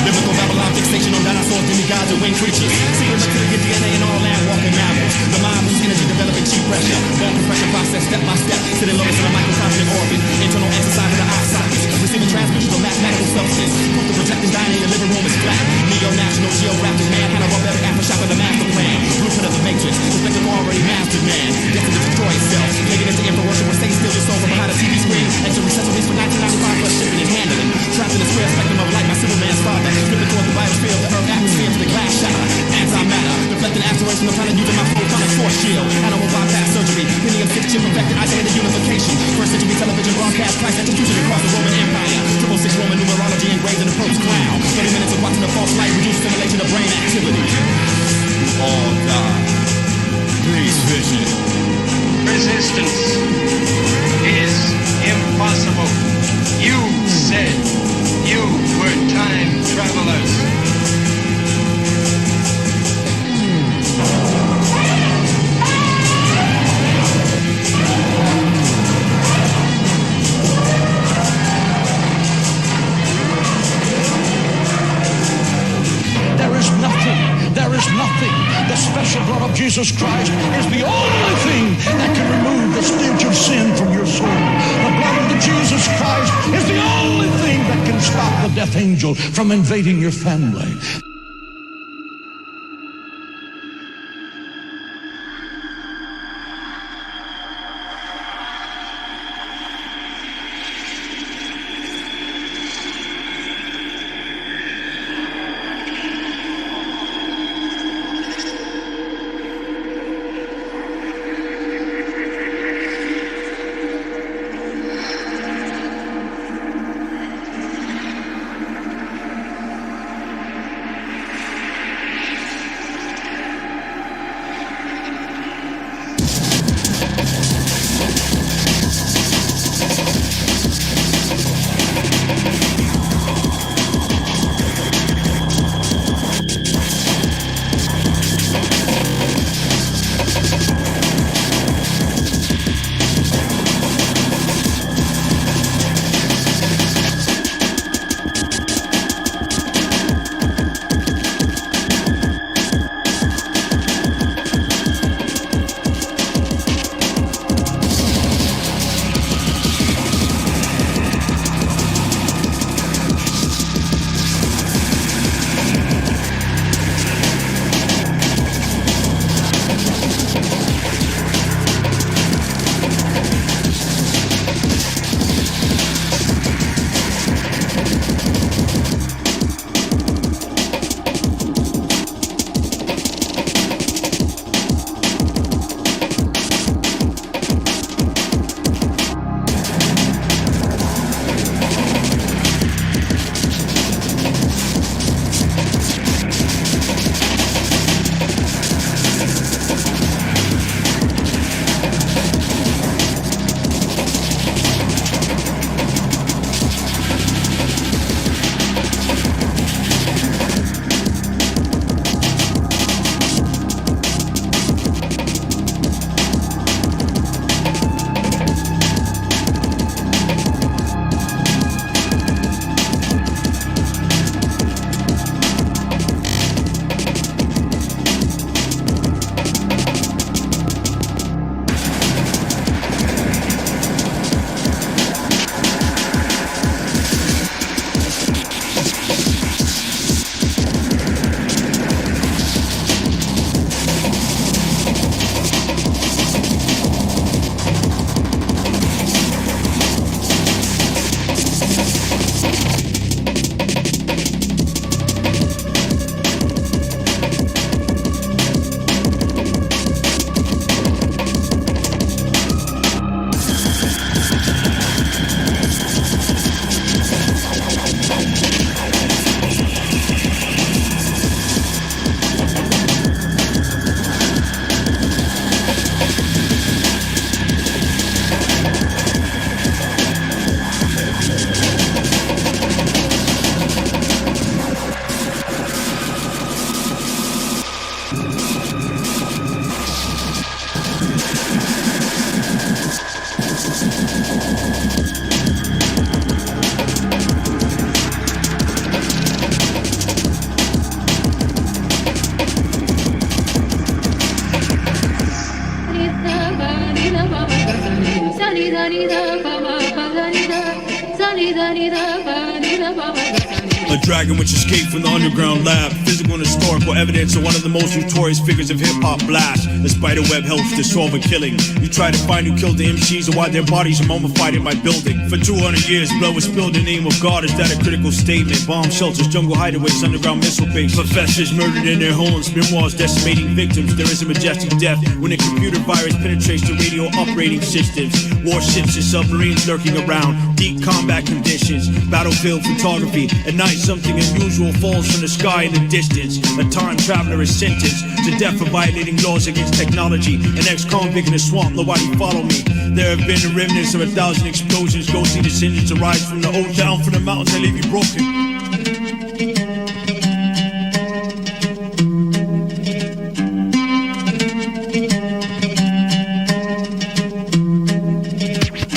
Biblical Babylon fixation on dinosaurs, demigods, and winged creatures. Secret material DNA and all land walking mammals. The mind lose energy, developing cheap pressure. Bone compression process step by step. Sitting low in a microcosmic orbit. Internal exercise of the eye sockets. Receiving transmissions of mathematical substance. Proof the projecting dying in your living room is flat. Neo-national geographic man. Had a barbaric aftershock of the master plan. Blueprint of the matrix. Perspective already mastered man. Destined to destroy itself. Taking into info worship where Satan steals your soul from behind a TV screen. Enter accessories for 1995 plus shipping and handling. Trapped in the square spectrum of light by Superman's father. Slipping towards the biosphere of the earth atmosphere to the glass shatter. Antimatter. Deflecting asteroids from the planet using my photonic force shield. Animal bypass surgery. Helium 6 chip perfected isolated unification. First century television broadcast Christ execution across the Roman Empire. 666 Roman numerology engraved in the Pope's crown. 30 minutes of watching the false light reduce simulation of brain activity. All die. Please vision. Resistance is impossible. You said you were time travelers. There is nothing. The special blood of Jesus Christ is the only thing that can remove the stench of sin from your soul. The blood of Jesus Christ is the only thing that can stop the death angel from invading your family. A dragon which escaped from the underground lab. Physical and historical evidence of one of the most notorious figures of hip-hop blast. The spider web helps to solve a killing. You try to find who killed the MCs and why their bodies are mummified in my building. For 200 years, blood was spilled in the name of God. Is that a critical statement? Bomb shelters, jungle hideaways, underground missile base. Professors murdered in their homes, memoirs decimating victims. There is a majestic death when a computer virus penetrates the radio operating systems. Warships and submarines lurking around. Deep combat conditions, battlefield photography. At night, something unusual falls from the sky in the distance. A time traveler is sentenced to death for violating laws against technology. An ex-convict in a swamp, nobody follow me. There have been the remnants of 1,000 explosions. Ghostly descendants arise from the old down from the mountains. I leave you broken.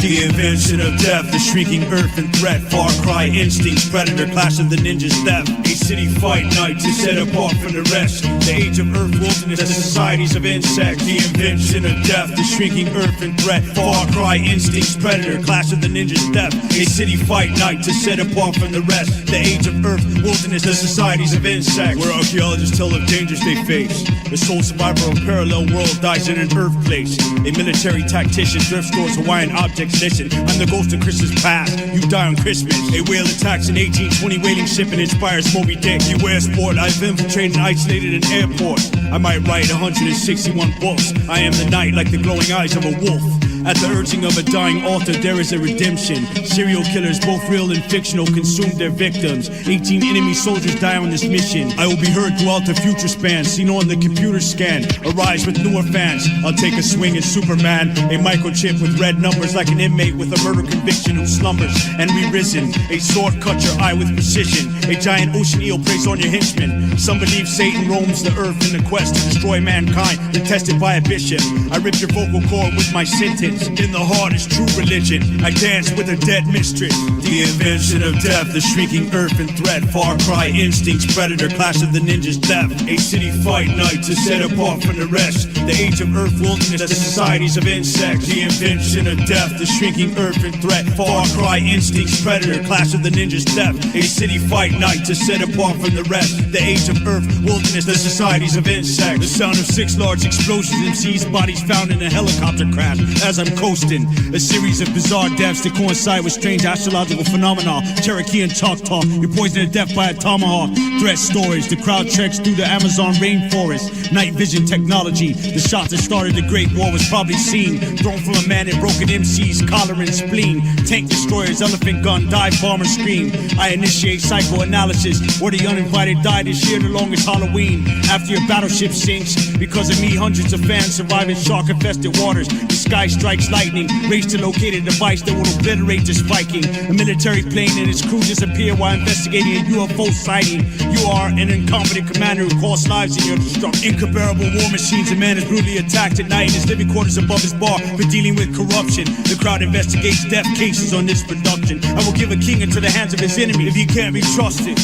The invention of death, the shrieking earth and threat, far cry instincts, predator, clash of the ninjas, theft, a city fight night to set apart from the rest, the age of earth, wilderness, the societies of insects, the invention of death, the shrieking earth and threat, far cry instincts, predator, clash of the ninjas, theft, a city fight night to set apart from the rest, the age of earth, wilderness, the societies of insects, where archaeologists tell of dangers they face, the sole survivor of a parallel world dies in an earth place, a military tactician thrift stores Hawaiian objects. Listen, I'm the ghost of Christmas past. You die on Christmas. A whale attacks an 1820 whaling ship and inspires Moby Dick. Beware sport. I've infiltrated and isolated an airport. I might write 161 books. I am the night like the glowing eyes of a wolf. At the urging of a dying author, there is a redemption. Serial killers, both real and fictional, consume their victims. 18 enemy soldiers die on this mission. I will be heard throughout the future span, seen on the computer scan. Arise with newer fans. I'll take a swing at Superman. A microchip with red numbers like an inmate with a murder conviction who slumbers and re-risen. A sword cut your eye with precision. A giant ocean eel preys on your henchmen. Some believe Satan roams the earth in the quest to destroy mankind, detested by a bishop. I rip your vocal cord with my sentence. In the heart is true religion. I dance with a dead mistress. The invention of death, the shrieking earth and threat, far cry instincts, predator, clash of the ninjas, theft, a city fight night to set apart from the rest, the age of earth, wilderness, the societies of insects, the invention of death, the shrinking earth and threat, far cry instincts, predator, clash of the ninjas, theft, a city fight night to set apart from the rest, the age of earth, wilderness, the societies of insects, the sound of 6 large explosions, MC's bodies found in a helicopter crash as I'm coasting, a series of bizarre deaths that coincide with strange astrological phenomena, Cherokee and Choctaw, you're poisoned to death by a tomahawk, threat stories, the crowd treks through the Amazon rainforest, night vision technology, the shot that started the Great War was probably seen, thrown from a man in broken MC's collar and spleen, tank destroyers, elephant gun, dive bomber scream, I initiate psychoanalysis, where the uninvited die this year the longest Halloween, after your battleship sinks, because of me hundreds of fans survive in shark-infested waters, the sky strikes lightning, race to locate a device that will obliterate this Viking, a military plane and its crew disappear while investigating a UFO sighting, you are an incompetent commander who costs lives in your destruction, incomparable war machines, a man is brutally attacked at night in his living quarters above his bar for dealing with corruption, the crowd investigates death cases on this production, I will give a king into the hands of his enemy if he can't be trusted.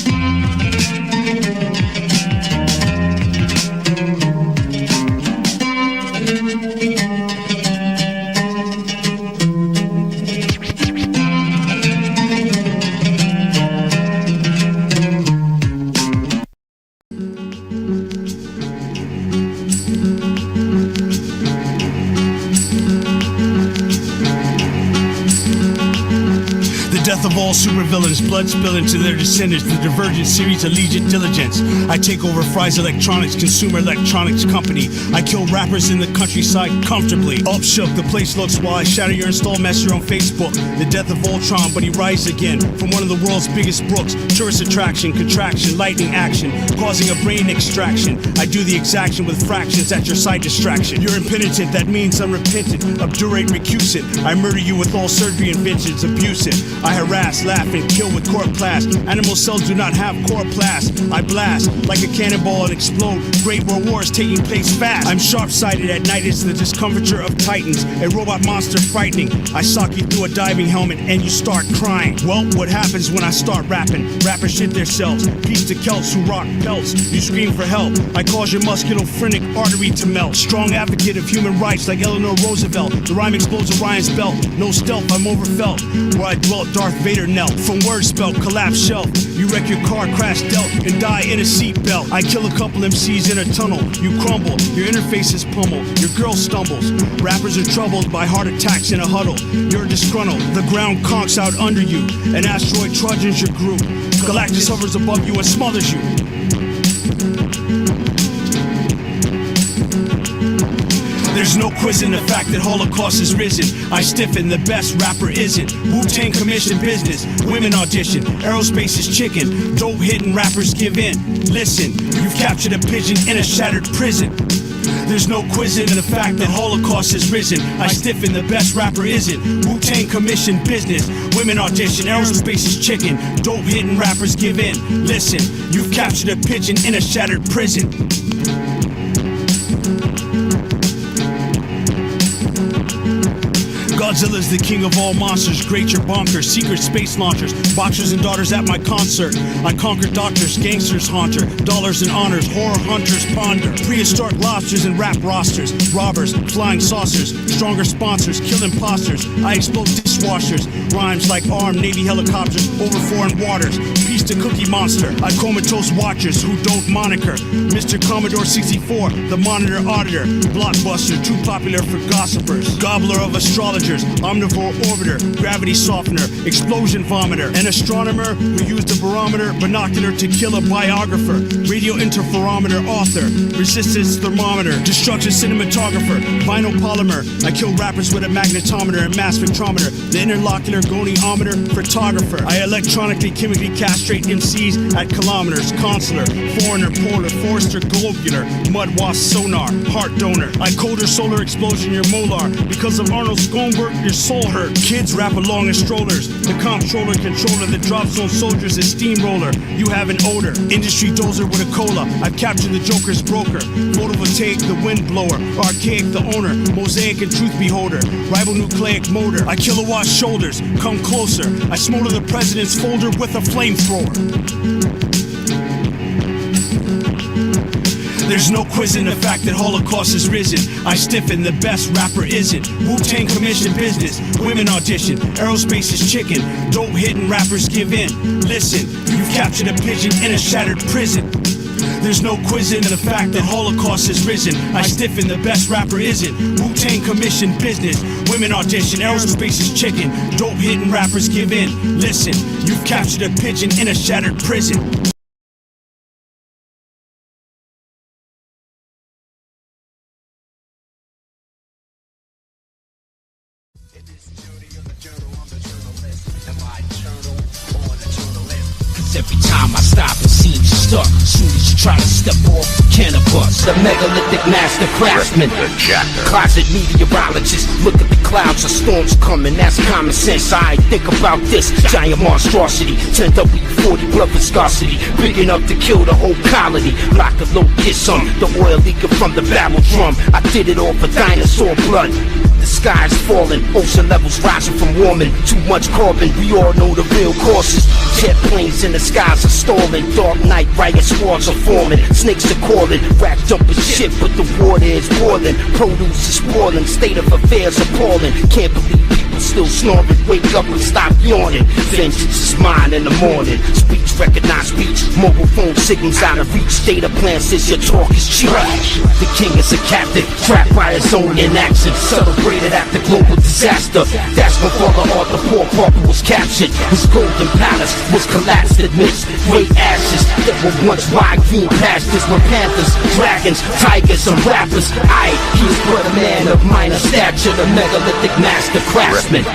Of all supervillains, blood spilling to their descendants, the Divergent series Allegiant Diligence. I take over Fry's Electronics, consumer electronics company. I kill rappers in the countryside comfortably. Up shook, the place looks while I shatter your install messenger on Facebook. The death of Voltron, but he rises again from one of the world's biggest brooks. Tourist attraction, contraction, lightning action, causing a brain extraction. I do the exaction with fractions at your side distraction. You're impenitent, that means unrepentant. Obdurate, recusant. I murder you with all surgery inventions, abusive. I harass, laugh, and kill with chloroplast. Animal cells do not have chloroplast. I blast like a cannonball and explode. Great World War is taking place fast. I'm sharp-sighted at night, it's the discomfiture of titans. A robot monster frightening. I sock you through a diving helmet and you start crying. Well, what happens when I start rapping? Rappers shit themselves. Peace to Celts who rock pelts. You scream for help. I cause your musculophrenic artery to melt. Strong advocate of human rights like Eleanor Roosevelt. The rhyme explodes Orion's belt. No stealth, I'm overfelt. Where I dwelt, Darth Vader knelt. From word spelt, collapse shelf. You wreck your car, crash dealt, and die in a seatbelt. I kill a couple MCs in a tunnel. You crumble, your interface is pummeled. Your girl stumbles. Rappers are troubled by heart attacks in a huddle. You're disgruntled, the ground conks out under you. An asteroid trudges your group. Galactus hovers above you and smothers you. There's no quizzing the fact that Holocaust is risen. I stiffen, the best rapper isn't. Wu-Tang commission business, women audition. Aerospace is chicken, dope hidden rappers give in. Listen, you've captured a pigeon in a shattered prison. There's no quizzing the fact that Holocaust is risen. I stiffen, the best rapper isn't. Wu-Tang commission business, women audition. Aerospace is chicken, dope hidden rappers give in. Listen, you've captured a pigeon in a shattered prison. Godzilla's the king of all monsters, great your bonkers, secret space launchers, boxers and daughters at my concert. I conquer doctors, gangsters haunter, dollars and honors, horror hunters ponder. Prehistoric lobsters and rap rosters, robbers, flying saucers, stronger sponsors, kill imposters. I explode dishwashers, rhymes like armed Navy helicopters over foreign waters. Peace to Cookie Monster, I comatose watchers who don't moniker. Mr. Commodore 64, the monitor auditor, blockbuster, too popular for gossipers. Gobbler of astrologers, omnivore orbiter, gravity softener, explosion vomiter, an astronomer who used a barometer, binocular to kill a biographer, radio interferometer author, resistance thermometer, destruction cinematographer, vinyl polymer. I kill rappers with a magnetometer and mass spectrometer, the interlocular goniometer photographer. I electronically chemically castrate MCs at kilometers, consular, foreigner, polar, forester, globular, mud wasp sonar, heart donor. I colder solar explosion your molar, because of Arnold Schoenberg your soul hurt. Kids rap along in strollers. The comptroller controller that drops on soldiers is steamroller. You have an odor. Industry dozer with a cola. I've captured the Joker's broker. Photovoltaic the wind blower. Archaic the owner. Mosaic and truth beholder. Ribonucleic motor. I kilowatt shoulders. Come closer. I smolder the president's folder with a flamethrower. There's no quizzing the fact that Holocaust is risen. I stiffen, the best rapper isn't. Wu-Tang commission business, women audition. Aerospace is chicken, dope hidden rappers give in. Listen, you've captured a pigeon in a shattered prison. There's no quizzing the fact that Holocaust is risen. I stiffen, the best rapper isn't. Wu-Tang commission business, women audition. Aerospace is chicken, dope hidden rappers give in. Listen, you've captured a pigeon in a shattered prison. Every time I stop, it seems stuck. Soon as you try to step off the cannabis, the megalithic master craftsman, the closet meteorologist. Look at the clouds, a storm's coming. That's common sense. I think about this giant monstrosity. 10W40 blood viscosity, big enough to kill the whole colony. Block a low kiss on the oil leaking from the barrel drum. I did it all for dinosaur blood. The sky's falling, ocean levels rising from warming. Too much carbon, we all know the real causes. Jet planes in the skies are stalling. Dark night, riot squads are forming. Snakes are calling, rap jumping shit, but the water is boiling. Produce is spoiling, state of affairs appalling. Can't believe people still snoring. Wake up and stop yawning. Vengeance is mine in the morning. Speech, recognize speech. Mobile phone signals out of reach. Data plan says your talk is cheap. The king is a captive, trapped by his own inaction. Celebrated after global disaster. That's when Father Arthur Paul Parker was captured. His golden palace was collapsed amidst great ashes that were once wide green pastures where panthers, dragons, tigers, and rappers. He is but a man of minor stature, the megalithic master craftsman.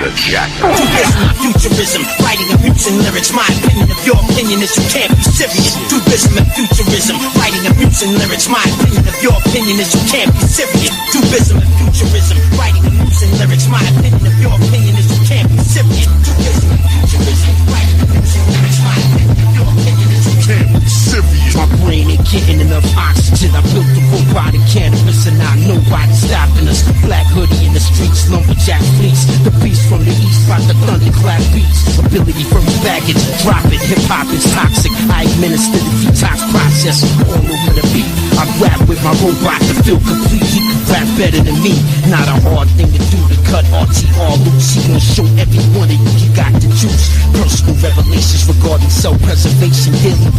Futurism, writing abuse and lyrics. My opinion of your opinion is you can't be serious. Cubism and futurism, writing abuse and lyrics. My opinion of your opinion is you can't be serious. Cubism and futurism, writing abuse and lyrics. My opinion of your opinion is you can't be serious. Cubism and futurism, writing abuse and lyrics. My opinion of your opinion is you can't be serious. My brain ain't getting enough oxygen. I built the robotic cannabis and now nobody's stopping us. Black hoodie in the streets, lumberjack fleece. The beast from the east by the thunderclap beats. Ability from the baggage, drop it. Hip hop is toxic. I administer the detox process all over the beat. I rap with my robot to feel complete. He can rap better than me. Not a hard thing to do to cut RTR loose. He gon' show every one of you he got the juice.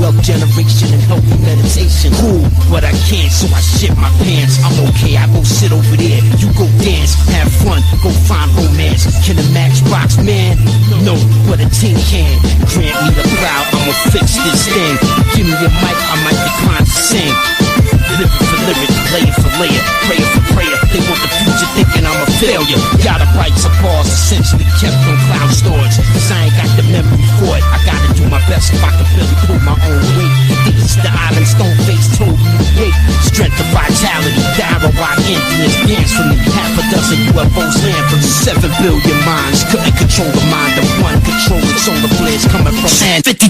love generation and healthy meditation. Cool, but I can't, so I shit my pants. I'm okay, I go sit over there. You go dance, have fun, go find romance. Can a matchbox man? No, but a tin can. Grant me the cloud, I'ma fix this thing. Give me a mic, I might decline to sing. Living for lyric, laying for layer, prayer for prayer. They want the future thinking I'm a failure. Gotta write some bars essentially kept on cloud storage. Cause I ain't got the memory for it. I gotta do my best if I can barely pull my own weight. These the island stone face told me to wait. Strength of vitality, Darrow-eyed Indians dance for me. Half a dozen UFOs land from 7 billion minds. Couldn't control the mind of one, controlling solar flares coming from hand. 50